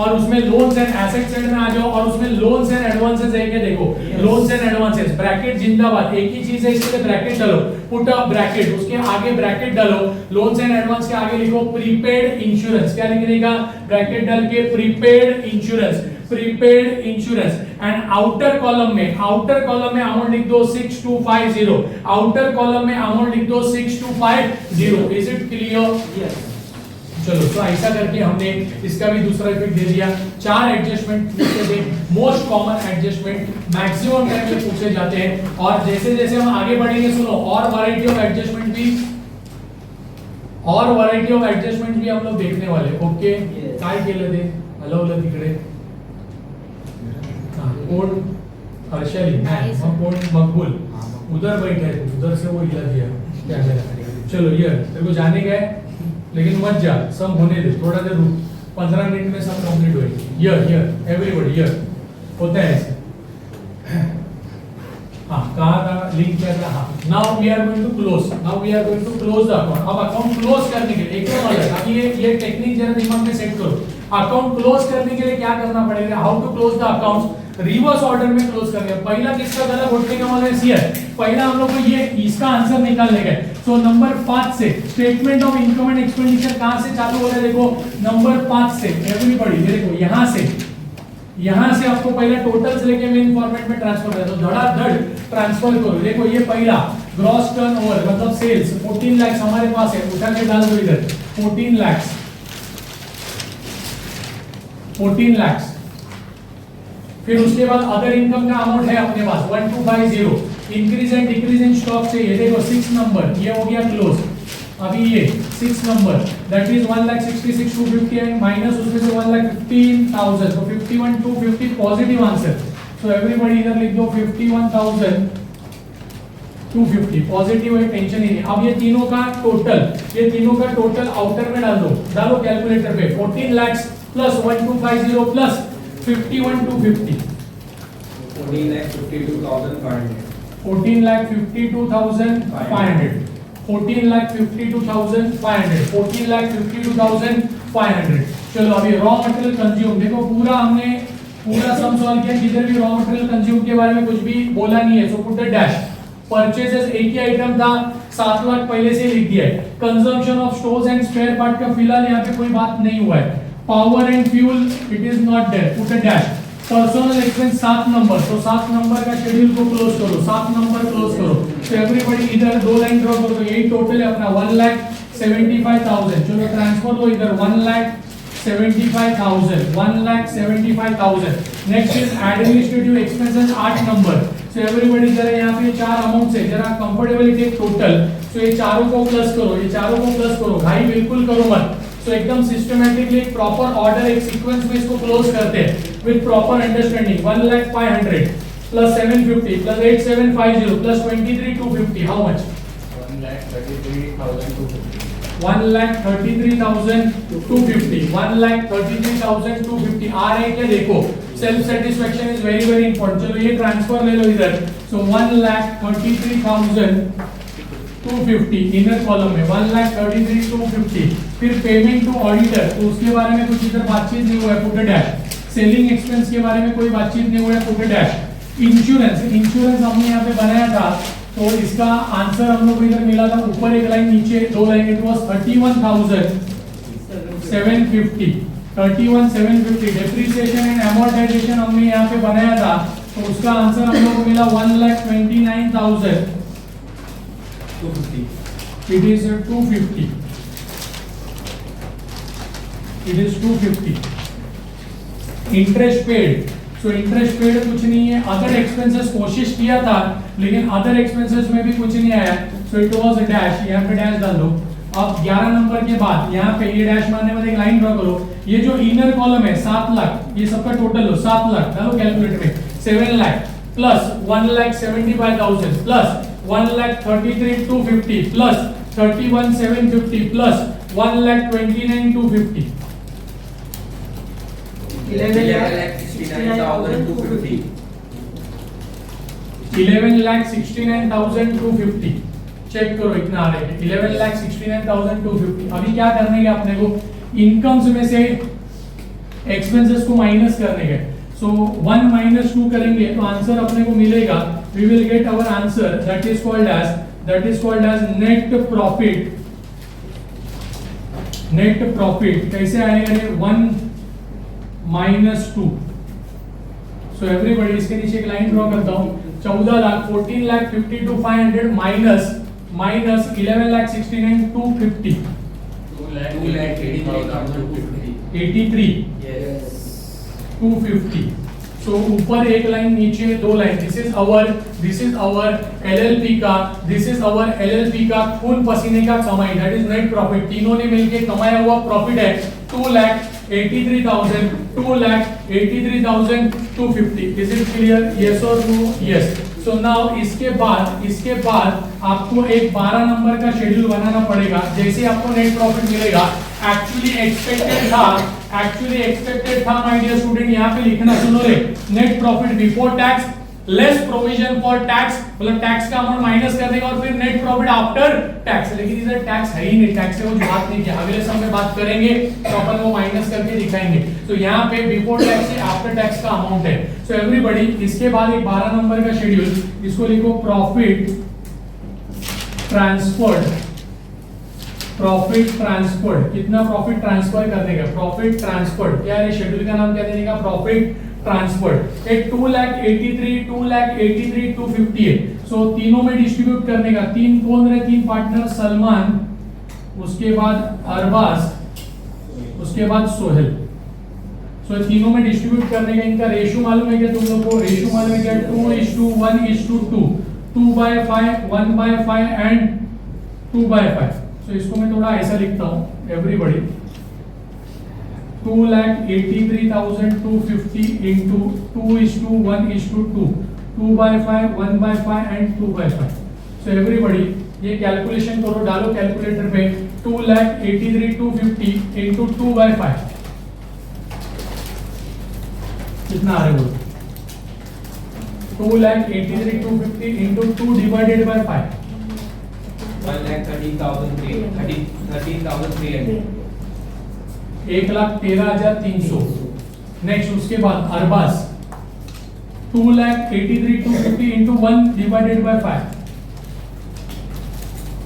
और उसमें लोन्स एंड एसेट्स साइड में आ जाओ, और उसमें लोन्स एंड एडवांसेस है क्या, देखो लोन्स एंड एडवांसेस ब्रैकेट जिंदाबाद, एक ही चीज है, इसके लिए ब्रैकेट डालो, पुट अप ब्रैकेट, उसके आगे ब्रैकेट डालो, लोन्स एंड एडवांस के आगे लिखो प्रीपेड इंश्योरेंस, क्या लिखने का, ब्रैकेट डाल के prepaid insurance and outer column में अमाउंट लिख दो 6250, आउटर कॉलम में अमाउंट लिख दो 6250। Is it clear? Yes। चलो तो ऐसा करके हमने इसका भी दूसरा इफेक्ट दे दिया। 4 एडजस्टमेंट पूछे थे, most common adjustment maximum time में पूछे जाते हैं, और जैसे जैसे हम आगे बढ़ेंगे सुनो और वैरायटी ऑफ एडजस्टमेंट भी हम लोग देखने वाले। ओके, काय केलं ते हलवलं तिकडे, कोण हर्षली हम कोण मकबूल उधर बैठे हैं, उधर से वो हिला दिया कैमरा। चलो ये तेरे को जाने का है, लेकिन मत जा, सब होने दे, थोड़ा देर रुक, 15 मिनट में सब कंप्लीट होएगी। हियर एवरीबॉडी हियर होता है ऐसे। हाँ, कहा था, लिंक किया था। हाँ, now we are going to close the account. अब अकाउंट क्लोज करने के लिए एकदम अलग, अभी ये टेक्निक जरा दिमाग में सेट करो। अकाउंट क्लोज करने के लिए क्या करना पड़ेगा, how to close the accounts, reverse order में क्लोज करेंगे। पहला किसका गला घोटने का मतलब है, पहला हम लोग को ये इसका आंसर निकालने का है। सो नंबर 5 से statement of income and expenditure कहां से चालू हो रहा है, देखो नंबर 5 से एवरीबॉडी, देखो यहां से यहां से आपको पहले टोटल से लेके मेन फॉर्मेट में ट्रांसफर करना है, तो धड़ाधड़ ट्रांसफर करो। देखो ये पहला ग्रॉस टर्नओवर मतलब सेल्स 14 लाख हमारे पास है, उठा के डाल दो इधर 14 लाख 14 लाख। फिर उसके बाद अदर इनकम का अमाउंट है अपने पास 1250। Increase and decrease in stock से ये देखो 6 नंबर, ये हो गया क्लोज। अभी ये 6 number that is 1,66,250 and minus उसमें से 1,15,000, तो 51,250 पॉजिटिव आंसर। सो एवरीबॉडी इधर लिख दो 51,250 पॉजिटिव है, टेंशन ही नहीं। अब ये तीनों का टोटल आउटर में डालो कैलकुलेटर पे 14 लाख प्लस 1250 प्लस 51,250 14,52,500 14,52,500 14,52,500 चलो अभी रॉ मटेरियल कंज्यूम देखो, पूरा सम सॉल्व किया, किधर भी रॉ मटेरियल कंज्यूम के बारे में कुछ भी बोला नहीं है, so put the dash. Purchases एक ही आइटम था, 7 लाख पहले से लिख दिया है। Consumption of stores and spare part का फिलहाल यहाँ पे कोई बात नहीं हुआ है। Power and fuel it is not there, put a dash. Personal expense 7 number, तो 7 नंबर का शेड्यूल को क्लोज करो, 7 नंबर क्लोज करो। तो एवरीबॉडी इधर 2 लाइन ड्रॉ करो, तो यही टोटल है अपना 1,75,000। चलो ट्रांसफर दो इधर 1,75,000 1,75,000। Next is administrative expenses 8 number. So everybody जरा यहाँ पे 4 अमाउंट है, जरा कंफर्टेबली टेक टोटल। सो ये चारों को प्लस करो, भाई बिल्कुल करो मत। सो एकदम सिस्टमैटिकली एक प्रॉपर ऑर्डर, एक सीक्वेंस में इसको क्लोज करते हैं with proper understanding. 1,05,000 plus 750 plus 8,750 plus 23,250 how much? 1,33,250 1,33,250 आ रहे क्या? देखो self satisfaction is very very important. चलो ये ट्रांसफर ले लो इधर। सो 1,33,250 इनर कॉलम में 1,33,250। फिर पेमेंट टू ऑडिटर, तो उसके बारे में कुछ इधर बातचीत नहीं हुआ है, put a dash. Selling expense के बारे में कोई बातचीत नहीं हुआ है, पुट अ डैश। इंश्योरेंस हमने यहाँ पे बनाया था, तो इसका आंसर हम लोग को इधर मिला था, ऊपर एक लाइन नीचे 2 line, it was 31,750 31,750। Depreciation and amortisation हमने यहाँ पे बनाया था, तो उसका आंसर हम लोग को मिला 1,29,250। It is 250 interest paid. So interest paid कुछ नहीं है। अदर एक्सपेंसेस कोशिश किया था, लेकिन अदर एक्सपेंसेस में भी कुछ नहीं आया, so it was a dash. यहाँ पे डैश डाल दो। अब 11 नंबर के बाद यहाँ पे ये डैश मारने में एक लाइन ड्रॉ करो। ये जो इनर कॉलम है 7 लाख, ये सबका टोटल लो 7 लाख डालो कैलकुलेटर में। 7 lakh plus 1,75,000 plus 1,33,250 plus 31,750 plus 1,29,250 11,69,250 11,69,250 check करो इतना आ रहा है 11,69,250। अभी क्या करने के अपने को? इनकम्स में से एक्सपेंसेस को माइनस करने के। सो 1 - 2 करेंगे तो आंसर अपने को मिलेगा, we will get our answer that is called as net profit. कैसे आएगा ये? 1 - 2। सो एवरीबॉडी इसके नीचे एक लाइन ड्रॉ करता हूं। 14 लाख 14,52,500 माइनस 11,69,250 250। सो ऊपर एक लाइन नीचे 2 line. This is our LLP का खून पसीने का कमाई, दैट इज नेट प्रॉफिट। तीनों ने मिलके कमाया हुआ प्रॉफिट है 2,83,250। Is it clear? यस और नो? यस। सो नाउ इसके बाद आपको एक 12 नंबर का शेड्यूल बनाना पड़ेगा। जैसे आपको नेट प्रॉफिट मिलेगा, एक्चुअली एक्सपेक्टेड था माय डियर स्टूडेंट, यहाँ पे लिखना सुनो रे, net profit before tax less provision for tax, मतलब टैक्स का अमाउंट माइनस कर देगा और फिर नेट प्रॉफिट आफ्टर टैक्स। लेकिन इधर टैक्स है ही नहीं, टैक्स से कुछ बात नहीं किया। अगले समय बात करेंगे तो अपन वो माइनस करके दिखाएंगे। तो यहाँ पे बिफोर टैक्स से आफ्टर टैक्स का अमाउंट है। सो एवरीबॉडी इसके बाद एक 12 नंबर का शेड्यूल, इसको लिखो प्रॉफिट ट्रांसफर्ड। कितना प्रॉफिट ट्रांसफर करने का? Profit transferred. क्या है शेड्यूल का नाम? क्या देने का? Profit transferred. एक 2,83, 2,83, 258। सो तीनों में डिस्ट्रीब्यूट करने का, तीन कौन रहे, तीन पार्टनर, सलमान, उसके बाद अरबाज, उसके बाद सोहेल। सो तीनों में डिस्ट्रीब्यूट करने का इनका रेशियो मालूम है क्या तुम लोग को? रेशियो मालूम है क्या? 2:1:2, 2/5, 1/5 एंड 2/5। सो इसको मैं थोड़ा ऐसा लिखता हूँ, everybody 2,83,250 into 2:1:2, 2/5, 1/5 and 2/5। So everybody ये कैलकुलेशन करो, डालो कैलकुलेटर पे 2,83,250 into 2/5 कितना आ रहा है? 2,83,250 into 2 divided by 5 13,300 1,13,300। नेक्स्ट उसके बाद Arbaaz 2,83,250 into 1 divided by 5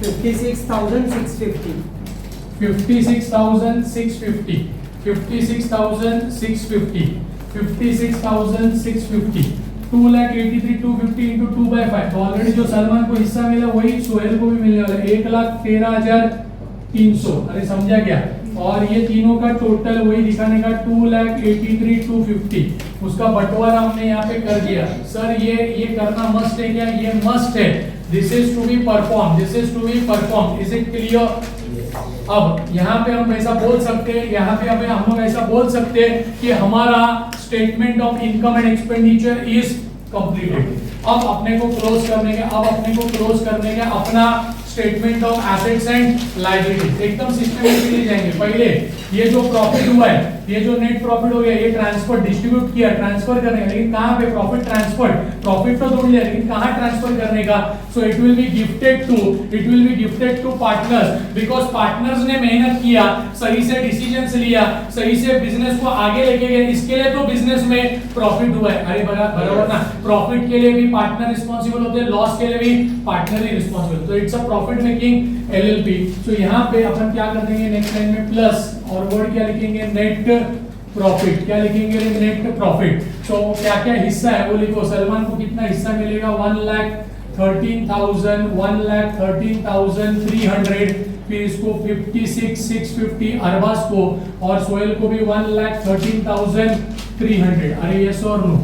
56,650. 56,650, 56,650, 56,650, 2,83,250 into 2/5। तो ऑलरेडी जो सलमान को हिस्सा मिला वही सोहेल को भी मिलने वाला है, 1,13,300। अरे समझा क्या? और ये तीनों का टोटल वही दिखाने का 2,83,250। उसका बंटवारा हमने यहाँ पे कर दिया। सर ये करना मस्ट है क्या? ये मस्ट है। This is to be perform, this is to be perform. Is it clear? अब यहाँ पे हम ऐसा बोल सकते हैं, यहाँ पे हम लोग ऐसा बोल सकते हैं कि हमारा statement of income and expenditure is completed. अब अपने को क्लोज करने के अपना statement of assets and liabilities एकदम सिस्टमेटिकली जाएंगे। पहले ये जो प्रॉफिट हुआ है, ये जो नेट प्रॉफिट हो गया, ये ट्रांसफर डिस्ट्रीब्यूट किया, ट्रांसफर करने का, लेकिन कहां पे? प्रॉफिट ट्रांसफर, प्रॉफिट तो ढूंढ लिया, लेकिन कहां ट्रांसफर करने का? So it will be gifted to partners, because partners ने मेहनत किया, सही से डिसीजंस लिया, सही से बिजनेस को आगे लेके गए, इसके लिए तो बिजनेस में प्रॉफिट हुआ है। अरे बराबर ना? प्रॉफिट के लिए भी पार्टनर रिस्पांसिबल होते हैं, लॉस के लिए भी पार्टनर ही रिस्पांसिबल। तो it's a profit making LLP. So यहाँ पे अपन क्या कर देंगे? नेक्स्ट लाइन में प्लस और वर्ड क्या लिखेंगे? Net profit. क्या लिखेंगे? Net profit. सो क्या क्या हिस्सा है वो लिखो। सलमान को कितना हिस्सा मिलेगा? 1,13,300। फिर इसको 56,650 अरबाज को, और सोहेल को भी 1,13,300। अरे यस और नो?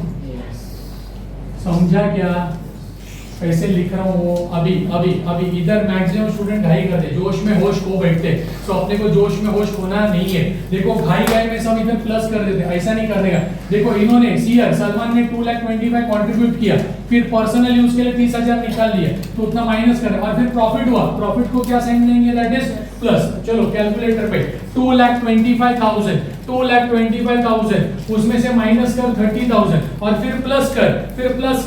समझा क्या? कैसे लिख रहा हूँ वो अभी इधर मैक्सिमम स्टूडेंट घाई करते, जोश में होश खो बैठते। तो अपने को जोश में होश खोना नहीं है। देखो घाई में सब इधर प्लस कर देते, ऐसा नहीं करने का। देखो इन्होंने सलमान ने 2,25,000 कंट्रीब्यूट किया, फिर पर्सनल यूज के लिए 30,000 निकाल लिया, तो उतना माइनस कर, और फिर प्रॉफिट हुआ, प्रॉफिट को क्या साइन देंगे? That is plus. चलो कैलकुलेटर पे 2,25,000 उसमें से माइनस कर 30,000 और फिर प्लस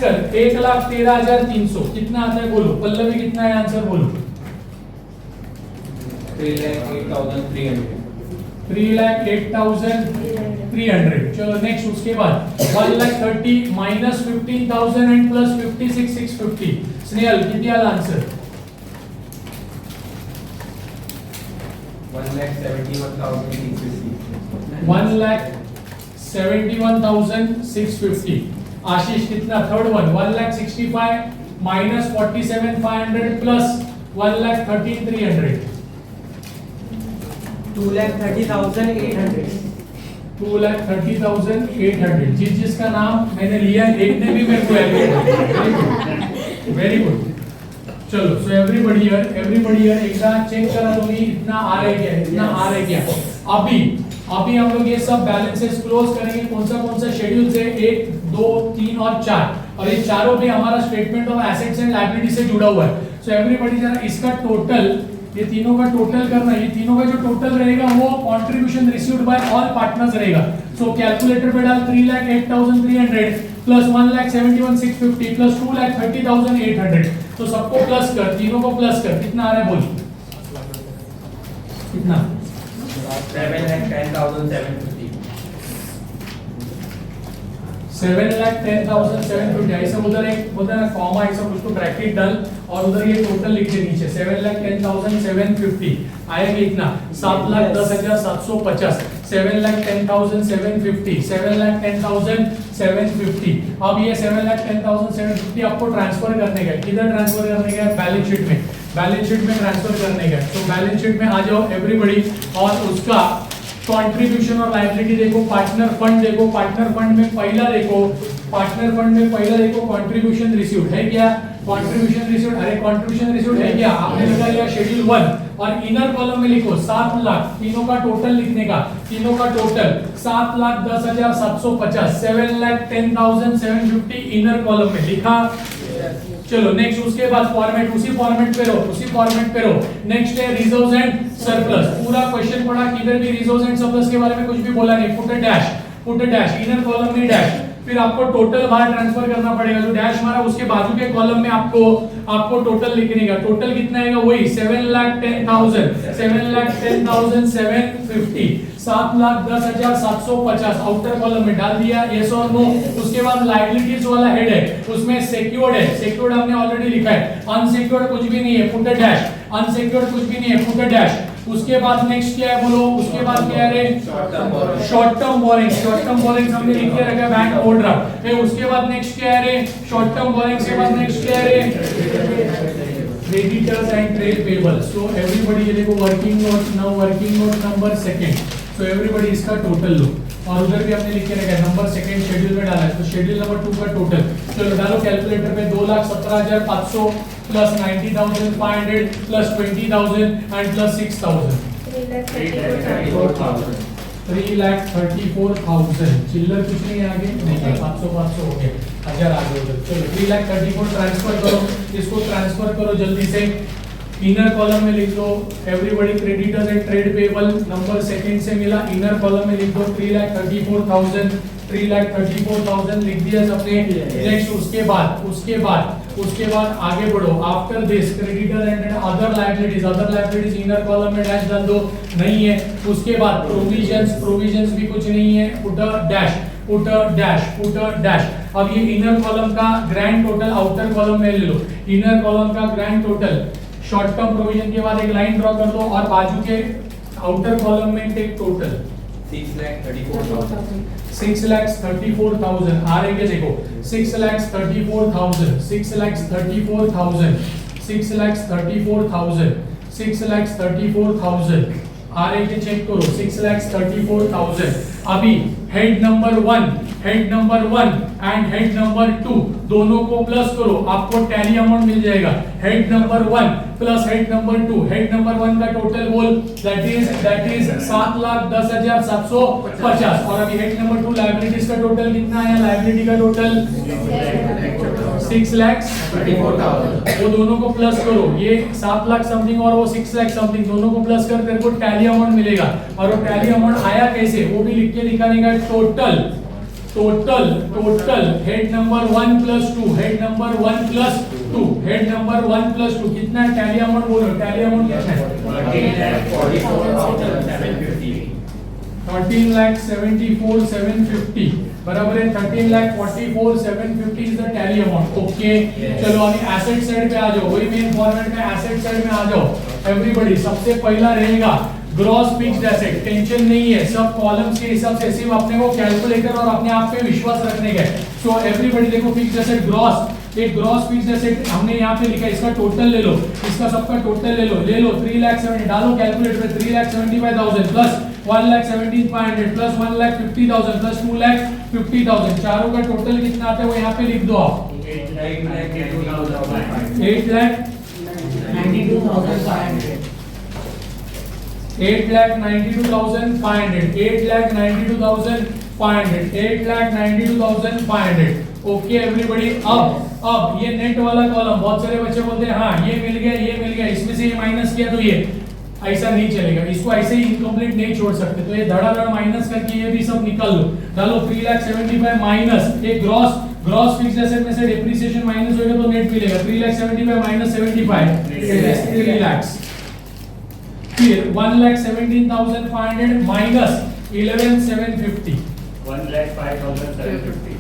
कर 1,13,300। कितना आता है बोलो? पल्लवी कितना है आंसर बोलो? 3,08,300। चलो नेक्स्ट उसके बाद 1,30,000 माइनस 15,000 एंड प्लस 56,650। स्नेहल कितना आंसर? 1,71,650। आशीष कितना? Third one 1,65,000 minus 47,500 plus 1,13,300। 2,30,800। 2,30,800। जिसका नाम मैंने लिया, एक ने भी मेरे को वेरी गुड। चलो सो एवरीबॉडी हियर एक बार चेक करा दोगी इतना आ रहा है क्या? अभी हम लोग ये सब बैलेंसेस क्लोज करेंगे। कौन सा शेड्यूल्स है? 1, 2, 3 और 4, और ये चारों भी हमारा statement of assets and liability से जुड़ा हुआ है। सो एवरीबॉडी जरा इसका टोटल, ये तीनों का टोटल करना है। ये तीनों का जो टोटल रहेगा वो contribution received by all partners रहेगा। सो कैलकुलेटर पे डाल 3,08,300 प्लस 1,71,650 प्लस 2,30,800। तो सबको प्लस कर, तीनों को प्लस कर, कितना आ रहा है बोल? कितना? 7,10,750। 7,10,750 ऐसे उधर एक होता है ना कॉमा ऐसा कुछ तो ब्रैकेट डाल और उधर ये टोटल लिख दे नीचे 7,10,750 आएगा इतना 7,10,750 7,10,750 7,10,750 अब ये 7,10,750 आपको ट्रांसफर करने का है किधर ट्रांसफर करने का है बैलेंस शीट में ट्रांसफर करने का है तो बैलेंस शीट में आ जाओ एवरीबॉडी और उसका कंट्रीब्यूशन और लायबिलिटी देखो पार्टनर फंड में पहला देखो कंट्रीब्यूशन रिसीव्ड है क्या कंट्रीब्यूशन रिसीव्ड अरे कंट्रीब्यूशन रिसीव्ड है क्या आपने लगा लिया शेड्यूल 1 और इनर कॉलम में लिखो 7 लाख तीनों का टोटल लिखने का टोटल 7,10,750 7,10,750 इनर कॉलम में लिखा चलो नेक्स्ट उसके बाद फॉर्मेट उसी फॉर्मेट पे रहो नेक्स्ट है रिजर्व्स एंड सरप्लस पूरा क्वेश्चन पढ़ा किधर भी रिजर्व्स एंड सरप्लस के बारे में कुछ भी बोला नहीं put a dash inner column में डैश फिर आपको टोटल बाहर ट्रांसफर करना पड़ेगा जो डैश मारा उसके बाजू के कॉलम में आपको टोटल लिखने का टोटल कितना आएगा वही 7,10,750 7,10,750 आउटर कॉलम में डाल दिया यस और नो उसके बाद लायबिलिटीज वाला हेड है उसमें सिक्योर्ड हमने ऑलरेडी लिखा है अनसिक्योर्ड कुछ भी नहीं है पुट अ डैश अनसिक्योर्ड कुछ भी नहीं है पुट अ डैश उसके बाद नेक्स्ट क्या है बोलो उसके बाद क्या है शॉर्ट टर्म बोरिंग हमने लिख के रखा है बैंक ओवरड्राफ्ट फिर उसके बाद नेक्स्ट क्या है शॉर्ट टर्म बोरिंग के बाद नेक्स्ट क्या है creditors and trade payables so everybody ये देखो working note number second so everybody इसका टोटल लो और उधर भी हमने लिख के रखा है नंबर सेकंड शेड्यूल में डाला है तो शेड्यूल नंबर 2 का टोटल चलो डालो कैलकुलेटर पे 2,17,500 प्लस 90,500 प्लस 20,000 एंड प्लस 6,000 3,34,000 चिल्लर कुछ नहीं आगे नहीं है 500 हो गए 1000 आगे उधर चलो 3,34,000 ट्रांसफर करो इसको ट्रांसफर करो जल्दी से इनर कॉलम में लिख दो everybody creditors and trade payable number second से मिला इनर कॉलम में लिख दो 3,34,000 लिख दिया सबने नेक्स्ट उसके बाद आगे बढ़ो after this creditor and other liabilities inner column में डैश डाल दो नहीं है उसके बाद प्रोविजंस भी कुछ नहीं है पुट अ डैश अब ये इनर कॉलम का ग्रैंड टोटल आउटर कॉलम में ले लो इनर कॉलम का grand total short term provision के बाद एक लाइन ड्रॉ कर दो और बाजू के आउटर कॉलम में टेक टोटल 6,34,000 आ रहे हैं देखो 6,34,000 आ रहे हैं चेक करो 6,34,000 अभी head number 1 and head number 2 दोनों को प्लस करो आपको टैली अमाउंट मिल जाएगा head number 1 plus head number 2 head number 1 का टोटल बोल दैट इज 7,10,750 और अभी हेड नंबर 2 लायबिलिटीज का टोटल कितना आया लायबिलिटी का टोटल 6,34,000 वो दोनों को प्लस करो ये 7 लाख समथिंग और वो 6 लाख समथिंग दोनों को प्लस कर तेरे को टैली अमाउंट मिलेगा और वो टैली अमाउंट आया कैसे वो भी लिख के दिखाने का total head number 1 plus 2 head number 1 plus 2 कितना टैली अमाउंट बोलो टैली अमाउंट कितना है 13,74,750 बराबर है 13,44,750 is the tally amount okay चलो अभी एसेट साइड पे आ जाओ वही मेन फॉर्मेट में एसेट साइड में आ जाओ एवरीबॉडी सबसे पहला रहेगा ग्रॉस फिक्स्ड एसेट टेंशन नहीं है सब कॉलम्स के हिसाब से सिर्फ अपने को कैलकुलेटर और अपने आप पे विश्वास रखने का है सो एवरीबॉडी देखो फिक्स्ड एसेट ग्रॉस एक ग्रॉस फिक्स्ड एसेट हमने यहाँ पे लिखा है इसका टोटल ले लो इसका सबका टोटल ले लो 3,70,000 डालो कैलकुलेटर पे 3,75,000 प्लस 1,17,500 प्लस 1,50,000 प्लस 2,50,000 चारों का टोटल कितना आता है वो यहाँ पे लिख दो आप 8,92,500 ओके एवरीबॉडी अब ये नेट वाला कॉलम बहुत सारे बच्चे बोलते हैं हाँ ये मिल गया इसमें से ये माइनस किया तो ये ऐसा नहीं चलेगा इसको ऐसे ही इनकम्प्लीट नहीं छोड़ सकते तो ये धड़ाधड़ माइनस करके ये भी सब निकाल लो डालो 3,75,000 माइनस ये ग्रॉस फिक्स्ड एसेट में से डेप्रिसिएशन माइनस होगा तो नेट मिलेगा 3,75,000 माइनस 75 3 लाख फिर 1,17,500 minus 11,750 1,05,750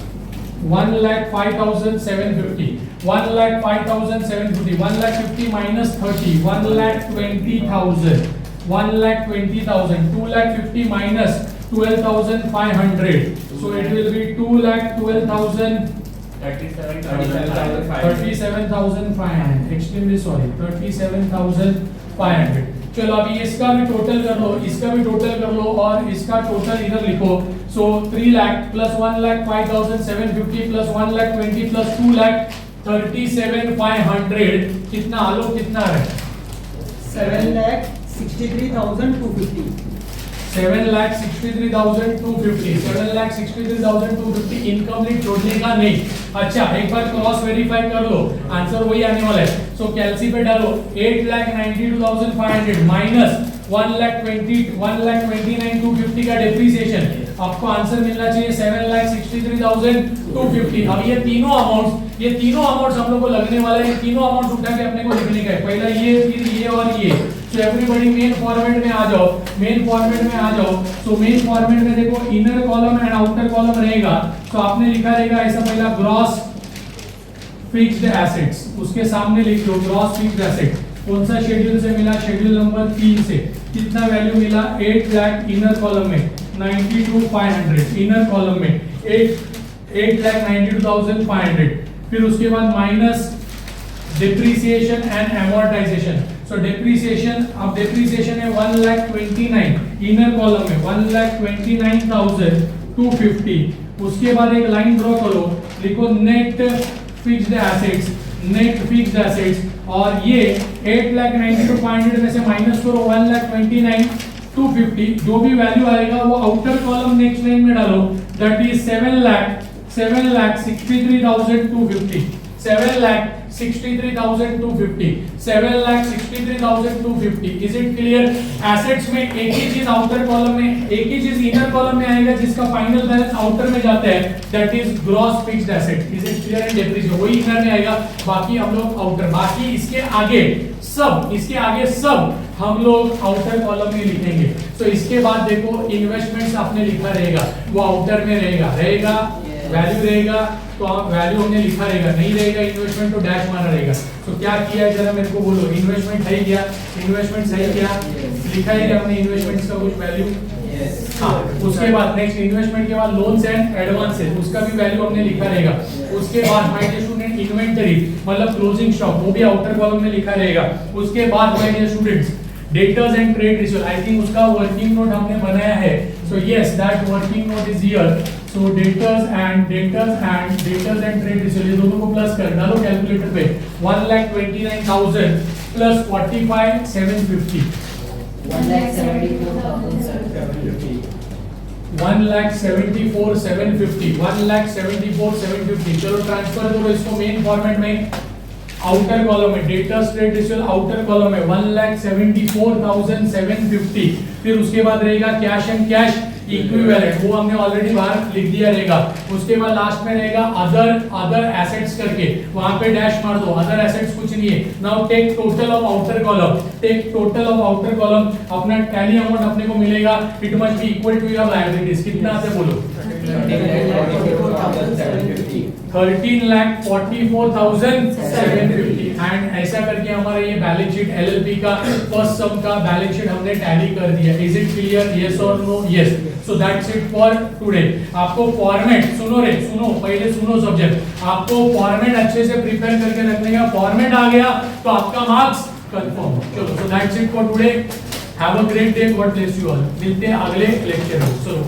1,05,750, 1,05,750, 1,50,000 minus 30, 1,20,000, 1,20,000, 2,50,000 minus 12,500, so it will be 2,12,000, 37,500, extremely sorry, 37,500. चलो अभी इसका भी टोटल कर लो, इसका भी टोटल कर लो और इसका टोटल इधर लिखो. सो 3 लाख प्लस 1,05,750 प्लस 1,20,000 प्लस 2,37,500 कितना आलोक कितना है? 7,63,250. 7,63,250, 7,63,250 इनकम्प्लीट जोड़ने का नहीं. अच्छा एक बार क्रॉस वेरीफाई कर लो, आंसर वही आने वाला है. सो कैलसी पे डालो 8,92,500 माइनस 1,29,250 का डेप्रिसिएशन, आपको आंसर मिलना चाहिए 7,63,250. अब ये तीनों अमाउंट्स हम लोग को लगने वाला है. ये तीनों अमाउंट्स उठा के अपने को लिखने का है. पहला ये, फिर ये और ये. सो एवरीबॉडी मेन फॉर्मेट में आ जाओ, मेन फॉर्मेट में आ जाओ. सो मेन फॉर्मेट में देखो inner column and outer column रहेगा. तो आपने लिखा रहेगा ऐसा, पहला ग्रॉस फिक्स्ड एसेट्स, उसके सामने लिख दो ग्रॉस फिक्स्ड एसेट. कौन सा शेड्यूल से मिला? शेड्यूल नंबर 3 से. कितना वैल्यू मिला? 8 लाख इनर कॉलम में, 92,500 इनर कॉलम में 8,92,500. फिर उसके बाद minus depreciation and amortization. So depreciation, अब डिप्रिसिएशन है 1,29,000 इनर कॉलम में, 1,29,250. उसके बाद एक लाइन ड्रॉ करो, लिखो net fixed assets, net fixed assets. और ये 8,92,500 में से माइनस करो 1,29,250. जो भी वैल्यू आएगा वो आउटर कॉलम नेक्स्ट लाइन में डालो, that is 7,63,250, 7,63,250, 7,63,250. Is it clear? Assets में एक ही चीज आउटर कॉलम में, एक ही चीज इनर कॉलम में आएगा जिसका फाइनल बैलेंस आउटर में जाता है, that is gross fixed asset. Is it clear? And depreciation वही इनर में आएगा, बाकी हम लोग आउटर. बाकी इसके आगे सब हम लोग आउटर कॉलम में लिखेंगे. तो इसके बाद देखो इन्वेस्टमेंट्स आपने लिखा रहेगा, वो आउटर में रहेगा. वैल्यू रहेगा तो आप वैल्यू हमने लिखा रहेगा, नहीं रहेगा इन्वेस्टमेंट तो डैश मारा रहेगा. तो क्या किया है जरा मेरे को बोलो, इन्वेस्टमेंट है क्या? इन्वेस्टमेंट है क्या? लिखा है क्या हमने इन्वेस्टमेंट्स का कुछ वैल्यू? हाँ. उसके बाद नेक्स्ट इन्वेस्टमेंट के बाद लोन्स एंड एडवांसेस, उसका भी वैल्यू हमने लिखा रहेगा. उसके बाद माय डियर स्टूडेंट इन्वेंटरी मतलब क्लोजिंग स्टॉक, वो भी आउटर कॉलम में लिखा रहेगा. उसके बाद my dear students debtors and trade receivable, I think उसका वर्किंग नोट हमने बनाया है. So yes that working note is here. So debtors and trade receivable, ये दोनों को प्लस कर डालो कैलकुलेटर पे. 1,29,000 प्लस 45,750, 1,74,750. 1,74,750. चलो ट्रांसफर करो इसको मेन फॉर्मेट में. आउटर कॉलम में debtors trade receivable outer column में 1,74,750. फिर उसके बाद रहेगा कैश एंड कैश इक्विवेलेंट, वो हमने ऑलरेडी बाहर लिख दिया रहेगा. उसके बाद लास्ट में रहेगा अदर एसेट्स करके, वहां पे डैश मार दो. अदर एसेट्स कुछ नहीं है. Now take total of outer column, अपना टैली अमाउंट अपने को मिलेगा. It must be equal to your liabilities. कितना आते बोलो? 13,44,750. एंड ऐसा करके हमारा ये बैलेंस शीट एलएलपी का फर्स्ट सम का बैलेंस शीट हमने टैली कर दिया. Is it clear? यस और no? Yes. So that's it for today. आपको फॉर्मेट सुनो पहले सुनो सब्जेक्ट. आपको फॉर्मेट अच्छे से प्रिपेयर करके रखने का. फॉर्मेट आ गया तो आपका मार्क्स कंफर्म. चलो सो that's it for today. Have a great day. God bless you all. मिलते हैं अगले लेक्चर में. चलो.